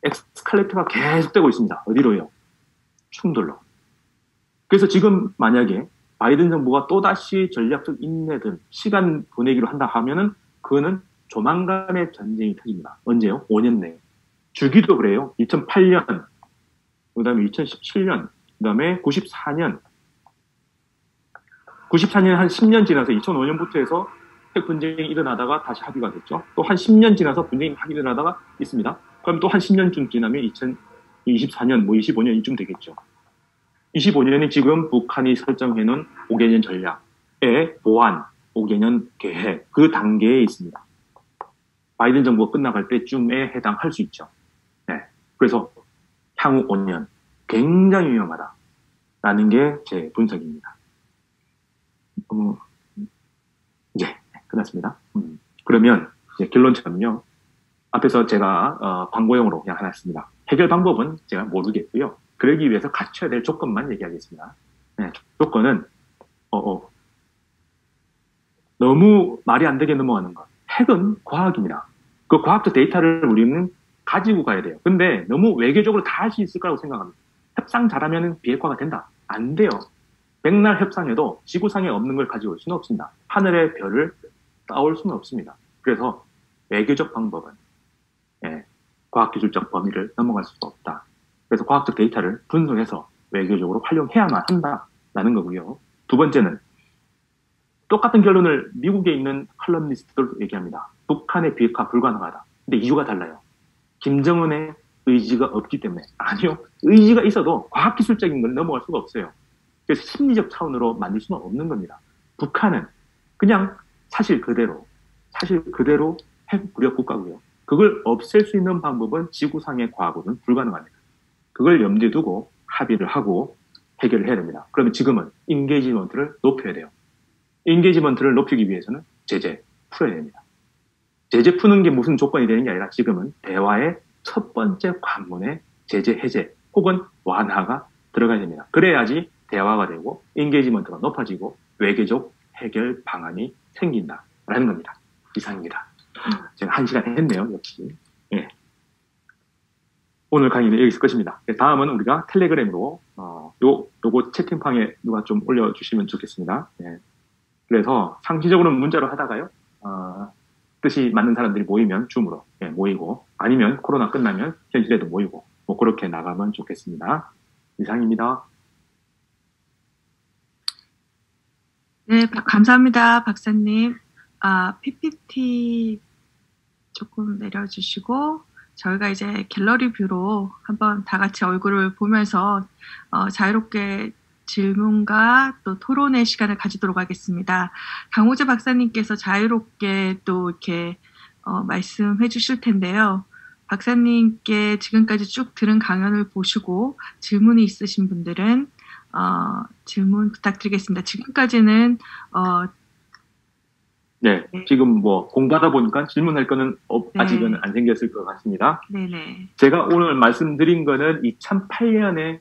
엑스칼레이터가 계속되고 있습니다. 어디로요? 충돌로. 그래서 지금 만약에 바이든 정부가 또다시 전략적 인내든 시간 보내기로 한다 하면은 그거는 조만간에 전쟁이 터집니다. 언제요? 5년 내에. 주기도 그래요. 2008년, 그 다음에 2017년, 그 다음에 94년 한 10년 지나서 2005년부터 해서 핵 분쟁이 일어나다가 다시 합의가 됐죠. 또 한 10년 지나서 분쟁이 확 일어나다가 있습니다. 그럼 또 한 10년쯤 지나면 2024년, 뭐 25년 이쯤 되겠죠. 25년이 지금 북한이 설정해놓은 5개년 전략의 보완, 5개년 계획, 그 단계에 있습니다. 바이든 정부가 끝나갈 때쯤에 해당할 수 있죠. 네. 그래서 향후 5년 굉장히 위험하다라는 게 제 분석입니다. 이제 끝났습니다. 그러면 이제 결론처럼요. 앞에서 제가 광고용으로 그냥 하나 했습니다. 해결 방법은 제가 모르겠고요. 그러기 위해서 갖춰야 될 조건만 얘기하겠습니다. 네, 조건은 너무 말이 안 되게 넘어가는 것. 핵은 과학입니다. 그 과학적 데이터를 우리는 가지고 가야 돼요. 근데 너무 외교적으로 다 할 수 있을 거라고 생각합니다. 협상 잘하면 비핵화가 된다. 안 돼요. 백날 협상에도 지구상에 없는 걸 가지고 올 수는 없습니다. 하늘의 별을 따올 수는 없습니다. 그래서 외교적 방법은 과학기술적 범위를 넘어갈 수가 없다. 그래서 과학적 데이터를 분석해서 외교적으로 활용해야만 한다라는 거고요. 두 번째는 똑같은 결론을 미국에 있는 칼럼니스트들도 얘기합니다. 북한의 비핵화 불가능하다. 근데 이유가 달라요. 김정은의 의지가 없기 때문에. 아니요. 의지가 있어도 과학기술적인 걸 넘어갈 수가 없어요. 그래서 심리적 차원으로 만들 수는 없는 겁니다. 북한은 그냥 사실 그대로 핵 무력 국가고요. 그걸 없앨 수 있는 방법은 지구상의 과학으로는 불가능합니다. 그걸 염두에 두고 합의를 하고 해결을 해야 됩니다. 그러면 지금은 인게이지먼트를 높여야 돼요. 인게이지먼트를 높이기 위해서는 제재 풀어야 됩니다. 제재 푸는 게 무슨 조건이 되는 게 아니라 지금은 대화의 첫 번째 관문에 제재 해제 혹은 완화가 들어가야 됩니다. 그래야지 대화가 되고 인게이지먼트가 높아지고 외교적 해결 방안이 생긴다라는 겁니다. 이상입니다. 제가 1시간 했네요. 역시. 예. 오늘 강의는 여기서 끝입니다. 다음은 우리가 텔레그램으로 요거 채팅방에 누가 좀 올려주시면 좋겠습니다. 예. 그래서 상시적으로는 문자로 하다가요. 뜻이 맞는 사람들이 모이면 줌으로 모이고 아니면 코로나 끝나면 현실에도 모이고 뭐 그렇게 나가면 좋겠습니다. 이상입니다. 네, 감사합니다, 박사님. PPT 조금 내려주시고 저희가 이제 갤러리 뷰로 한번 다 같이 얼굴을 보면서 자유롭게 질문과 또 토론의 시간을 가지도록 하겠습니다. 강호재 박사님께서 자유롭게 또 이렇게 말씀해 주실 텐데요. 박사님께 지금까지 쭉 들은 강연을 보시고 질문이 있으신 분들은 질문 부탁드리겠습니다. 지금까지는 네, 지금 뭐 공부하다 보니까 질문할 거는 네. 아직은 안 생겼을 것 같습니다. 네네. 제가 오늘 말씀드린 거는 2008년에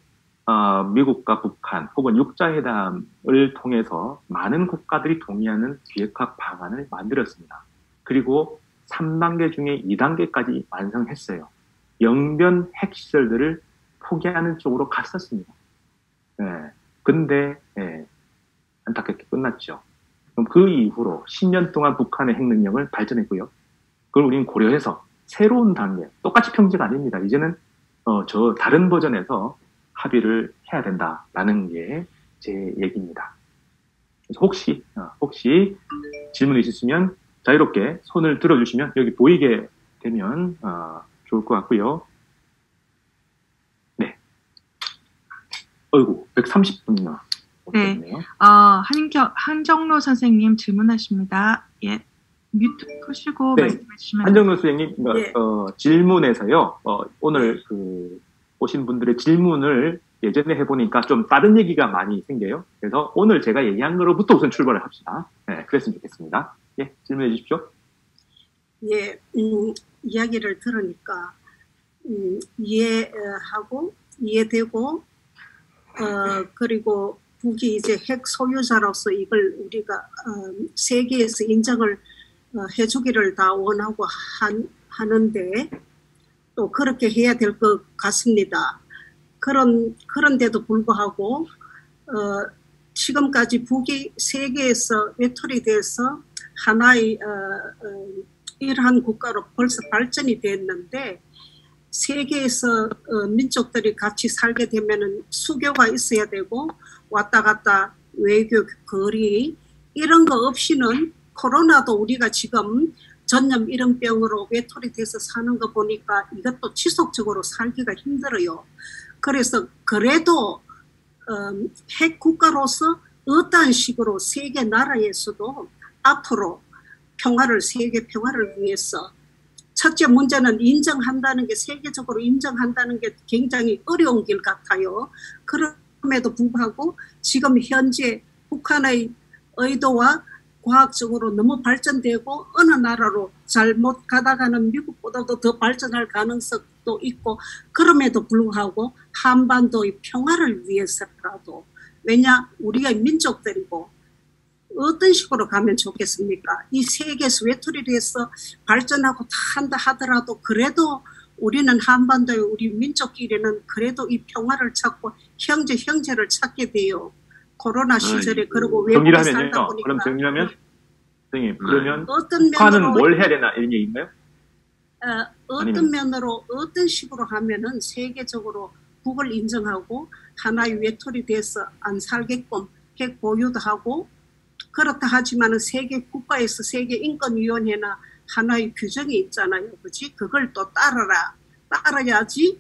미국과 북한 혹은 육자회담을 통해서 많은 국가들이 동의하는 비핵화 방안을 만들었습니다. 그리고 3단계 중에 2단계까지 완성했어요. 영변 핵시설들을 포기하는 쪽으로 갔었습니다. 근데 안타깝게 끝났죠. 그럼 그 이후로 10년 동안 북한의 핵능력을 발전했고요. 그걸 우리는 고려해서 새로운 단계, 똑같이 평지가 아닙니다. 이제는 저 다른 버전에서 합의를 해야 된다라는 게 제 얘기입니다. 그래서 혹시 질문 있으시면 자유롭게 손을 들어주시면 여기 보이게 되면 좋을 것 같고요. 네. 어이구, 130분이나. 네. 한정로 선생님 질문하십니다. 예. 뮤트 끄시고 네. 말씀해 주시면 한정로 선생님, 예. 질문에서요, 오늘 오신 분들의 질문을 예전에 해보니까 좀 다른 얘기가 많이 생겨요. 그래서 오늘 제가 얘기한 거로부터 우선 출발을 합시다. 네, 그랬으면 좋겠습니다. 예, 질문해 주십시오. 예, 이야기를 들으니까 이해하고 이해되고 그리고 북이 이제 핵 소유자로서 이걸 우리가 세계에서 인정을 해주기를 다 원하고 하는데 또 그렇게 해야 될 것 같습니다. 그런데도 불구하고 지금까지 북이 세계에서 외톨이 돼서 하나의 이러한 국가로 벌써 발전이 됐는데 세계에서 민족들이 같이 살게 되면은 수교가 있어야 되고 왔다 갔다 외교 거리 이런 거 없이는 코로나도 우리가 지금 전염 이런 병으로 외톨이 돼서 사는 거 보니까 이것도 지속적으로 살기가 힘들어요. 그래서 그래도 핵 국가로서 어떠한 식으로 세계 나라에서도 앞으로 세계 평화를 위해서 첫째 문제는 인정한다는 게 세계적으로 인정한다는 게 굉장히 어려운 길 같아요. 그럼에도 불구하고 지금 현재 북한의 의도와 과학적으로 너무 발전되고 어느 나라로 잘못 가다가는 미국보다도 더 발전할 가능성도 있고 그럼에도 불구하고 한반도의 평화를 위해서라도 왜냐 우리가 민족들이고 어떤 식으로 가면 좋겠습니까? 이 세계에서 외톨이로 해서 발전하고 다 한다 하더라도 그래도 우리는 한반도의 우리 민족끼리는 그래도 이 평화를 찾고 형제를 찾게 돼요. 코로나 시절에 그리고 외국에 살다 보니까. 그럼 정리하면 선생님 그러면 어떤 북한은 뭘 해야 되나 이런 얘기인가요? 어떤 면으로 어떤 식으로 하면은 세계적으로 북을 인정하고 하나의 외톨이 돼서 안 살게끔 핵 보유도 하고 그렇다 하지만은 세계 국가에서 세계 인권위원회나 하나의 규정이 있잖아요, 그렇지? 그걸 또 따라야지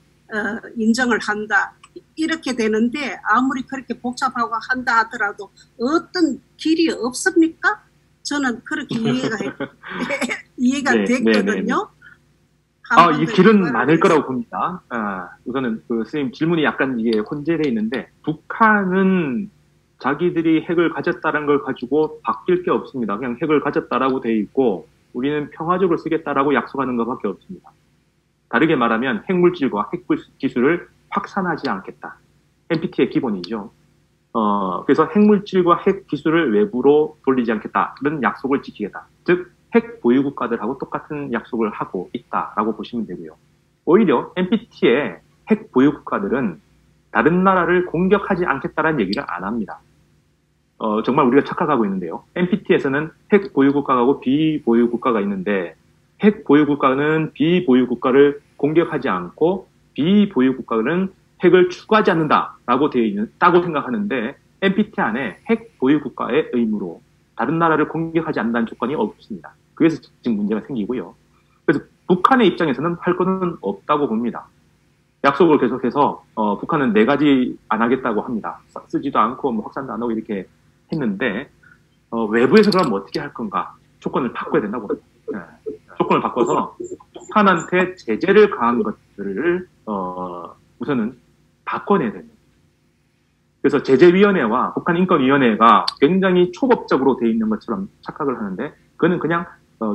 인정을 한다. 이렇게 되는데 아무리 그렇게 복잡하고 한다 하더라도 어떤 길이 없습니까? 저는 그렇게 이해가 됐거든요. 이 길은 많을 거라고 봅니다. 우선은 선생님 질문이 약간 이게 혼재되어 있는데 북한은 자기들이 핵을 가졌다는 걸 가지고 바뀔 게 없습니다. 그냥 핵을 가졌다라고 돼 있고 우리는 평화적으로 쓰겠다라고 약속하는 것밖에 없습니다. 다르게 말하면 핵물질과 핵기술을 확산하지 않겠다. NPT의 기본이죠. 그래서 핵물질과 핵기술을 외부로 돌리지 않겠다. 그런 약속을 지키겠다. 즉 핵 보유 국가들하고 똑같은 약속을 하고 있다라고 보시면 되고요. 오히려 NPT의 핵 보유 국가들은 다른 나라를 공격하지 않겠다라는 얘기를 안 합니다. 정말 우리가 착각하고 있는데요. NPT에서는 핵 보유 국가하고 비보유 국가가 있는데 핵 보유 국가는 비보유 국가를 공격하지 않고 비보유 국가는 핵을 추구하지 않는다라고 되어 있다고 생각하는데 NPT 안에 핵 보유 국가의 의무로 다른 나라를 공격하지 않는다는 조건이 없습니다. 그래서 지금 문제가 생기고요. 그래서 북한의 입장에서는 할 거는 없다고 봅니다. 약속을 계속해서 북한은 4가지 안 하겠다고 합니다. 쓰지도 않고 뭐 확산도 안 하고 이렇게 했는데 외부에서 그럼 어떻게 할 건가? 조건을 바꿔야 된다고 봅니다. 네. 조건을 바꿔서 북한한테 제재를 가한 것들을 우선은 바꿔내야 됩니다. 그래서 제재위원회와 북한인권위원회가 굉장히 초법적으로 돼 있는 것처럼 착각을 하는데 그거는 그냥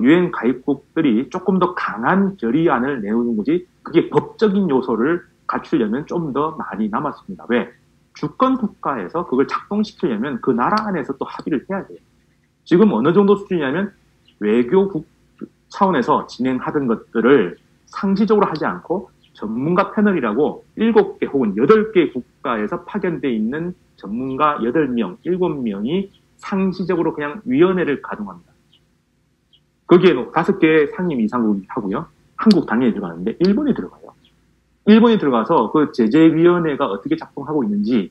유엔 가입국들이 조금 더 강한 결의안을 내놓는 거지 그게 법적인 요소를 갖추려면 좀 더 많이 남았습니다. 왜? 주권 국가에서 그걸 작동시키려면 그 나라 안에서 또 합의를 해야 돼요. 지금 어느 정도 수준이냐면 외교국 차원에서 진행하던 것들을 상시적으로 하지 않고 전문가 패널이라고 7개 혹은 8개 국가에서 파견되어 있는 전문가 8명, 7명이 상시적으로 그냥 위원회를 가동합니다. 거기에 5개 상임 이상국이 하고요. 한국 당연히 들어가는데 일본이 들어가요. 일본이 들어가서 그 제재위원회가 어떻게 작동하고 있는지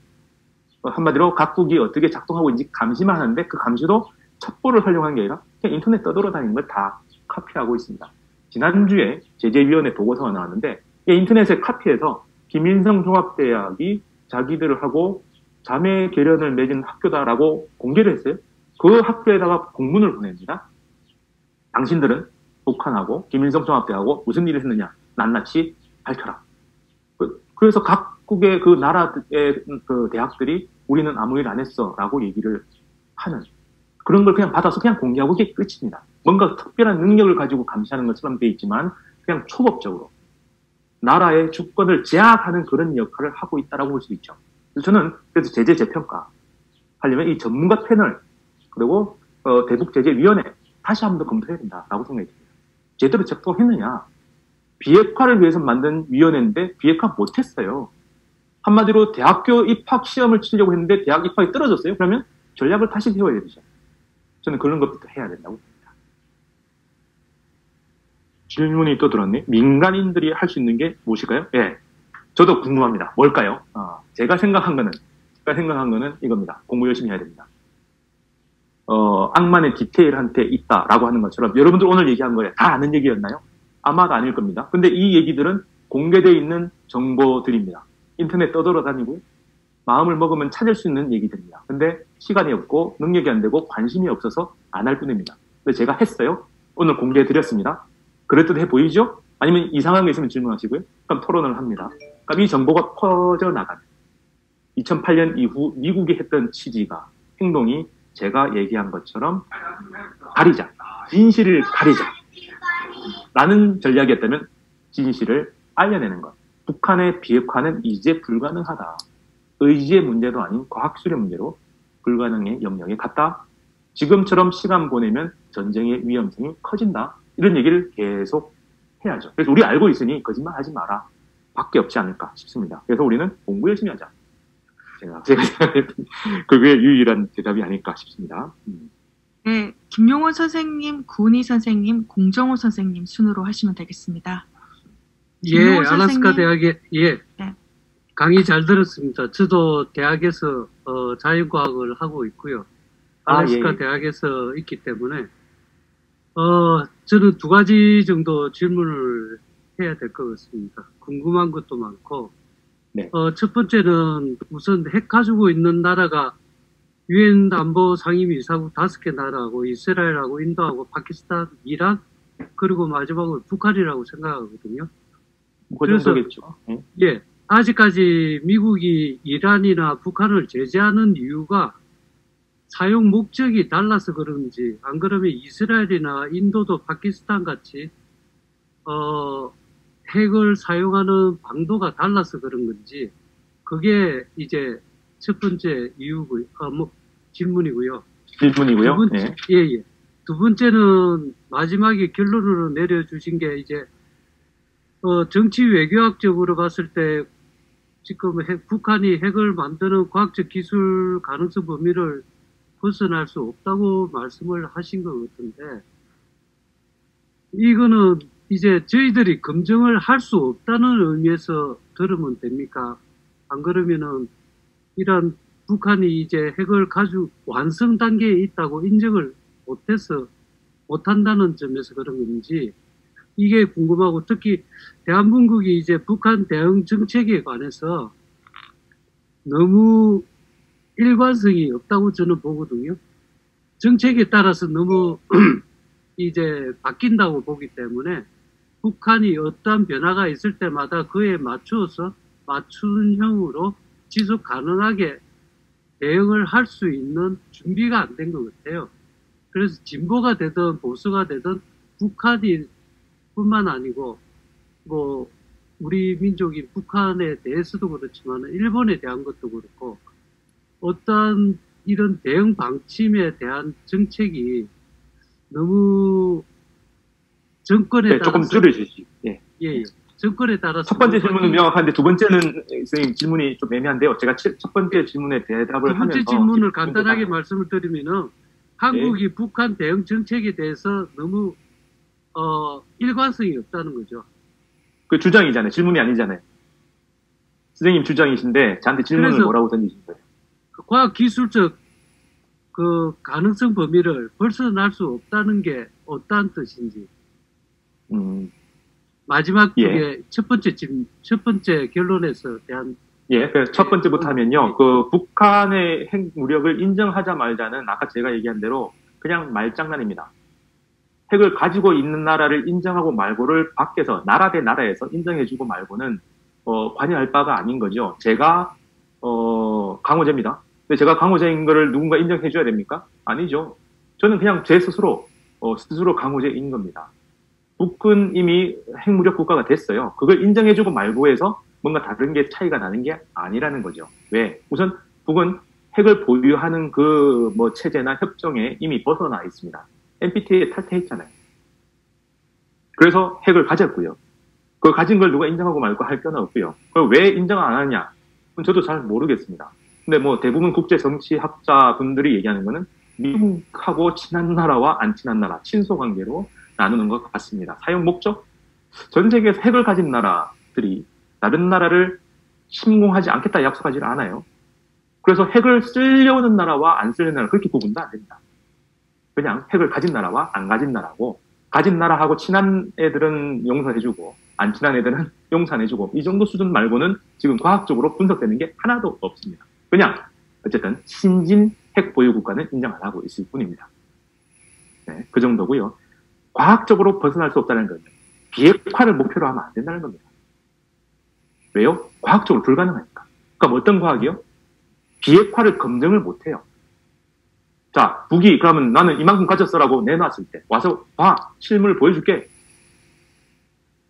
한마디로 각국이 어떻게 작동하고 있는지 감시만 하는데 그 감시도 첩보를 활용한 게 아니라 그냥 인터넷 떠돌아다니는 걸 다 카피하고 있습니다. 지난주에 제재위원회 보고서가 나왔는데 인터넷에 카피해서 김일성 종합대학이 자기들을 하고 자매 결연을 맺은 학교다라고 공개를 했어요. 그 학교에다가 공문을 보냅니다. 당신들은 북한하고 김일성 종합대하고 무슨 일을 했느냐 낱낱이 밝혀라. 그래서 각국의 그 나라의 그 대학들이 우리는 아무 일 안 했어라고 얘기를 하는 그런 걸 그냥 받아서 그냥 공개하고 이게 끝입니다. 뭔가 특별한 능력을 가지고 감시하는 것처럼 돼 있지만 그냥 초법적으로 나라의 주권을 제약하는 그런 역할을 하고 있다라고 볼 수 있죠. 그래서 저는 그래서 제재 재평가 하려면 이 전문가 패널 그리고 대북제재위원회 다시 한번 더 검토해야 된다라고 생각이 듭니다. 제대로 작동했느냐? 비핵화를 위해서 만든 위원회인데 비핵화 못했어요. 한마디로 대학교 입학 시험을 치려고 했는데 대학 입학이 떨어졌어요. 그러면 전략을 다시 세워야 되죠. 저는 그런 것부터 해야 된다고 봅니다. 질문이 또 들었네. 민간인들이 할 수 있는 게 무엇일까요? 예, 저도 궁금합니다. 뭘까요? 제가 생각한 거는 이겁니다. 공부 열심히 해야 됩니다. 악만의 디테일한테 있다라고 하는 것처럼 여러분들 오늘 얘기한 거에 다 아는 얘기였나요? 아마도 아닐 겁니다. 근데 이 얘기들은 공개되어 있는 정보들입니다. 인터넷 떠돌아다니고 마음을 먹으면 찾을 수 있는 얘기들입니다. 근데 시간이 없고 능력이 안 되고 관심이 없어서 안 할 뿐입니다. 근데 제가 했어요. 오늘 공개해드렸습니다. 그럴듯해 보이죠? 아니면 이상한 게 있으면 질문하시고요. 그럼 토론을 합니다. 그럼 이 정보가 퍼져나가는 2008년 이후 미국이 했던 취지가 행동이 제가 얘기한 것처럼 가리자. 진실을 가리자. 라는 전략이었다면 진실을 알려내는 것. 북한의 비핵화는 이제 불가능하다. 의지의 문제도 아닌 과학술의 문제로 불가능의 영역에 갔다. 지금처럼 시간 보내면 전쟁의 위험성이 커진다. 이런 얘기를 계속 해야죠. 그래서 우리 알고 있으니 거짓말 하지 마라. 밖에 없지 않을까 싶습니다. 그래서 우리는 공부 열심히 하자. 제가 생각했던 그게 유일한 대답이 아닐까 싶습니다. 네, 김용원 선생님, 구은희 선생님, 공정호 선생님 순으로 하시면 되겠습니다. 예, 알래스카 대학에 네. 강의 잘 들었습니다. 저도 대학에서 자연과학을 하고 있고요. 알래스카 예. 대학에서 있기 때문에 저는 2가지 정도 질문을 해야 될 것 같습니다. 궁금한 것도 많고 네. 첫 번째는 우선 핵 가지고 있는 나라가 유엔 안보 상임이사국 5개 나라하고 이스라엘하고 인도하고 파키스탄, 이란 그리고 마지막으로 북한이라고 생각하거든요. 그 정도겠죠. 네. 예, 아직까지 미국이 이란이나 북한을 제재하는 이유가 사용 목적이 달라서 그런지 안 그러면 이스라엘이나 인도도 파키스탄 같이 핵을 사용하는 방도가 달라서 그런 건지 그게 이제 첫 번째 이유고요. 질문이고요. 질문이고요. 네. 예. 두 번째는 마지막에 결론으로 내려주신 게 이제 정치 외교학적으로 봤을 때 지금 북한이 핵을 만드는 과학적 기술 가능성 범위를 벗어날 수 없다고 말씀을 하신 것 같은데 이거는 이제 저희들이 검증을 할 수 없다는 의미에서 들으면 됩니까? 안 그러면은 이런 북한이 이제 핵을 가지고 완성 단계에 있다고 인정을 못한다는 점에서 그런 건지 이게 궁금하고 특히 대한민국이 이제 북한 대응 정책에 관해서 너무 일관성이 없다고 저는 보거든요. 정책에 따라서 너무 이제 바뀐다고 보기 때문에 북한이 어떠한 변화가 있을 때마다 그에 맞추어서 맞춤형으로 지속 가능하게 대응을 할 수 있는 준비가 안 된 것 같아요. 그래서 진보가 되든 보수가 되든 북한이 뿐만 아니고 뭐 우리 민족이 북한에 대해서도 그렇지만 일본에 대한 것도 그렇고 어떠한 이런 대응 방침에 대한 정책이 너무 정권에 네, 따라서 조금 줄여주시죠. 예. 예, 정권에 따라서 첫 번째 질문은 명확한데 두 번째는 선생님 질문이 좀 애매한데요. 제가 첫 번째 질문에 대답을 두 번째 하면서 질문을 간단하게 말씀을 드리면은 한국이 예. 북한 대응 정책에 대해서 너무 일관성이 없다는 거죠. 그 주장이잖아요. 질문이 아니잖아요. 선생님 주장이신데 저한테 질문을 그래서 뭐라고 던지신 거예요? 과학 기술적 그 가능성 범위를 벗어날 수 없다는 게 어떠한 뜻인지. 마지막 예. 첫 번째 결론에서 대한 예, 첫 번째부터 하면요. 그 북한의 핵무력을 인정하자 말자는 아까 제가 얘기한 대로 그냥 말장난입니다. 핵을 가지고 있는 나라를 인정하고 말고를 밖에서 나라 대 나라에서 인정해주고 말고는 관여할 바가 아닌 거죠. 제가 강호제입니다. 근데 제가 강호제인 거를 누군가 인정해줘야 됩니까? 아니죠. 저는 그냥 제 스스로 강호제인 겁니다. 북은 이미 핵무력 국가가 됐어요. 그걸 인정해주고 말고 해서 뭔가 다른 게 차이가 나는 게 아니라는 거죠. 왜? 우선 북은 핵을 보유하는 그 체제나 협정에 이미 벗어나 있습니다. NPT에 탈퇴했잖아요. 그래서 핵을 가졌고요. 그 가진 걸 누가 인정하고 말고 할 건 없고요. 그걸 왜 인정 안 하냐? 그건 저도 잘 모르겠습니다. 근데 대부분 국제 정치학자 분들이 얘기하는 거는 미국하고 친한 나라와 안 친한 나라, 친소 관계로 나누는 것 같습니다. 사용 목적? 전 세계에서 핵을 가진 나라들이 다른 나라를 침공하지 않겠다 약속하지를 않아요. 그래서 핵을 쓰려는 나라와 안 쓰려는 나라 그렇게 구분도 안 됩니다. 그냥 핵을 가진 나라와 안 가진 나라고 가진 나라하고 친한 애들은 용서해주고 안 친한 애들은 용서 안 해주고 이 정도 수준 말고는 지금 과학적으로 분석되는 게 하나도 없습니다. 그냥 어쨌든 신진 핵 보유 국가는 인정 안 하고 있을 뿐입니다. 네, 그 정도고요. 과학적으로 벗어날 수 없다는 건 비핵화를 목표로 하면 안 된다는 겁니다. 왜요? 과학적으로 불가능하니까. 그럼 어떤 과학이요? 비핵화를 검증을 못해요. 자, 북이 그러면 나는 이만큼 가졌어라고 내놨을 때 와서 봐, 실물을 보여줄게.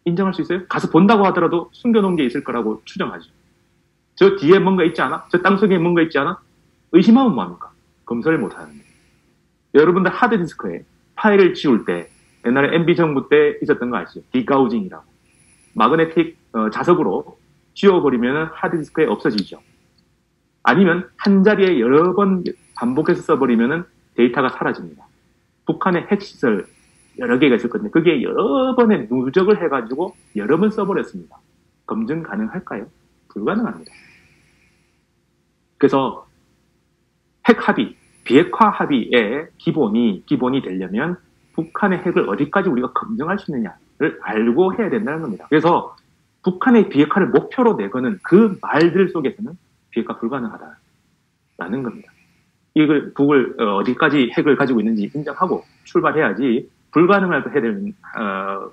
인정할 수 있어요? 가서 본다고 하더라도 숨겨놓은 게 있을 거라고 추정하죠. 저 뒤에 뭔가 있지 않아? 저 땅속에 뭔가 있지 않아? 의심하면 뭐합니까? 검사를 못하는데. 여러분들 하드디스크에 파일을 지울 때 옛날에 MB 정부 때 있었던 거 아시죠? 디가우징이라고. 마그네틱 자석으로 지워버리면 하드디스크에 없어지죠. 아니면 한 자리에 여러 번 반복해서 써버리면 데이터가 사라집니다. 북한의 핵시설 여러 개가 있었거든요. 그게 여러 번에 누적을 해가지고 여러 번 써버렸습니다. 검증 가능할까요? 불가능합니다. 그래서 핵 합의, 비핵화 합의의 기본이 되려면 북한의 핵을 어디까지 우리가 검증할 수 있느냐를 알고 해야 된다는 겁니다. 그래서 북한의 비핵화를 목표로 내거는 그 말들 속에서는 비핵화 불가능하다라는 겁니다. 이걸 북을 어디까지 핵을 가지고 있는지 인정하고 출발해야지 불가능할 거 해야 되는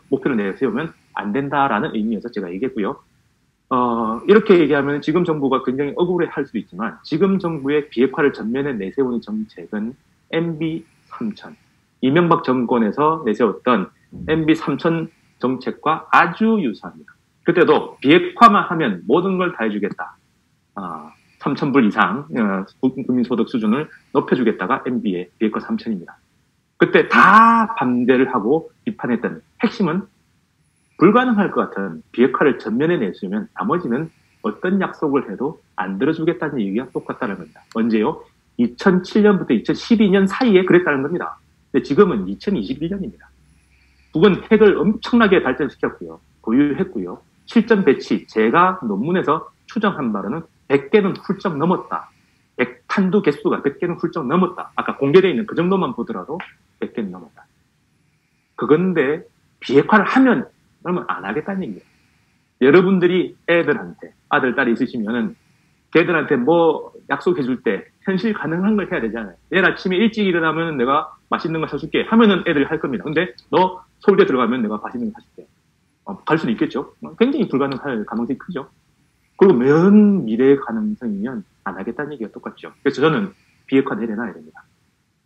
목표를 내세우면 안 된다라는 의미여서 제가 얘기했고요. 이렇게 얘기하면 지금 정부가 굉장히 억울해할 수도 있지만 지금 정부의 비핵화를 전면에 내세우는 정책은 MB3000 이명박 정권에서 내세웠던 MB3000 정책과 아주 유사합니다. 그때도 비핵화만 하면 모든 걸 다 해주겠다. 3,000불 이상 국민소득 수준을 높여주겠다가 MB의 비핵화 3000입니다. 그때 다 반대를 하고 비판했던 핵심은 불가능할 것 같은 비핵화를 전면에 내세우면 나머지는 어떤 약속을 해도 안 들어주겠다는 얘기가 똑같다는 겁니다. 언제요? 2007년부터 2012년 사이에 그랬다는 겁니다. 근데 지금은 2021년입니다. 북은 핵을 엄청나게 발전시켰고요. 보유했고요. 실전 배치, 제가 논문에서 추정한 바로는 100개는 훌쩍 넘었다. 탄두 개수가 100개는 훌쩍 넘었다. 아까 공개되어 있는 그 정도만 보더라도 100개는 넘었다. 그건데 비핵화를 하면 그러면 안 하겠다는 얘기예요. 여러분들이 애들한테 아들, 딸이 있으시면은 걔들한테 뭐 약속해 줄 때 현실 가능한 걸 해야 되잖아요. 내일 아침에 일찍 일어나면 내가 맛있는 거 사줄게 하면은 애들이 할 겁니다. 근데 너 서울대 들어가면 내가 맛있는 거 사줄게. 갈 수도 있겠죠. 굉장히 불가능할 가능성이 크죠. 그리고 먼 미래의 가능성이면 안 하겠다는 얘기가 똑같죠. 그래서 저는 비핵화 내려놔야 됩니다.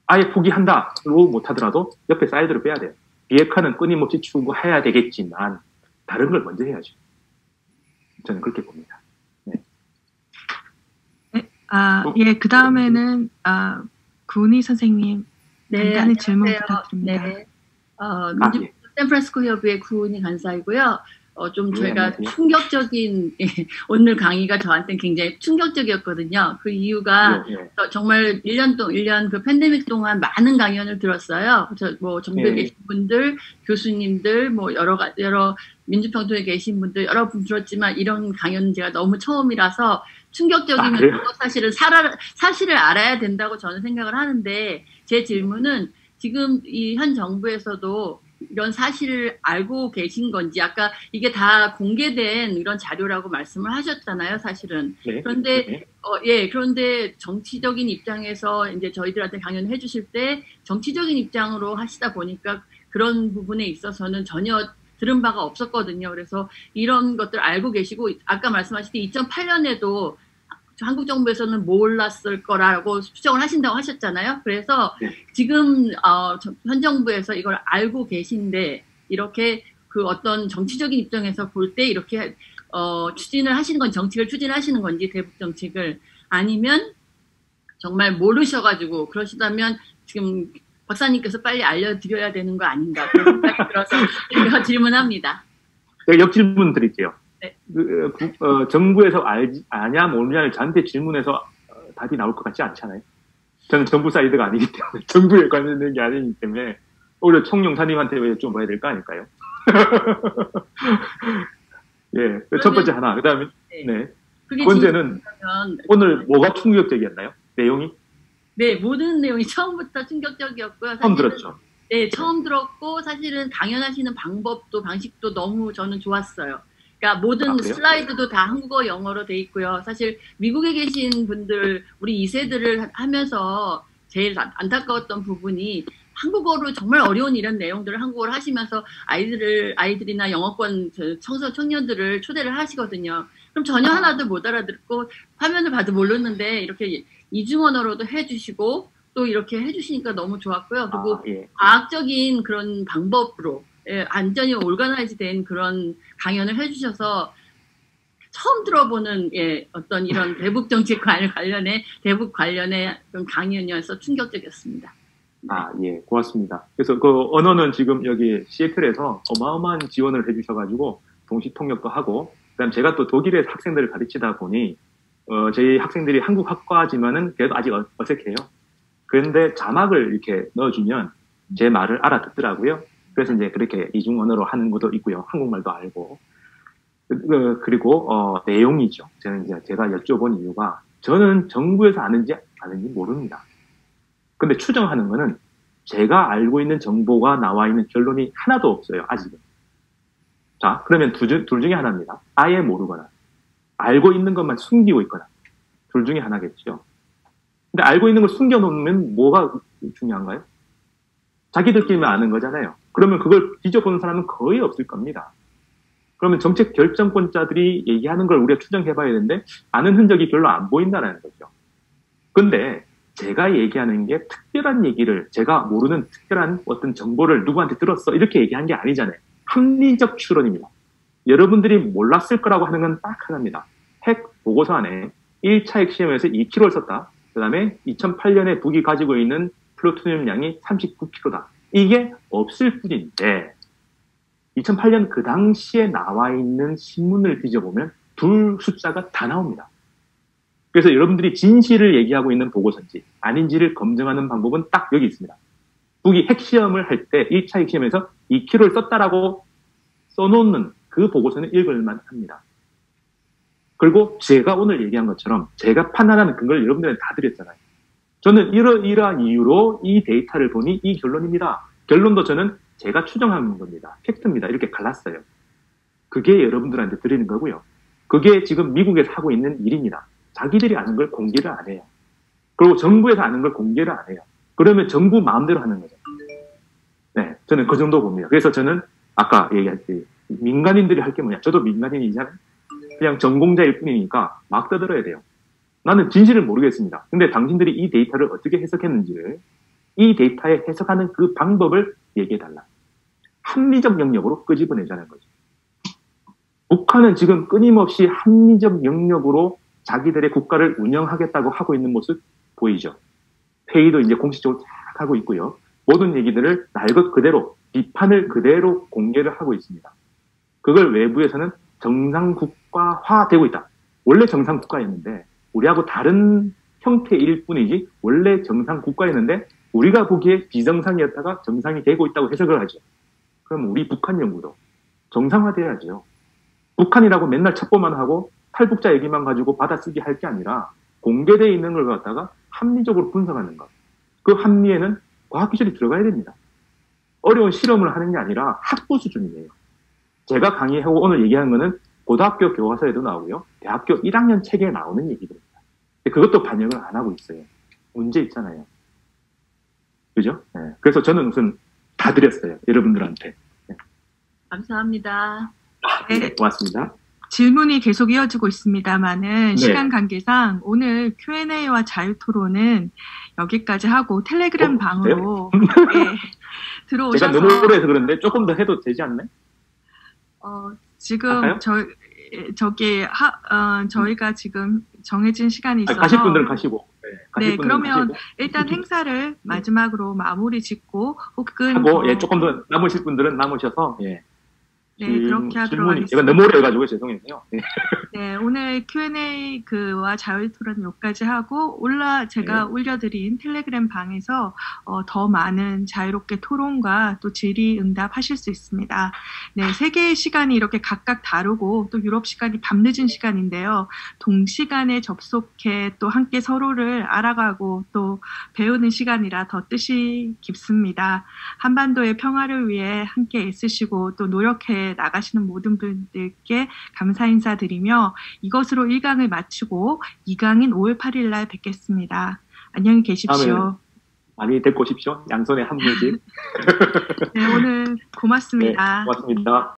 아예 포기한다로 못하더라도 옆에 사이드로 빼야 돼요. 비핵화는 끊임없이 추구해야 되겠지만 다른 걸 먼저 해야죠. 저는 그렇게 봅니다. 네. 예, 그 다음에는 구은희 선생님 간단히 질문 부탁드립니다. 네. 민주평화 샌프란시스코 협의회 구은희 간사이고요. 좀 저희가 충격적인 오늘 강의가 저한테는 굉장히 충격적이었거든요. 그 이유가 정말 1년 그 팬데믹 동안 많은 강연을 들었어요. 뭐 정부에 계신 분들, 교수님들, 뭐 여러 민주평통에 계신 분들 여러 분 들었지만 이런 강연은 제가 너무 처음이라서 충격적이면서 사실은 사실을 알아야 된다고 저는 생각을 하는데 제 질문은 지금 이 현 정부에서도 이런 사실을 알고 계신 건지, 아까 이게 다 공개된 이런 자료라고 말씀을 하셨잖아요, 사실은. 네. 그런데, 그런데 정치적인 입장에서 이제 저희들한테 강연을 해주실 때 정치적인 입장으로 하시다 보니까 그런 부분에 있어서는 전혀 들은 바가 없었거든요. 그래서 이런 것들 알고 계시고, 아까 말씀하신 2008년에도 한국 정부에서는 몰랐을 거라고 추정을 하신다고 하셨잖아요. 그래서 지금 현 정부에서 이걸 알고 계신데 이렇게 그 어떤 정치적인 입장에서 볼 때 이렇게 추진을 하시는 건 정책을 추진하시는 건지 대북 정책을 아니면 정말 모르셔가지고 그러시다면 지금 박사님께서 빨리 알려드려야 되는 거 아닌가 그런 생각이 들어서 제가 질문합니다. 제가 역질문 드릴게요. 네. 정부에서 아냐 모르냐를 저한테 질문해서 답이 나올 것 같지 않잖아요. 저는 정부 사이드가 아니기 때문에 정부에 관련된 게 아니기 때문에 오히려 총영사님한테 왜 좀 봐야 될 거 아닐까요? 예, 첫 번째 하나. 그다음에 네. 두 번째는 오늘 뭐가 충격적이었나요? 내용이? 네, 모든 내용이 처음부터 충격적이었고요. 처음 들었죠. 네, 처음 들었고 사실은 강연하시는 방법도 방식도 너무 저는 좋았어요. 그러니까 모든 슬라이드도 다 한국어 영어로 돼 있고요. 사실 미국에 계신 분들 우리 2세들을 하면서 제일 안타까웠던 부분이 한국어로 정말 어려운 이런 내용들을 한국어로 하시면서 아이들이나 영어권 청년들을 초대를 하시거든요. 그럼 전혀 하나도 못 알아듣고 화면을 봐도 모르는데 이렇게 이중언어로도 해주시고 또 이렇게 해주시니까 너무 좋았고요. 그리고 과학적인 그런 방법으로 완전히 올가나이즈 된 그런 강연을 해주셔서 처음 들어보는 어떤 이런 대북 정책 관련의 그런 강연이어서 충격적이었습니다. 예, 고맙습니다. 그래서 그 언어는 지금 여기 시애틀에서 어마어마한 지원을 해주셔가지고 동시 통역도 하고, 그다음 제가 또 독일에서 학생들을 가르치다 보니 저희 학생들이 한국 학과지만은 그래도 아직 어색해요. 그런데 자막을 이렇게 넣어주면 제 말을 알아듣더라고요. 그래서 이제 그렇게 이중 언어로 하는 것도 있고요. 한국말도 알고. 그리고 내용이죠. 제가 여쭤본 이유가 저는 정부에서 아는지 모릅니다. 근데 추정하는 거는 제가 알고 있는 정보가 나와 있는 결론이 하나도 없어요. 아직은. 자, 그러면 둘 중에 하나입니다. 아예 모르거나 알고 있는 것만 숨기고 있거나 둘 중에 하나겠죠. 근데 알고 있는 걸 숨겨놓으면 뭐가 중요한가요? 자기들끼리만 아는 거잖아요. 그러면 그걸 뒤져보는 사람은 거의 없을 겁니다. 그러면 정책 결정권자들이 얘기하는 걸 우리가 추정해봐야 되는데 아는 흔적이 별로 안 보인다는 거죠. 근데 제가 얘기하는 게 특별한 얘기를, 제가 모르는 특별한 어떤 정보를 누구한테 들었어 이렇게 얘기한 게 아니잖아요. 합리적 추론입니다. 여러분들이 몰랐을 거라고 하는 건 딱 하나입니다. 핵 보고서 안에 1차 핵시험에서 2kg를 썼다. 그 다음에 2008년에 북이 가지고 있는 플루토늄 양이 39kg다. 이게 없을 뿐인데 2008년 그 당시에 나와 있는 신문을 뒤져보면 둘 숫자가 다 나옵니다. 그래서 여러분들이 진실을 얘기하고 있는 보고서인지 아닌지를 검증하는 방법은 딱 여기 있습니다. 북이 핵시험을 할 때 1차 핵시험에서 2kg를 썼다라고 써놓는 그 보고서는 읽을만 합니다. 그리고 제가 오늘 얘기한 것처럼 제가 판단하는 근거를 여러분들한테 다 드렸잖아요. 저는 이러한 이유로 이 데이터를 보니 이 결론입니다. 결론도 저는 제가 추정한 겁니다. 팩트입니다. 이렇게 갈랐어요. 그게 여러분들한테 드리는 거고요. 그게 지금 미국에서 하고 있는 일입니다. 자기들이 아는 걸 공개를 안 해요. 그리고 정부에서 아는 걸 공개를 안 해요. 그러면 정부 마음대로 하는 거죠. 네, 저는 그 정도 봅니다. 그래서 저는 아까 얘기했지, 민간인들이 할 게 뭐냐. 저도 민간인이잖아요. 그냥 전공자일 뿐이니까 막 떠들어야 돼요. 나는 진실을 모르겠습니다. 근데 당신들이 이 데이터를 어떻게 해석했는지를, 이 데이터에 해석하는 그 방법을 얘기해달라. 합리적 영역으로 끄집어내자는 거죠. 북한은 지금 끊임없이 합리적 영역으로 자기들의 국가를 운영하겠다고 하고 있는 모습 보이죠. 회의도 이제 공식적으로 쫙 하고 있고요. 모든 얘기들을 날 것 그대로, 비판을 그대로 공개를 하고 있습니다. 그걸 외부에서는 정상국가화되고 있다. 원래 정상국가였는데 우리하고 다른 형태일 뿐이지 원래 정상국가였는데 우리가 보기에 비정상이었다가 정상이 되고 있다고 해석을 하죠. 그럼 우리 북한 연구도 정상화돼야죠. 북한이라고 맨날 첩보만 하고 탈북자 얘기만 가지고 받아쓰기 할 게 아니라 공개되어 있는 걸 갖다가 합리적으로 분석하는 것. 그 합리에는 과학기술이 들어가야 됩니다. 어려운 실험을 하는 게 아니라 학부 수준이에요. 제가 강의하고 오늘 얘기하는 거는 고등학교 교과서에도 나오고요. 대학교 1학년 책에 나오는 얘기들입니다. 그것도 반영을 안 하고 있어요. 문제 있잖아요. 그죠? 네. 그래서 저는 우선 다 드렸어요. 여러분들한테. 네. 감사합니다. 네, 고맙습니다. 질문이 계속 이어지고 있습니다만은 네. 시간 관계상 오늘 Q&A와 자유토론은 여기까지 하고 텔레그램 방으로 네, 들어오셔서 제가 너무 오래 해서 그런데 조금 더 해도 되지 않나요? 지금 할까요? 저희가 지금 정해진 시간이 있어서 가실 분들은 가시고. 네, 그러면 가시고. 일단 행사를 마지막으로 마무리 짓고 혹은 하고 예, 조금 더 남으실 분들은 남으셔서 예. 네, 그렇게 하도록 질문이 하겠습니다. 제가 너무 오래 해가지고 죄송해요. 네. 네, 오늘 Q&A 와 자유토론 여기까지 하고 제가 올려드린 텔레그램 방에서 더 많은 자유롭게 토론과 또 질의응답하실 수 있습니다. 네, 세 개의 시간이 이렇게 각각 다르고 또 유럽 시간이 밤늦은 시간인데요. 동시간에 접속해 또 함께 서로를 알아가고 또 배우는 시간이라 더 뜻이 깊습니다. 한반도의 평화를 위해 함께 애쓰시고 또 노력해 나가시는 모든 분들께 감사 인사드리며 이것으로 1강을 마치고 2강인 5월 8일 날 뵙겠습니다. 안녕히 계십시오. 많이 데리고 오십시오. 양손에 한 분씩. 네, 오늘 고맙습니다. 네, 고맙습니다.